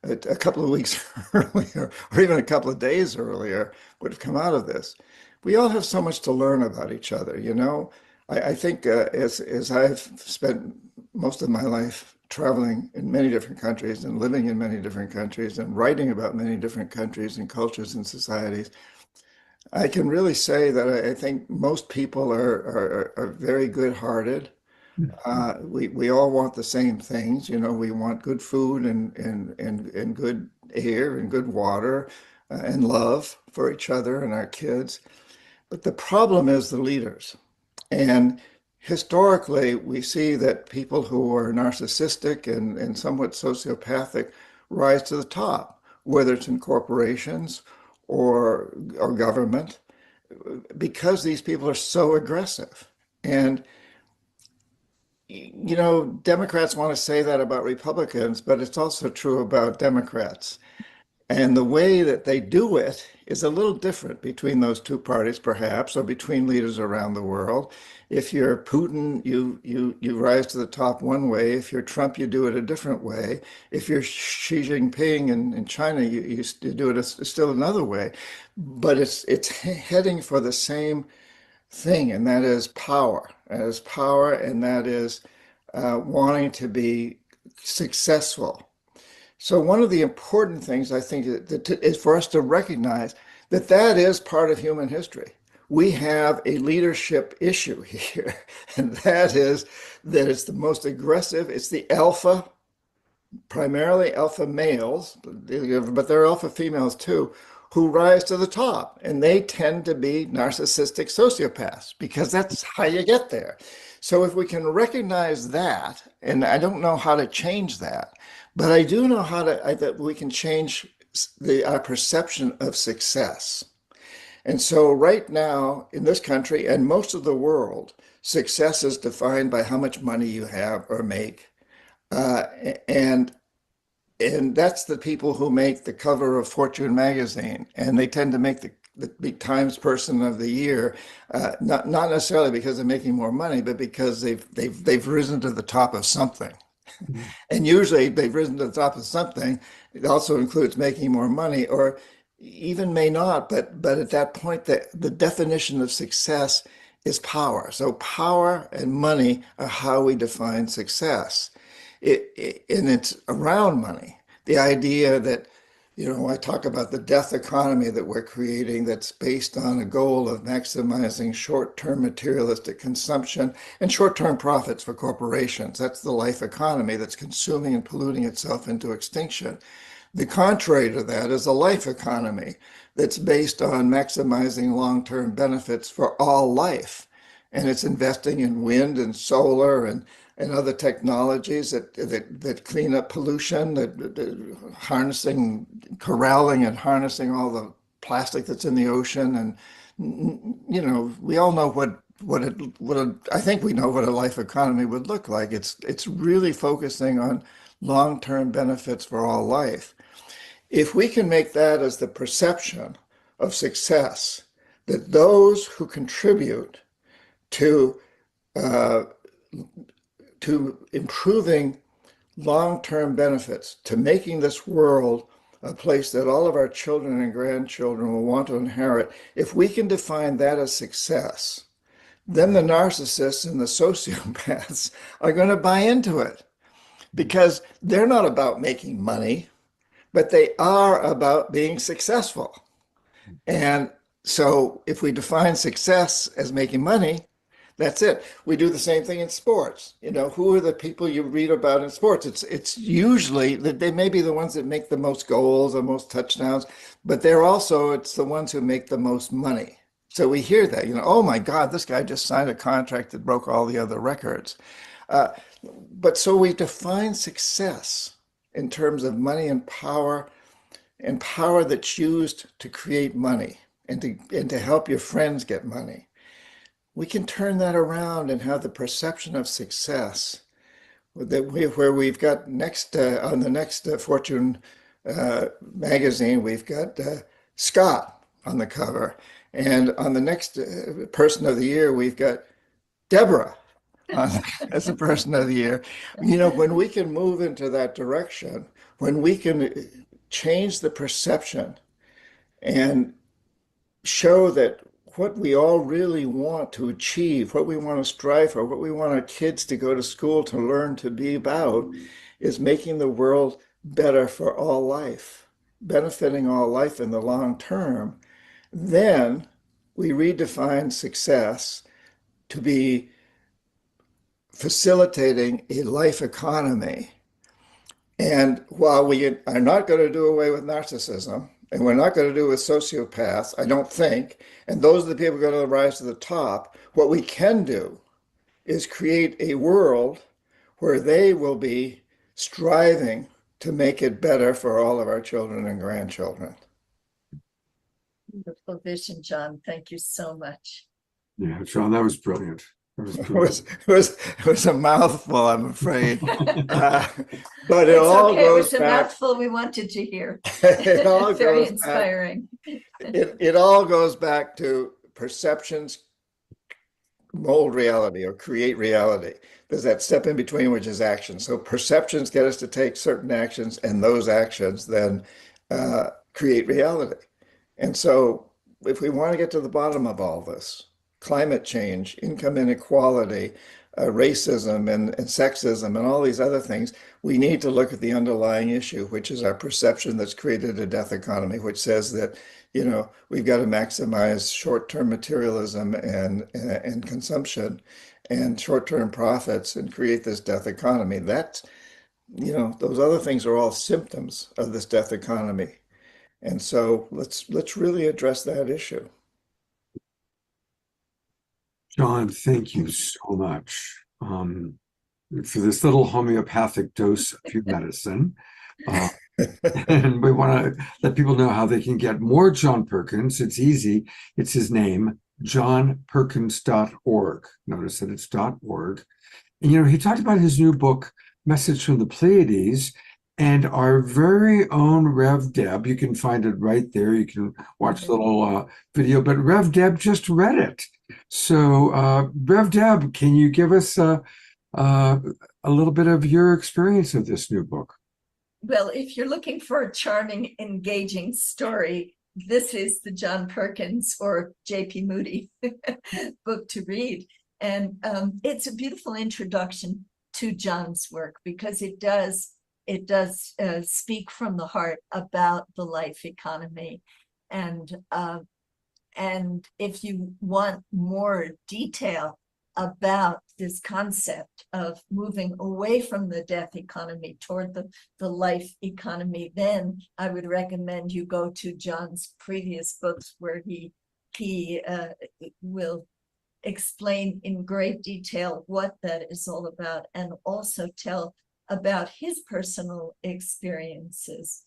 Speaker 13: a couple of weeks earlier, or even a couple of days earlier, would have come out of this. We all have so much to learn about each other, you know. I think as I've spent most of my life traveling in many different countries and living in many different countries and writing about many different countries and cultures and societies, I can really say that I think most people are very good-hearted. We all want the same things, you know. We want good food and good air and good water and love for each other and our kids. But the problem is the leaders. And historically, we see that people who are narcissistic and somewhat sociopathic rise to the top, whether it's in corporations or government, because these people are so aggressive. And you know, Democrats want to say that about Republicans, but it's also true about Democrats. And the way that they do it is a little different between those two parties, perhaps, or between leaders around the world. If you're Putin, you rise to the top one way. If you're Trump, you do it a different way. If you're Xi Jinping in China, you do it still another way. But it's heading for the same thing, and that is power. That is power, and that is wanting to be successful. So one of the important things I think is for us to recognize that that is part of human history. We have a leadership issue here, and that is that it's the most aggressive, it's the alpha, primarily alpha males, but there are alpha females too, who rise to the top, and they tend to be narcissistic sociopaths because that's how you get there. So if we can recognize that, and I don't know how to change that, but I do know how to that we can change our perception of success. And so right now in this country and most of the world, success is defined by how much money you have or make, and that's the people who make the cover of Fortune magazine, and they tend to make the Times Person of the Year, not necessarily because they're making more money, but because they've risen to the top of something. And usually they've risen to the top of something. It also includes making more money, or even may not, but at that point, the definition of success is power. So power and money are how we define success. And it's around money. The idea that, you know, I talk about the death economy that we're creating that's based on a goal of maximizing short-term materialistic consumption and short-term profits for corporations. That's the life economy that's consuming and polluting itself into extinction. The contrary to that is a life economy that's based on maximizing long-term benefits for all life. And it's investing in wind and solar and other technologies that clean up pollution, that harnessing, corralling and harnessing all the plastic that's in the ocean. And, you know, we all know I think we know what a life economy would look like. It's really focusing on long-term benefits for all life. If we can make that as the perception of success, that those who contribute to improving long-term benefits, to making this world a place that all of our children and grandchildren will want to inherit, if we can define that as success, then the narcissists and the sociopaths are going to buy into it, because they're not about making money, but they are about being successful. And so if we define success as making money, that's it. We do the same thing in sports. You know, who are the people you read about in sports? It's usually that they may be the ones that make the most goals or most touchdowns, but it's the ones who make the most money. So we hear that, you know, oh my God, this guy just signed a contract that broke all the other records. But so we define success in terms of money and power that's used to create money and to help your friends get money. We can turn that around and have the perception of success where we've got on the next Fortune magazine, we've got Scott on the cover. And on the next Person of the Year, we've got Deborah. as a person of the year. You know, when we can move into that direction, when we can change the perception and show that what we all really want to achieve, what we want to strive for, what we want our kids to go to school to learn to be about, is making the world better for all life, benefiting all life in the long term, then we redefine success to be facilitating a life economy. And while we are not going to do away with narcissism, and we're not going to do with sociopaths, I don't think, and those are the people who are going to rise to the top, what we can do is create a world where they will be striving to make it better for all of our children and grandchildren.
Speaker 3: Wonderful vision, John. Thank you so much.
Speaker 2: Yeah, John, that was brilliant. That was
Speaker 13: It
Speaker 2: brilliant.
Speaker 13: was a mouthful, I'm afraid. But it
Speaker 3: It's
Speaker 13: all
Speaker 3: okay. It
Speaker 13: goes
Speaker 3: was a
Speaker 13: back.
Speaker 3: mouthful we wanted to hear.
Speaker 13: It all
Speaker 3: Very
Speaker 13: goes back.
Speaker 3: inspiring.
Speaker 13: It all goes back to perceptions mold reality or create reality. There's that step in between, which is action. So perceptions get us to take certain actions, and those actions then create reality. And so if we want to get to the bottom of all this, climate change, income inequality, racism and sexism and all these other things, we need to look at the underlying issue, which is our perception that's created a death economy, which says that, you know, we've got to maximize short-term materialism and consumption and short-term profits and create this death economy. That's, you know, those other things are all symptoms of this death economy. And so let's really address that issue.
Speaker 2: John, thank you so much for this little homeopathic dose of your medicine. And we want to let people know how they can get more John Perkins. It's easy. It's his name, johnperkins.org. Notice that it's .org. And, you know, he talked about his new book, Message from the Pleiades, and our very own Rev Deb. You can find it right there. You can watch the little video, but Rev Deb just read it. So, Rev Deb, can you give us a little bit of your experience of this new book?
Speaker 3: Well, if you're looking for a charming, engaging story, this is the John Perkins or J.P. Moody book to read. And it's a beautiful introduction to John's work because it does speak from the heart about the life economy. And if you want more detail about this concept of moving away from the death economy toward the life economy, then I would recommend you go to John's previous books where he will explain in great detail what that is all about and also tell about his personal experiences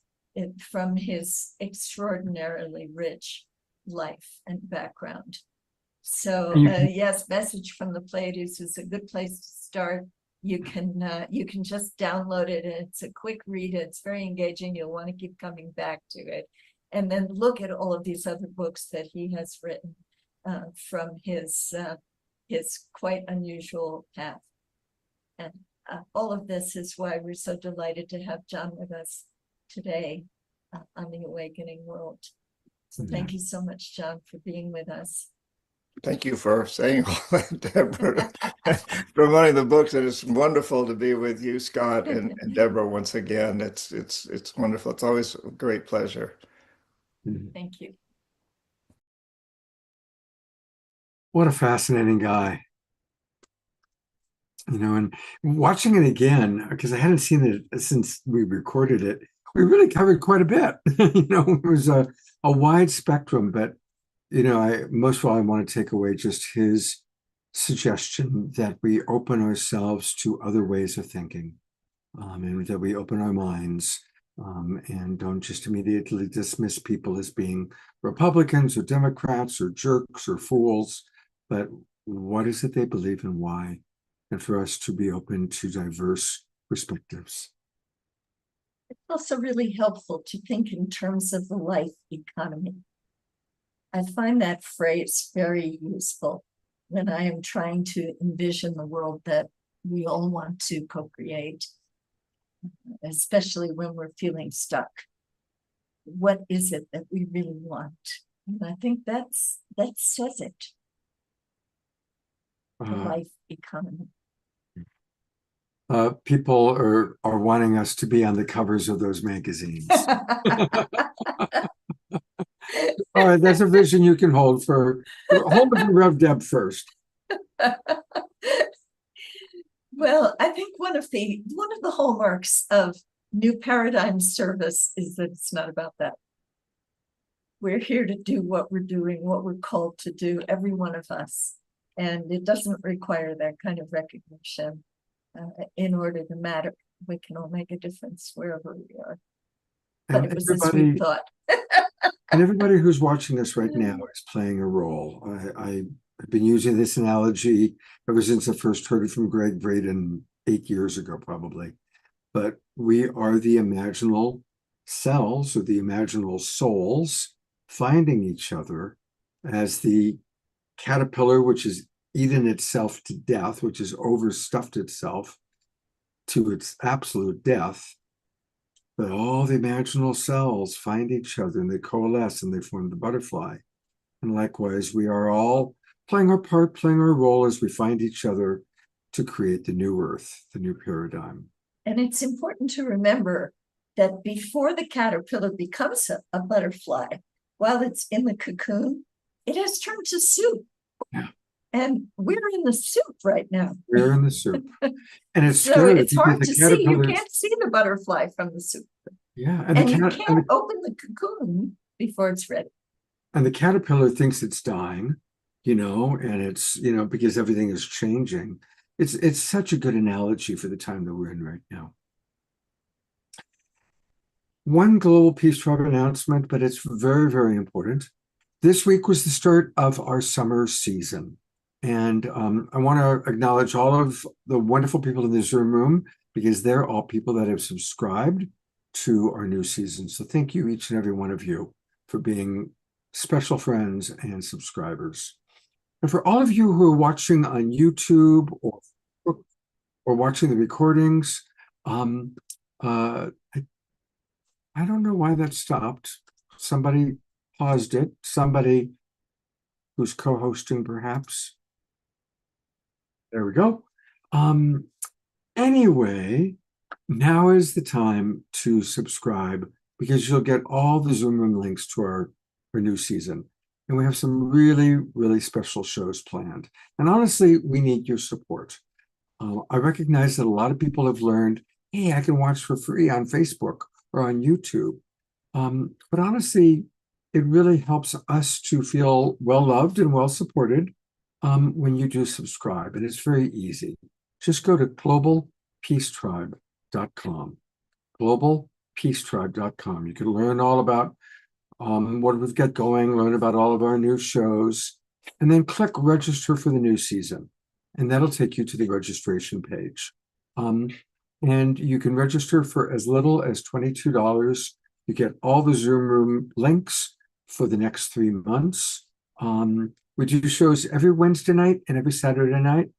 Speaker 3: from his extraordinarily rich life and background. So yes, Message from the Pleiades is a good place to start. You can just download it, and it's a quick read. It's very engaging. You'll want to keep coming back to it, and then look at all of these other books that he has written from his quite unusual path. And all of this is why we're so delighted to have John with us today on the Awakening World. So thank you so much, John, for being with us.
Speaker 13: Thank you for saying all that, Deborah, promoting the books. And it's wonderful to be with you, Scott, and Deborah once again. It's wonderful. It's always a great pleasure.
Speaker 3: Thank you.
Speaker 2: What a fascinating guy. You know, and watching it again, because I hadn't seen it since we recorded it, we really covered quite a bit. You know, it was a wide spectrum, but you know, most of all, I want to take away just his suggestion that we open ourselves to other ways of thinking, and that we open our minds and don't just immediately dismiss people as being Republicans or Democrats or jerks or fools, but what is it they believe and why? And for us to be open to diverse perspectives.
Speaker 3: It's also really helpful to think in terms of the life economy. I find that phrase very useful when I am trying to envision the world that we all want to co-create, especially when we're feeling stuck. What is it that we really want? And I think that says it. The life economy.
Speaker 2: People are wanting us to be on the covers of those magazines. All right, that's a vision you can hold for hold it for Rev Deb first.
Speaker 3: Well, I think one of the hallmarks of New Paradigm service is that it's not about that. We're here to do what we're doing, what we're called to do, every one of us. And it doesn't require that kind of recognition in order to matter. We can all make a difference wherever we are. But it was a sweet thought.
Speaker 2: And everybody who's watching this right now is playing a role. I've been using this analogy ever since I first heard it from Greg Braden 8 years ago, probably. But we are the imaginal cells or the imaginal souls finding each other as the caterpillar, which has eaten itself to death, which has overstuffed itself to its absolute death. But all the imaginal cells find each other and they coalesce and they form the butterfly. And likewise, we are all playing our part, playing our role as we find each other to create the new earth, the new paradigm.
Speaker 3: And it's important to remember that before the caterpillar becomes a butterfly, while it's in the cocoon, it has turned to soup.
Speaker 2: Yeah.
Speaker 3: And we're in the soup right now.
Speaker 2: We're in the soup. And it's
Speaker 3: So
Speaker 2: scary.
Speaker 3: it's hard to see. You can't see the butterfly from the soup.
Speaker 2: Yeah.
Speaker 3: And you can't open the cocoon before it's ready.
Speaker 2: And the caterpillar thinks it's dying, and it's, because everything is changing. It's such a good analogy for the time that we're in right now. One Global Peace Tribe announcement, but it's very, very important. This week was the start of our summer season. And I want to acknowledge all of the wonderful people in the Zoom room because they're all people that have subscribed to our new season. So thank you, each and every one of you, for being special friends and subscribers. And for all of you who are watching on YouTube or watching the recordings, I don't know why that stopped. Somebody paused it. Somebody who's co-hosting, perhaps. There we go. Anyway, now is the time to subscribe because you'll get all the Zoom room links to our new season. And we have some really, really special shows planned. And honestly, we need your support. I recognize that a lot of people have learned, hey, I can watch for free on Facebook or on YouTube. But honestly, it really helps us to feel well-loved and well-supported when you do subscribe. And it's very easy. Just go to globalpeacetribe.com. globalpeacetribe.com. You can learn all about what we've got going, learn about all of our new shows, and then click register for the new season. And that'll take you to the registration page. And you can register for as little as $22. You get all the Zoom room links for the next 3 months. We do shows every Wednesday night and every Saturday night.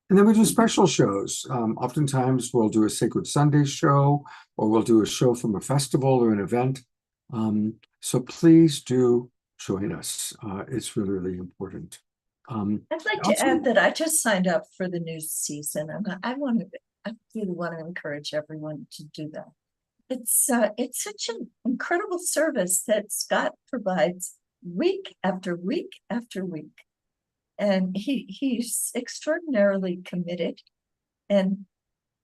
Speaker 2: And then we do special shows. Oftentimes we'll do a Sacred Sunday show, or we'll do a show from a festival or an event. So please do join us. It's really, really important.
Speaker 3: I'd like to add that I just signed up for the new season, and I really want to encourage everyone to do that. It's such an incredible service that Scott provides week after week after week. And he's extraordinarily committed. And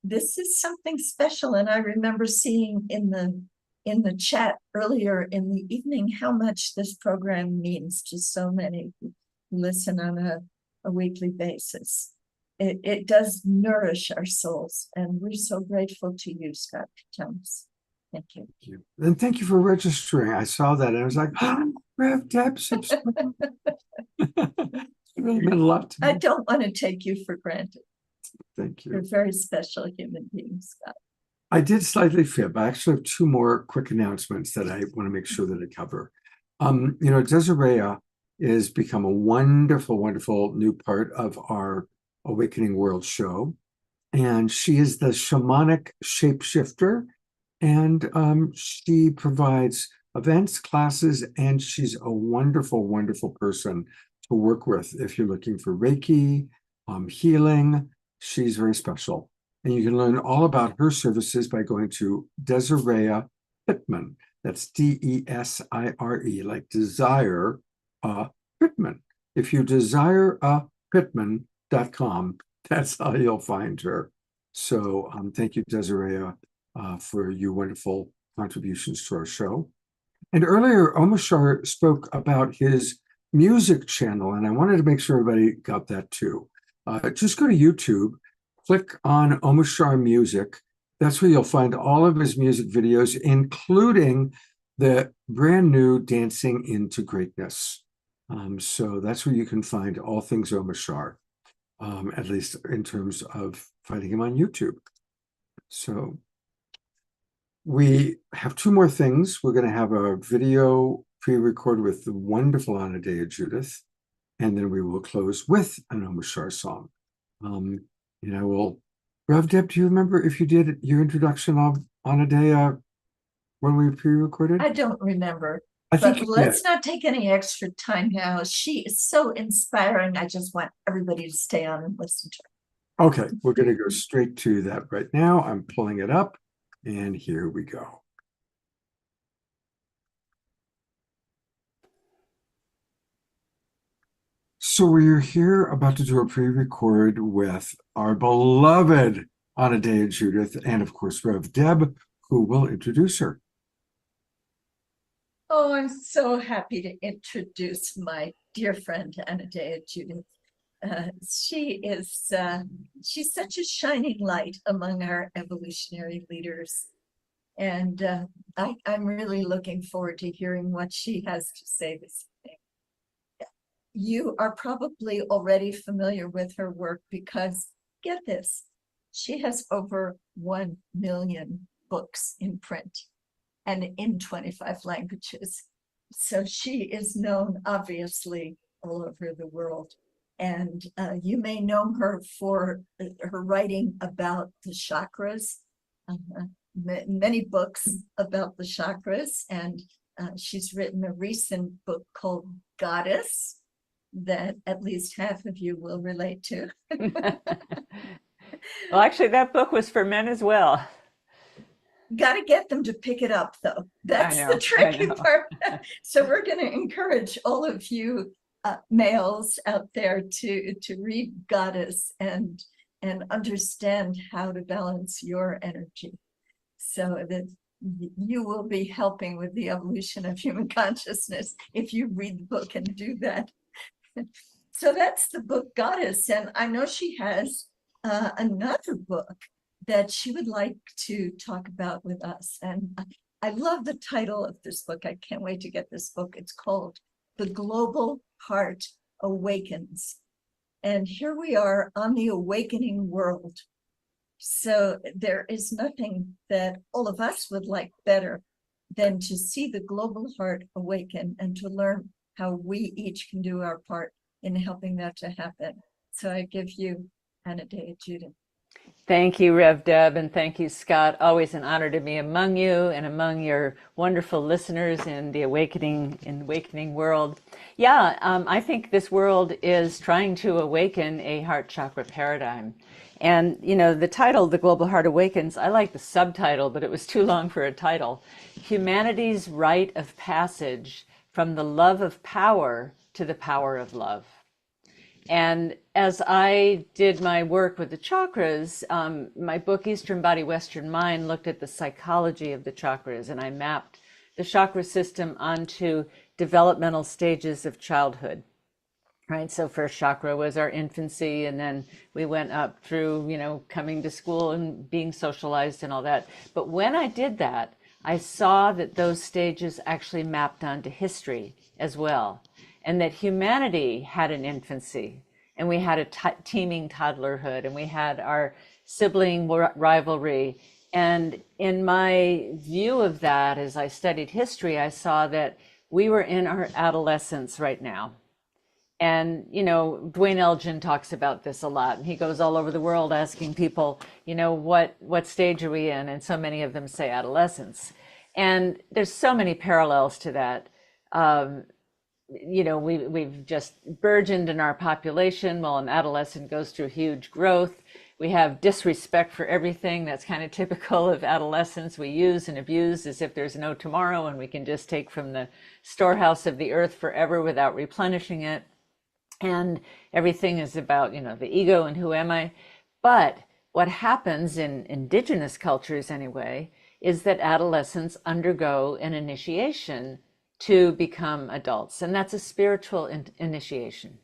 Speaker 3: this is something special. And I remember seeing in the chat earlier in the evening how much this program means to so many who listen on a weekly basis. It does nourish our souls. And we're so grateful to you, Scott Thomas. Thank you.
Speaker 2: Thank you. And thank you for registering. I saw that and I was like, oh, Rev Deb subscribe. It really meant a lot to me.
Speaker 3: I don't want to take you for granted.
Speaker 2: Thank you.
Speaker 3: You're a very special human being, Scott.
Speaker 2: I did slightly fib. I actually have 2 more quick announcements that I want to make sure that I cover. Desiree is become a wonderful, wonderful new part of our Awakening World show. And she is the shamanic shapeshifter, and she provides events, classes, and she's a wonderful, wonderful person to work with if you're looking for Reiki, healing. She's very special. And you can learn all about her services by going to Desiree Pittman. That's Desire, like desire, Pittman. If you desire Pittman.com, that's how you'll find her. So thank you, Desiree, for your wonderful contributions to our show. And earlier, Omashar spoke about his music channel, and I wanted to make sure everybody got that too. Just go to YouTube, click on Omashar Music. That's where you'll find all of his music videos, including the brand new Dancing into Greatness. So that's where you can find all things Omashar, at least in terms of finding him on YouTube. So we have two more things. We're going to have a video pre-recorded with the wonderful Anadea Judith, and then we will close with an Omashar song. And I will, Rev Deb, do you remember if you did your introduction of Anadea when we pre-recorded?
Speaker 3: I don't remember.
Speaker 2: I think
Speaker 3: But let's not take any extra time now. She is so inspiring. I just want everybody to stay on and listen to her.
Speaker 2: Okay, we're going to go straight to that right now. I'm pulling it up, and here we go. So we're here about to do a pre-record with our beloved Anadea Judith, and of course, Rev Deb, who will introduce her.
Speaker 3: Oh, I'm so happy to introduce my dear friend Anadea Judith. She's such a shining light among our evolutionary leaders. And I'm really looking forward to hearing what she has to say this evening. You are probably already familiar with her work because, get this, she has over 1 million books in print and in 25 languages. So she is known, obviously, all over the world. And you may know her for her writing about the chakras, many books about the chakras. And she's written a recent book called Goddess that at least half of you will relate to.
Speaker 14: Well, actually, that book was for men as well.
Speaker 3: Got to get them to pick it up, though. That's the tricky part. So we're going to encourage all of you males out there to read Goddess and understand how to balance your energy, so that you will be helping with the evolution of human consciousness if you read the book and do that. So that's the book Goddess, and I know she has another book that she would like to talk about with us. And I love the title of this book. I can't wait to get this book. It's called The Global Heart Awakens. And here we are on the awakening world. So there is nothing that all of us would like better than to see the global heart awaken and to learn how we each can do our part in helping that to happen. So I give you Anadea Judith.
Speaker 14: Thank you, Rev Deb, and thank you, Scott. Always an honor to be among you and among your wonderful listeners in the awakening world. Yeah, I think this world is trying to awaken a heart chakra paradigm. And, you know, the title, The Global Heart Awakens, I like the subtitle, but it was too long for a title. Humanity's Rite of Passage from the Love of Power to the Power of Love. And as I did my work with the chakras, my book, Eastern Body, Western Mind, looked at the psychology of the chakras, and I mapped the chakra system onto developmental stages of childhood. Right, so first chakra was our infancy, and then we went up through, you know, coming to school and being socialized and all that. But when I did that, I saw that those stages actually mapped onto history as well, and that humanity had an infancy, and we had a teeming toddlerhood, and we had our sibling rivalry. And in my view of that, as I studied history, I saw that we were in our adolescence right now. And, Dwayne Elgin talks about this a lot, and he goes all over the world asking people, what stage are we in? And so many of them say adolescence. And there's so many parallels to that. We've just burgeoned in our population while an adolescent goes through huge growth. We have disrespect for everything. That's kind of typical of adolescence. We use and abuse as if there's no tomorrow and we can just take from the storehouse of the earth forever without replenishing it. And everything is about, the ego and who am I? But what happens in indigenous cultures anyway, is that adolescents undergo an initiation to become adults. And that's a spiritual initiation.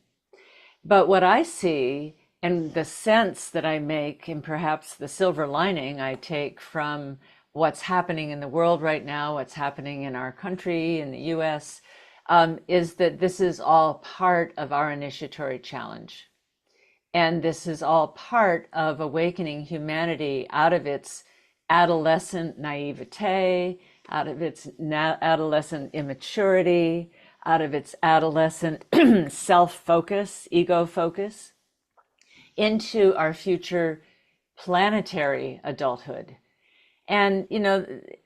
Speaker 14: But what I see, and the sense that I make, and perhaps the silver lining I take from what's happening in the world right now, what's happening in our country, in the US, is that this is all part of our initiatory challenge. And this is all part of awakening humanity out of its adolescent naivete, out of its adolescent immaturity, out of its adolescent self-focus, ego focus, into our future planetary adulthood. And,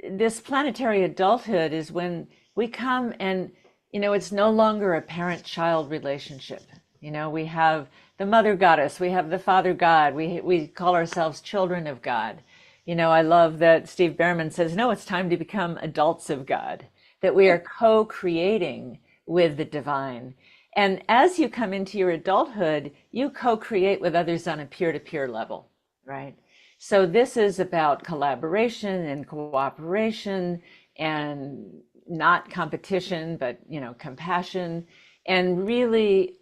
Speaker 14: this planetary adulthood is when we come and, it's no longer a parent-child relationship. We have the mother goddess, we have the father God, we call ourselves children of God. I love that Steve Behrman says, no, it's time to become adults of God, that we are co-creating with the divine. And as you come into your adulthood, you co-create with others on a peer-to-peer level, right? So this is about collaboration and cooperation and not competition, but, compassion, and really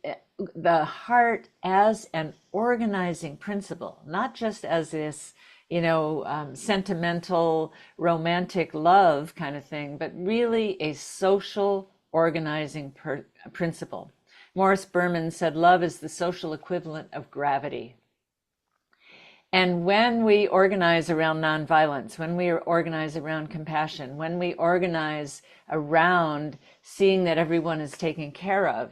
Speaker 14: the heart as an organizing principle, not just as this, sentimental, romantic love kind of thing, but really a social organizing principle. Morris Berman said, love is the social equivalent of gravity. And when we organize around nonviolence, when we organize around compassion, when we organize around seeing that everyone is taken care of,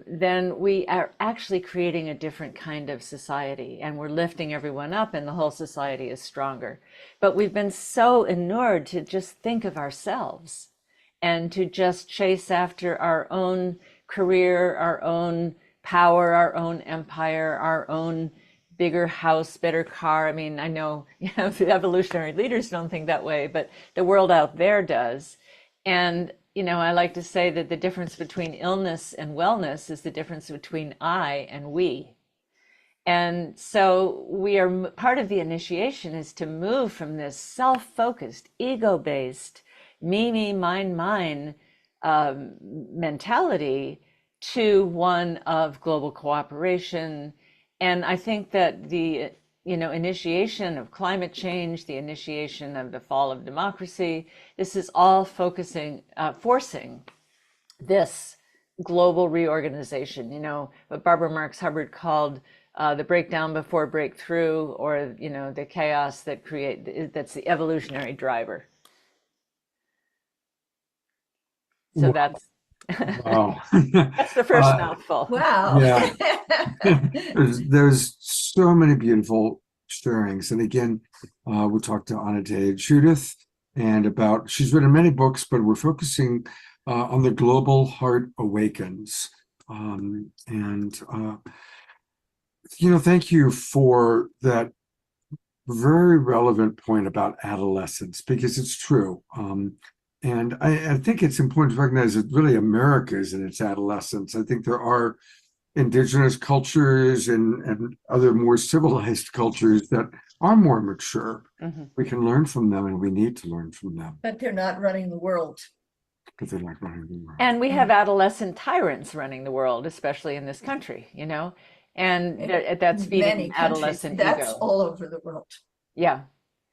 Speaker 14: then we are actually creating a different kind of society, and we're lifting everyone up and the whole society is stronger. But we've been so inured to just think of ourselves and to just chase after our own career, our own power, our own empire, our own bigger house, better car. I mean, I know, the evolutionary leaders don't think that way, but the world out there does. And I like to say that the difference between illness and wellness is the difference between I and we. And so part of the initiation is to move from this self-focused, ego-based, me, mine, mentality to one of global cooperation. And I think that the initiation of climate change, the initiation of the fall of democracy, this is all forcing this global reorganization, what Barbara Marx Hubbard called the breakdown before breakthrough, or, the chaos that's the evolutionary driver. So that's
Speaker 2: Wow.
Speaker 14: that's the first mouthful.
Speaker 3: Wow.
Speaker 2: Yeah. There's so many beautiful stirrings. And again, we talked to Anate Judith she's written many books, but we're focusing on the Global Heart Awakens. Thank you for that very relevant point about adolescence, because it's true. And I think it's important to recognize that really America is in its adolescence. I think there are indigenous cultures and other more civilized cultures that are more mature.
Speaker 14: Mm-hmm.
Speaker 2: We can learn from them, and we need to learn from them.
Speaker 3: But they're not running the world.
Speaker 2: But they're not running the world.
Speaker 14: And we have adolescent tyrants running the world, especially in this country, and that's feeding adolescent ego.
Speaker 3: That's all over the world.
Speaker 14: Yeah.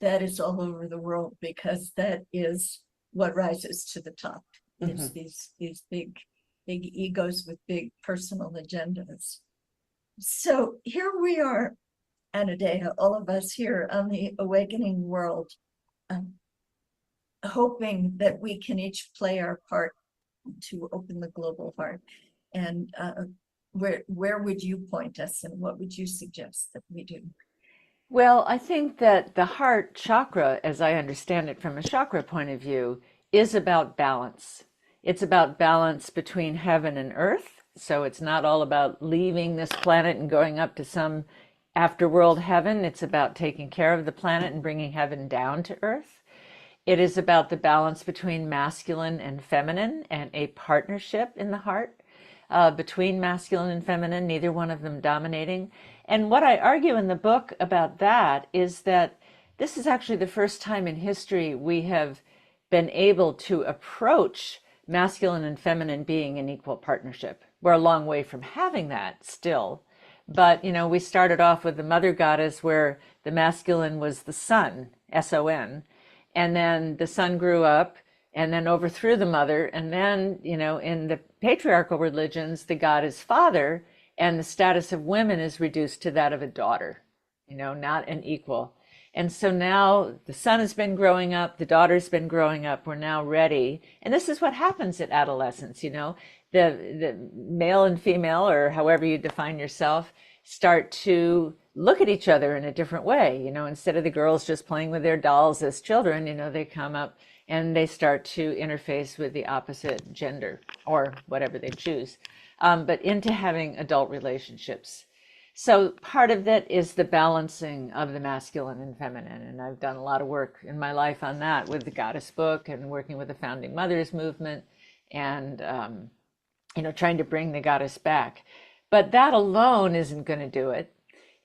Speaker 3: That is all over the world, because that is what rises to the top.
Speaker 14: Mm-hmm.
Speaker 3: Is these big egos with big personal agendas. So here we are, Anadea, all of us here on the Awakening World, hoping that we can each play our part to open the global heart. And where would you point us, and what would you suggest that we do?
Speaker 14: Well, I think that the heart chakra, as I understand it from a chakra point of view, is about balance. It's about balance between heaven and earth. So it's not all about leaving this planet and going up to some afterworld heaven. It's about taking care of the planet and bringing heaven down to earth. It is about the balance between masculine and feminine and a partnership in the heart between masculine and feminine, neither one of them dominating. And what I argue in the book about that is that this is actually the first time in history we have been able to approach masculine and feminine being in equal partnership. We're a long way from having that still. But, you know, we started off with the mother goddess where the masculine was the sun, S-O-N. And then the son grew up and then overthrew the mother. And then, you know, in the patriarchal religions, the god is father, and the status of women is reduced to that of a daughter, you know, not an equal. And so now the son has been growing up, the daughter's been growing up, we're now ready. And this is what happens at adolescence, you know, the male and female, or however you define yourself, start to look at each other in a different way. You know, instead of the girls just playing with their dolls as children, you know, they come up and they start to interface with the opposite gender or whatever they choose, but into having adult relationships. So part of that is the balancing of the masculine and feminine. And I've done a lot of work in my life on that with the Goddess book and working with the Founding Mothers movement and, you know, trying to bring the goddess back. But that alone isn't going to do it.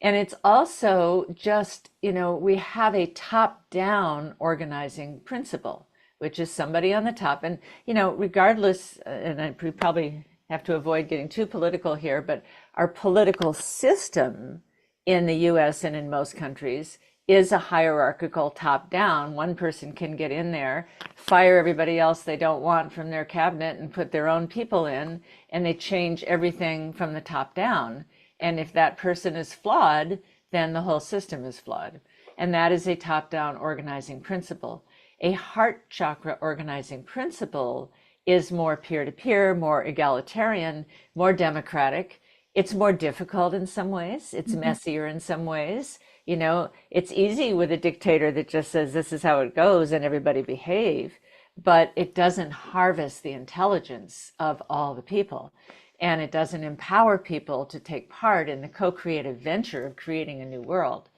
Speaker 14: And it's also just, you know, we have a top-down organizing principle, which is somebody on the top. And, you know, regardless, and I probably have to avoid getting too political here, but our political system in the US and in most countries is a hierarchical top-down. One person can get in there, fire everybody else they don't want from their cabinet and put their own people in, and they change everything from the top down. And if that person is flawed, then the whole system is flawed. And that is a top-down organizing principle. A heart chakra organizing principle is more peer-to-peer, more egalitarian, more democratic. It's more difficult in some ways. It's messier in some ways. You know, it's easy with a dictator that just says, this is how it goes and everybody behave, but it doesn't harvest the intelligence of all the people. And it doesn't empower people to take part in the co-creative venture of creating a new world.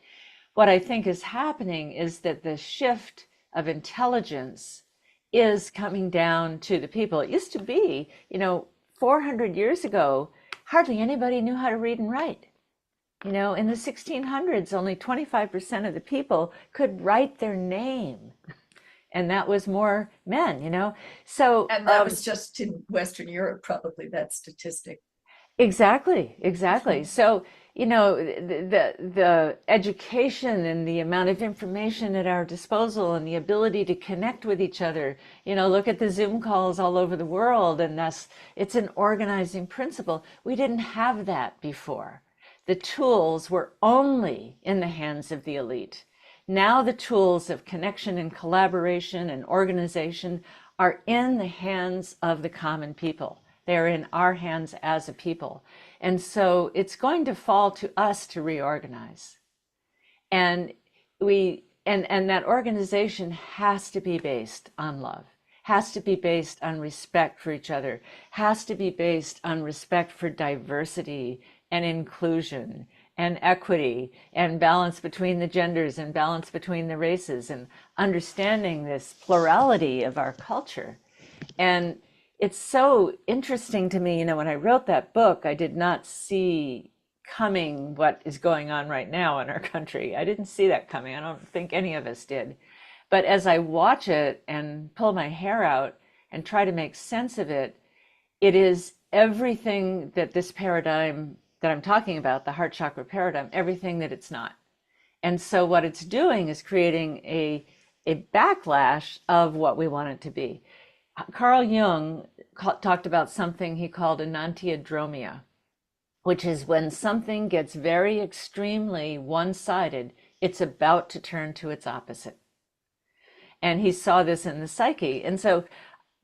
Speaker 14: What I think is happening is that the shift of intelligence is coming down to the people. It used to be, you know, 400 years ago, hardly anybody knew how to read and write. You know, in the 1600s, only 25% of the people could write their name. And that was more men, you know. So
Speaker 3: And that was just in Western Europe, probably, that statistic.
Speaker 14: Exactly, exactly. So, you know, the education and the amount of information at our disposal and the ability to connect with each other, you know, look at the Zoom calls all over the world, and it's an organizing principle. We didn't have that before. The tools were only in the hands of the elite. Now the tools of connection and collaboration and organization are in the hands of the common people. They're in our hands as a people. And so it's going to fall to us to reorganize. And that organization has to be based on love, has to be based on respect for each other, has to be based on respect for diversity and inclusion and equity and balance between the genders and balance between the races and understanding this plurality of our culture. And it's so interesting to me, you know, when I wrote that book, I did not see coming what is going on right now in our country. I didn't see that coming. I don't think any of us did. But as I watch it and pull my hair out and try to make sense of it, it is everything that this paradigm that I'm talking about, the heart chakra paradigm, everything that it's not. And so what it's doing is creating a backlash of what we want it to be. Carl Jung talked about something he called enantiodromia, which is when something gets very extremely one-sided, it's about to turn to its opposite. And he saw this in the psyche. And so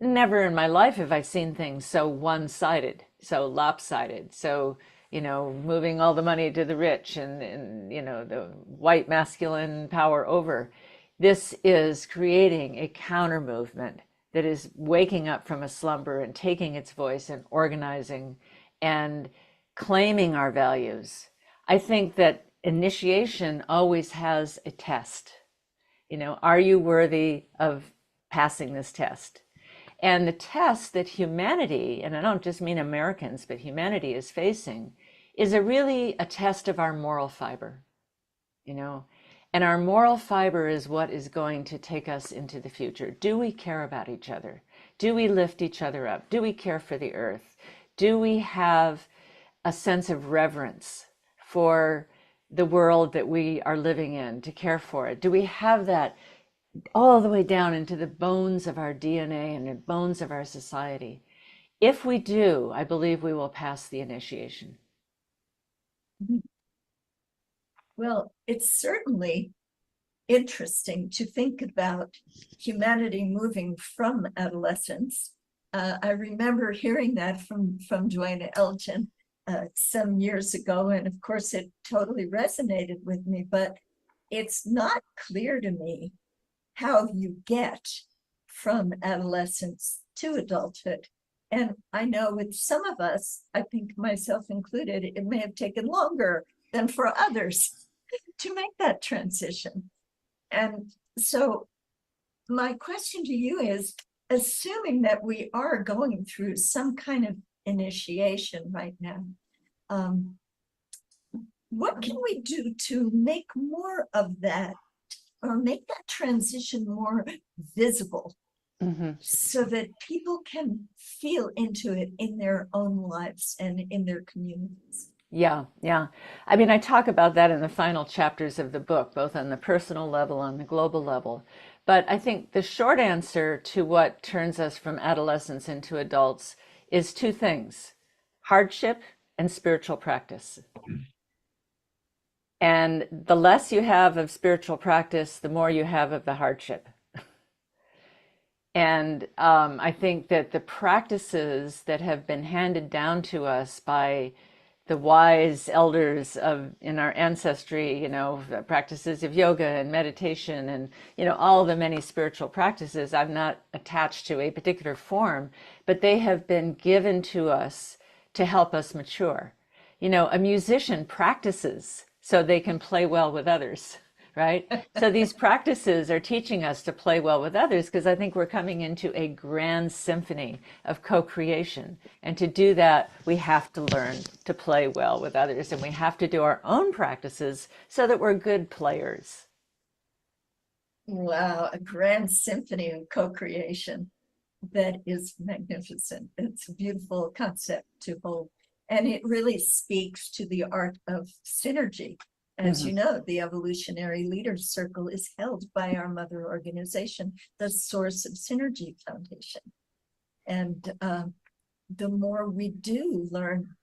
Speaker 14: never in my life have I seen things so one-sided. so lopsided, so, you know, moving all the money to the rich and you know, the white masculine power over. This is creating a counter movement that is waking up from a slumber and taking its voice and organizing and claiming our values. I think that initiation always has a test. You know, are you worthy of passing this test? And the test that humanity, and I don't just mean Americans, but humanity is facing, is really a test of our moral fiber, you know. And our moral fiber is what is going to take us into the future. Do we care about each other? Do we lift each other up? Do we care for the earth? Do we have a sense of reverence for the world that we are living in, to care for it? Do we have that all the way down into the bones of our DNA and the bones of our society? If we do, I believe we will pass the initiation.
Speaker 3: Well, it's certainly interesting to think about humanity moving from adolescence. I remember hearing that from Dwayne Elgin some years ago, and of course it totally resonated with me, but it's not clear to me how you get from adolescence to adulthood. And I know with some of us, I think myself included, it may have taken longer than for others to make that transition. And so my question to you is, assuming that we are going through some kind of initiation right now, what can we do to make more of that, or make that transition more visible, so that people can feel into it in their own lives and in their communities?
Speaker 14: Yeah, yeah. I mean, I talk about that in the final chapters of the book, both on the personal level, on the global level. But I think the short answer to what turns us from adolescents into adults is two things: hardship and spiritual practice. And the less you have of spiritual practice, the more you have of the hardship. And I think that the practices that have been handed down to us by the wise elders in our ancestry, you know, the practices of yoga and meditation and, you know, all the many spiritual practices, I'm not attached to a particular form, but they have been given to us to help us mature. You know, a musician practices so they can play well with others, right? So these practices are teaching us to play well with others, because I think we're coming into a grand symphony of co-creation. And to do that, we have to learn to play well with others, and we have to do our own practices so that we're good players.
Speaker 3: Wow, a grand symphony of co-creation. That is magnificent. It's a beautiful concept to hold. And it really speaks to the art of synergy. As you know, the Evolutionary Leaders Circle is held by our mother organization, the Source of Synergy Foundation. And the more we do learn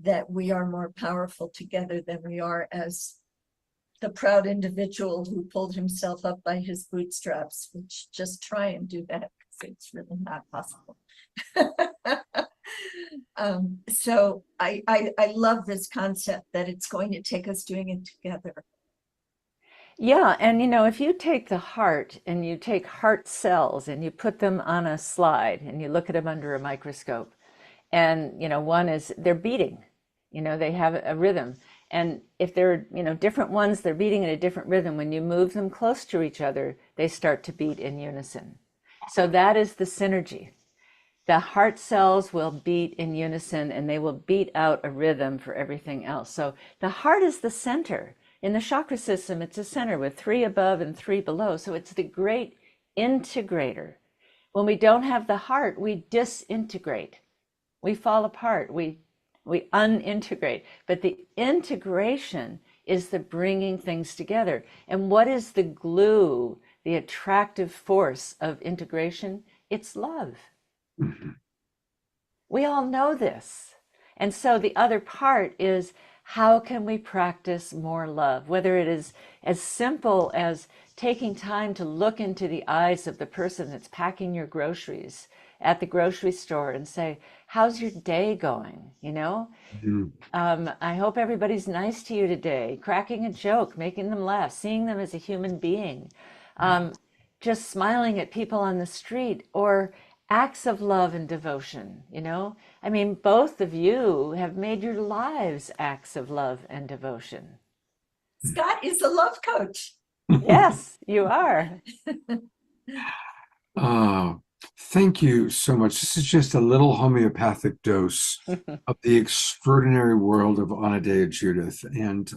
Speaker 3: that we are more powerful together than we are as the proud individual who pulled himself up by his bootstraps, which just try and do that, because it's really not possible. So I love this concept that it's going to take us doing it together.
Speaker 14: Yeah, and you know, if you take the heart and you take heart cells and you put them on a slide and you look at them under a microscope, and you know, one is they're beating, you know, they have a rhythm. And if they're, you know, different ones, they're beating at a different rhythm. When you move them close to each other, they start to beat in unison. So that is the synergy. The heart cells will beat in unison, and they will beat out a rhythm for everything else. So the heart is the center. In the chakra system, it's a center with 3 above and 3 below. So it's the great integrator. When we don't have the heart, we disintegrate. We fall apart. We unintegrate. But the integration is the bringing things together. And what is the glue, the attractive force of integration? It's love. We all know this. And so the other part is, how can we practice more love? Whether it is as simple as taking time to look into the eyes of the person that's packing your groceries at the grocery store and say, how's your day going? You know, I hope everybody's nice to you today, cracking a joke, making them laugh, seeing them as a human being, just smiling at people on the street, or acts of love and devotion. You know, I mean, both of you have made your lives acts of love and devotion.
Speaker 3: Scott is a love coach.
Speaker 14: Yes, you are.
Speaker 2: Oh, thank you so much. This is just a little homeopathic dose of the extraordinary world of Anodea Judith. And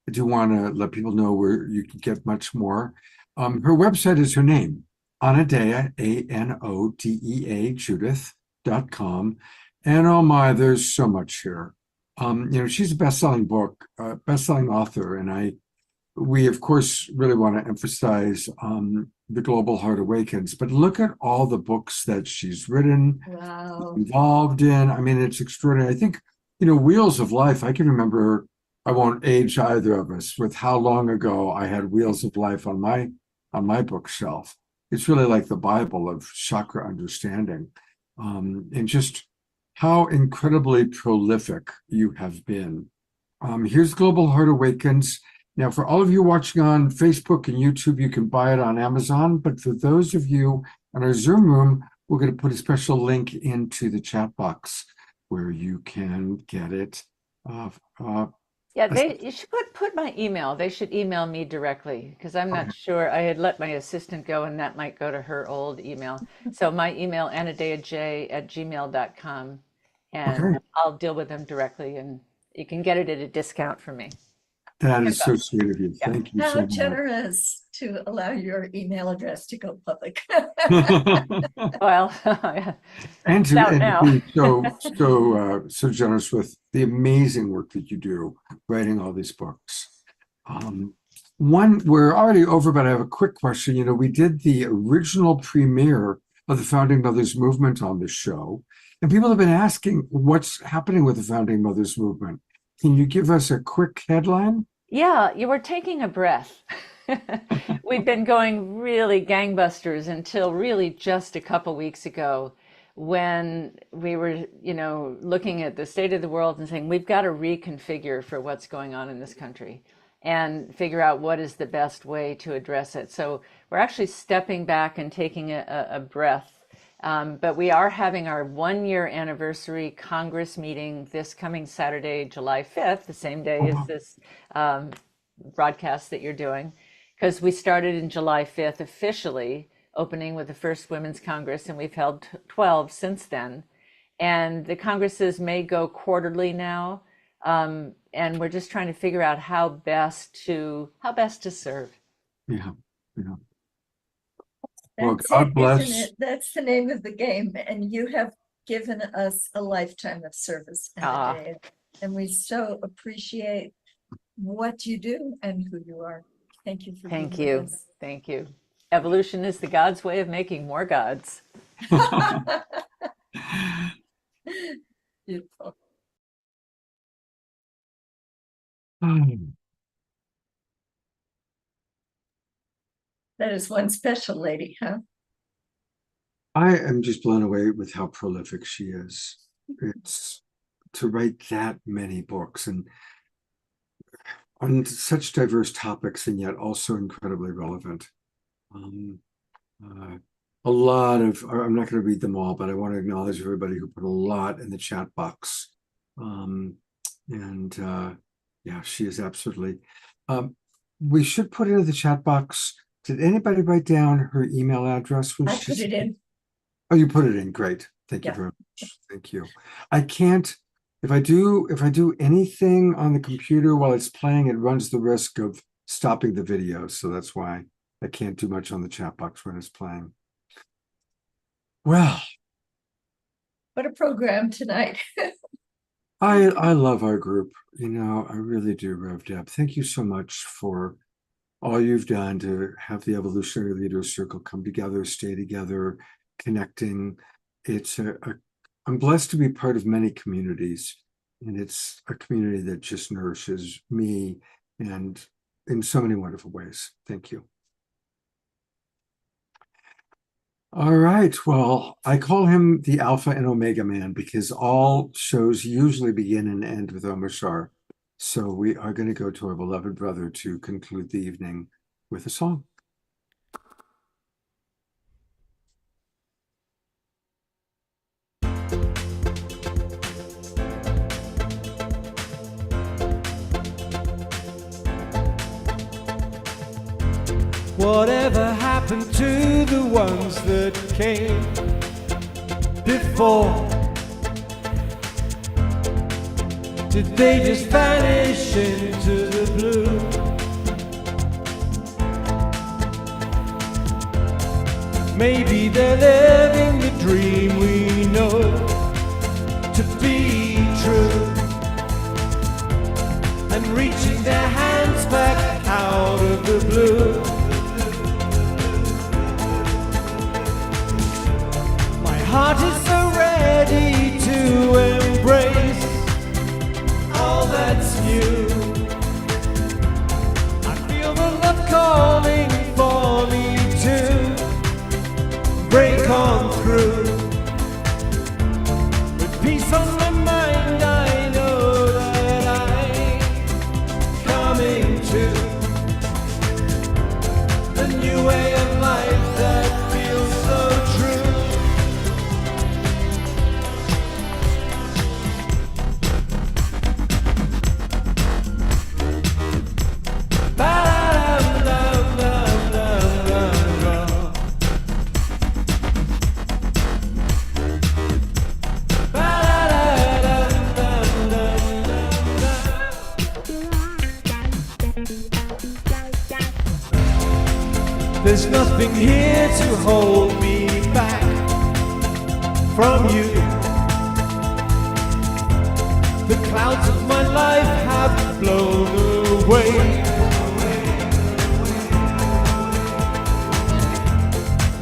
Speaker 2: I do want to let people know where you can get much more. Her website is her name, Anodea, Anodea, Judith.com. And oh my, there's so much here. She's a best-selling book, best-selling author, and we of course really want to emphasize The Global Heart Awakens, but look at all the books that she's written, involved in. I mean, it's extraordinary. I think, Wheels of Life, I can remember, I won't age either of us, with how long ago I had Wheels of Life on my bookshelf. It's really like the Bible of chakra understanding, and just how incredibly prolific you have been. Here's Global Heart Awakens. Now, for all of you watching on Facebook and YouTube, you can buy it on Amazon. But for those of you in our Zoom room, we're going to put a special link into the chat box where you can get it.
Speaker 14: You should put my email. They should email me directly, because I'm not sure. I had let my assistant go, and that might go to her old email. So my email, anadeaj@gmail.com, and I'll deal with them directly, and you can get it at a discount from me.
Speaker 2: That is so sweet of you. Thank you so
Speaker 3: How
Speaker 2: much.
Speaker 3: generous to allow your email address to go public.
Speaker 14: Well,
Speaker 2: and to
Speaker 14: now.
Speaker 2: be so generous with the amazing work that you do writing all these books. We're already over, but I have a quick question. We did the original premiere of the Founding Mothers Movement on this show, and people have been asking what's happening with the Founding Mothers Movement. Can you give us a quick headline?
Speaker 14: Yeah, you were taking a breath. We've been going really gangbusters until really just a couple weeks ago, when we were, looking at the state of the world and saying, we've got to reconfigure for what's going on in this country and figure out what is the best way to address it. So we're actually stepping back and taking a breath. But we are having our 1-year anniversary Congress meeting this coming Saturday, July 5th, the same day as this broadcast that you're doing, because we started in July 5th officially, opening with the first Women's Congress, and we've held 12 since then. And the Congresses may go quarterly now, and we're just trying to figure out how best to serve.
Speaker 2: Yeah. Well, God bless.
Speaker 3: Isn't it? That's the name of the game. And you have given us a lifetime of service, Anodea. And we so appreciate what you do and who you are. Thank you for being with us.
Speaker 14: Thank you. Evolution is the God's way of making more gods.
Speaker 3: Beautiful. That is one special lady, huh?
Speaker 2: I am just blown away with how prolific she is. It's to write that many books and on such diverse topics, and yet also incredibly relevant. A lot of, I'm not going to read them all, but I want to acknowledge everybody who put a lot in the chat box. Yeah, she is absolutely. We should put into the chat box. Did anybody write down her email address?
Speaker 3: I put it in.
Speaker 2: Oh, you put it in. Great. Thank you very much. Thank you. I can't, if I do anything on the computer while it's playing, it runs the risk of stopping the video. So that's why I can't do much on the chat box when it's playing. Well,
Speaker 3: what a program tonight.
Speaker 2: I love our group. I really do, Rev Deb. Thank you so much for all you've done to have the Evolutionary Leaders Circle come together, stay together, connecting. I'm blessed to be part of many communities, And it's a community that just nourishes me and in so many wonderful ways. Thank you. All right. Well, I call him the Alpha and Omega Man because all shows usually begin and end with Omashar. So we are going to go to our beloved brother to conclude the evening with a song.
Speaker 7: Whatever happened to the ones that came before? Did they just vanish into the blue? Maybe they're living the dream we know to be true, and reaching their hands back out of the blue. My heart is so ready to embrace all that's new. I feel the love calling for me to break on through. With peace on my mind, I know that I'm coming to the new way of life that feels so true. There's nothing here to hold me back from you. The clouds of my life have blown away.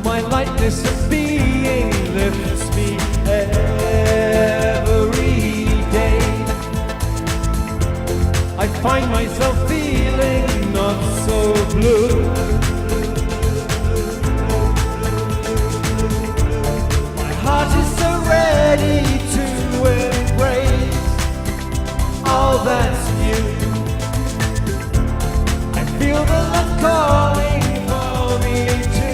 Speaker 7: My lightness of being lifts me every day. I find myself feeling not so blue. Ready to embrace all that's new. I feel the love calling for me to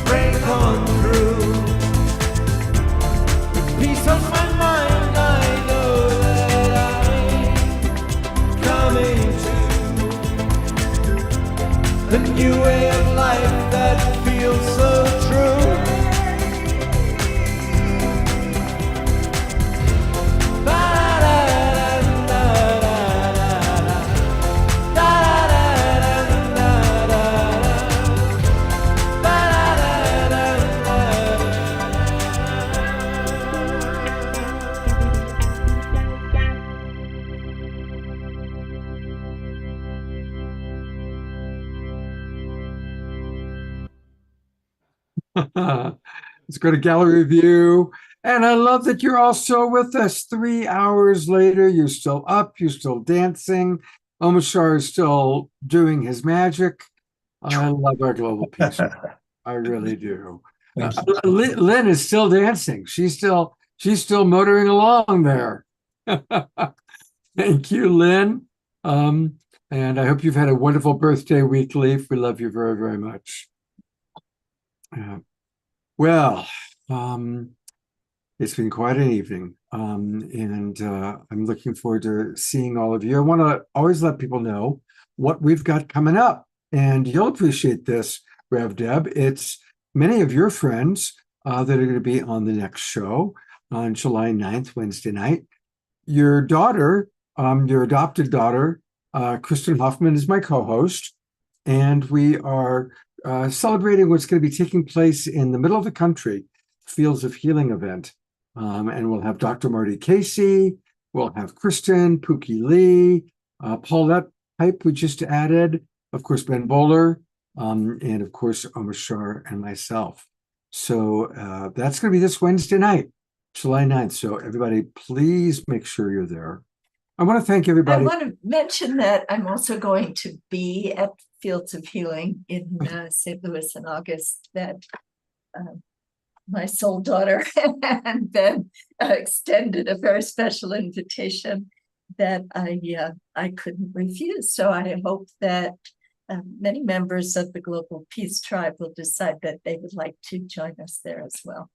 Speaker 7: break on through. With peace on my mind, I know that I'm coming to the new way of life that feels so true.
Speaker 2: Let's go to gallery view. And I love that you're also with us 3 hours later. You're still up, you're still dancing. Omashar is still doing his magic. I love our global peace. I really do. Lynn is still dancing. She's still motoring along there. Thank you, Lynn. And I hope you've had a wonderful birthday week, Leaf. We love you very, very much. Well, it's been quite an evening, and I'm looking forward to seeing all of you. I want to always let people know what we've got coming up, and you'll appreciate this, Rev Deb. It's many of your friends that are going to be on the next show on July 9th, Wednesday night. Your daughter, your adopted daughter, Kristen Hoffman, is my co-host, and we are celebrating what's going to be taking place in the middle of the country, Fields of Healing event. And we'll have Dr. Marty Casey, we'll have Kristen, Pookie Lee, Paulette Pipe, we just added, of course, Ben Bowler, and of course, Omashar and myself. So that's going to be this Wednesday night. July 9th. So everybody, please make sure you're there. I want to thank
Speaker 3: I
Speaker 2: everybody.
Speaker 3: want to mention that I'm also going to be at Fields of Healing in St. Louis in August, that my soul daughter and Ben extended a very special invitation that I couldn't refuse. So I hope that many members of the Global Peace Tribe will decide that they would like to join us there as well.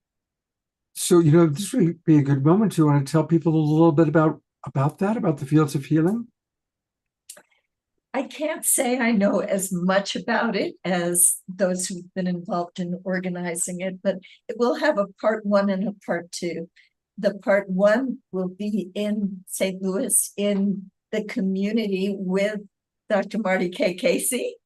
Speaker 2: So, this would be a good moment. Do you want to tell people a little bit about that, about the Fields of Healing?
Speaker 3: I can't say I know as much about it as those who've been involved in organizing it, but it will have a part 1 and a part 2. The part 1 will be in St. Louis in the community with Dr. Marty K. Casey,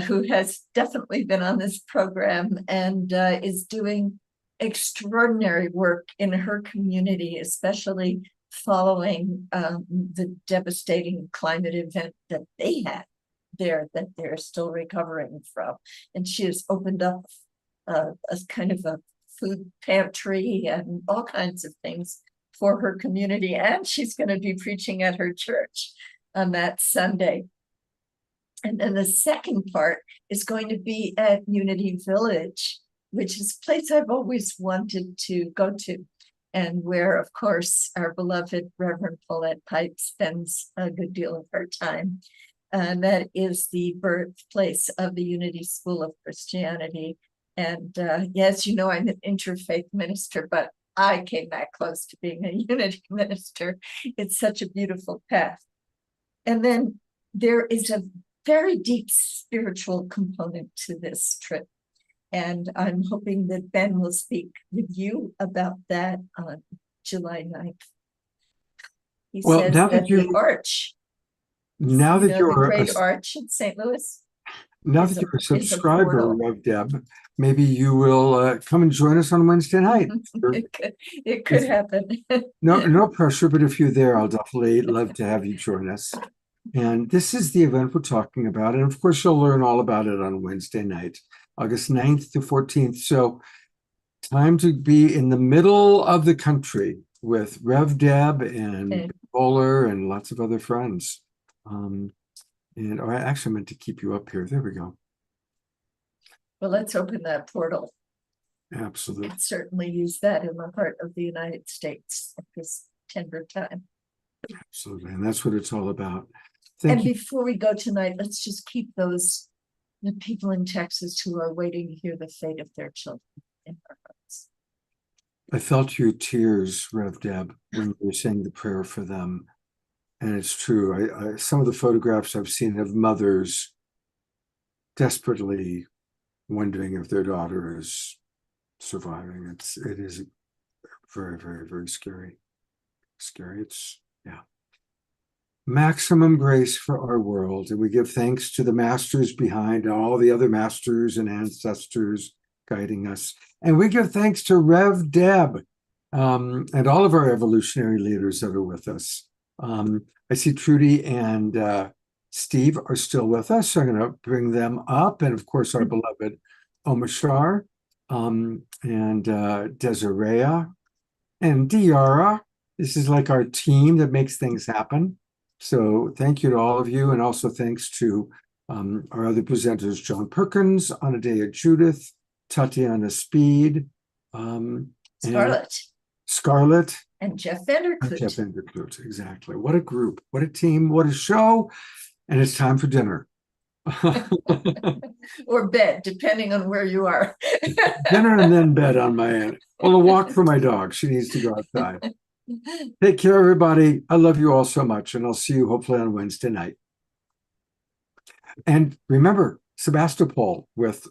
Speaker 3: who has definitely been on this program and is doing extraordinary work in her community, especially following the devastating climate event that they had there, that they're still recovering from. And she has opened up a kind of a food pantry and all kinds of things for her community. And she's going to be preaching at her church on that Sunday. And then the second part is going to be at Unity Village, which is a place I've always wanted to go to, and where, of course, our beloved Reverend Paulette Pipe spends a good deal of her time. And that is the birthplace of the Unity School of Christianity. And yes, I'm an interfaith minister, but I came that close to being a Unity minister. It's such a beautiful path. And then there is a very deep spiritual component to this trip. And I'm hoping that Ben will speak with you about that on July 9th. He says that the arch, the great arch in St. Louis.
Speaker 2: Now that you're a subscriber, Rev Deb, maybe you will come and join us on Wednesday night.
Speaker 3: It could happen.
Speaker 2: No pressure, but if you're there, I'll definitely love to have you join us. And this is the event we're talking about. And of course, you'll learn all about it on Wednesday night, August 9th to 14th. So time to be in the middle of the country with Rev Deb and Bowler and lots of other friends. I actually meant to keep you up here. There we go.
Speaker 3: Well, let's open that portal.
Speaker 2: Absolutely.
Speaker 3: And certainly use that in the heart of the United States at this tender time.
Speaker 2: Absolutely. And that's what it's all about.
Speaker 3: Before we go tonight, let's just keep the people in Texas who are waiting to hear the fate of their children in our hearts.
Speaker 2: I felt your tears, Rev Deb, when you were saying the prayer for them. And it's true. Some of the photographs I've seen of mothers desperately wondering if their daughter is surviving. It is very, very, very scary. Maximum grace for our world. And we give thanks to the masters behind, all the other masters and ancestors guiding us. And we give thanks to Rev Deb and all of our evolutionary leaders that are with us. I see Trudy and Steve are still with us, so I'm going to bring them up. And of course, our beloved Omashar and Desiree and Diara. This is like our team that makes things happen. So thank you to all of you. And also thanks to our other presenters, John Perkins, Anadea Judith, Tatiana Speed, Scarlett.
Speaker 3: And Jeff Vanderklut.
Speaker 2: Exactly. What a group, what a team, what a show. And it's time for dinner.
Speaker 3: Or bed, depending on where you are.
Speaker 2: Dinner and then bed on my end. Well, a walk for my dog. She needs to go outside. Take care, everybody. I love you all so much, and I'll see you hopefully on Wednesday night. And remember, Sebastopol with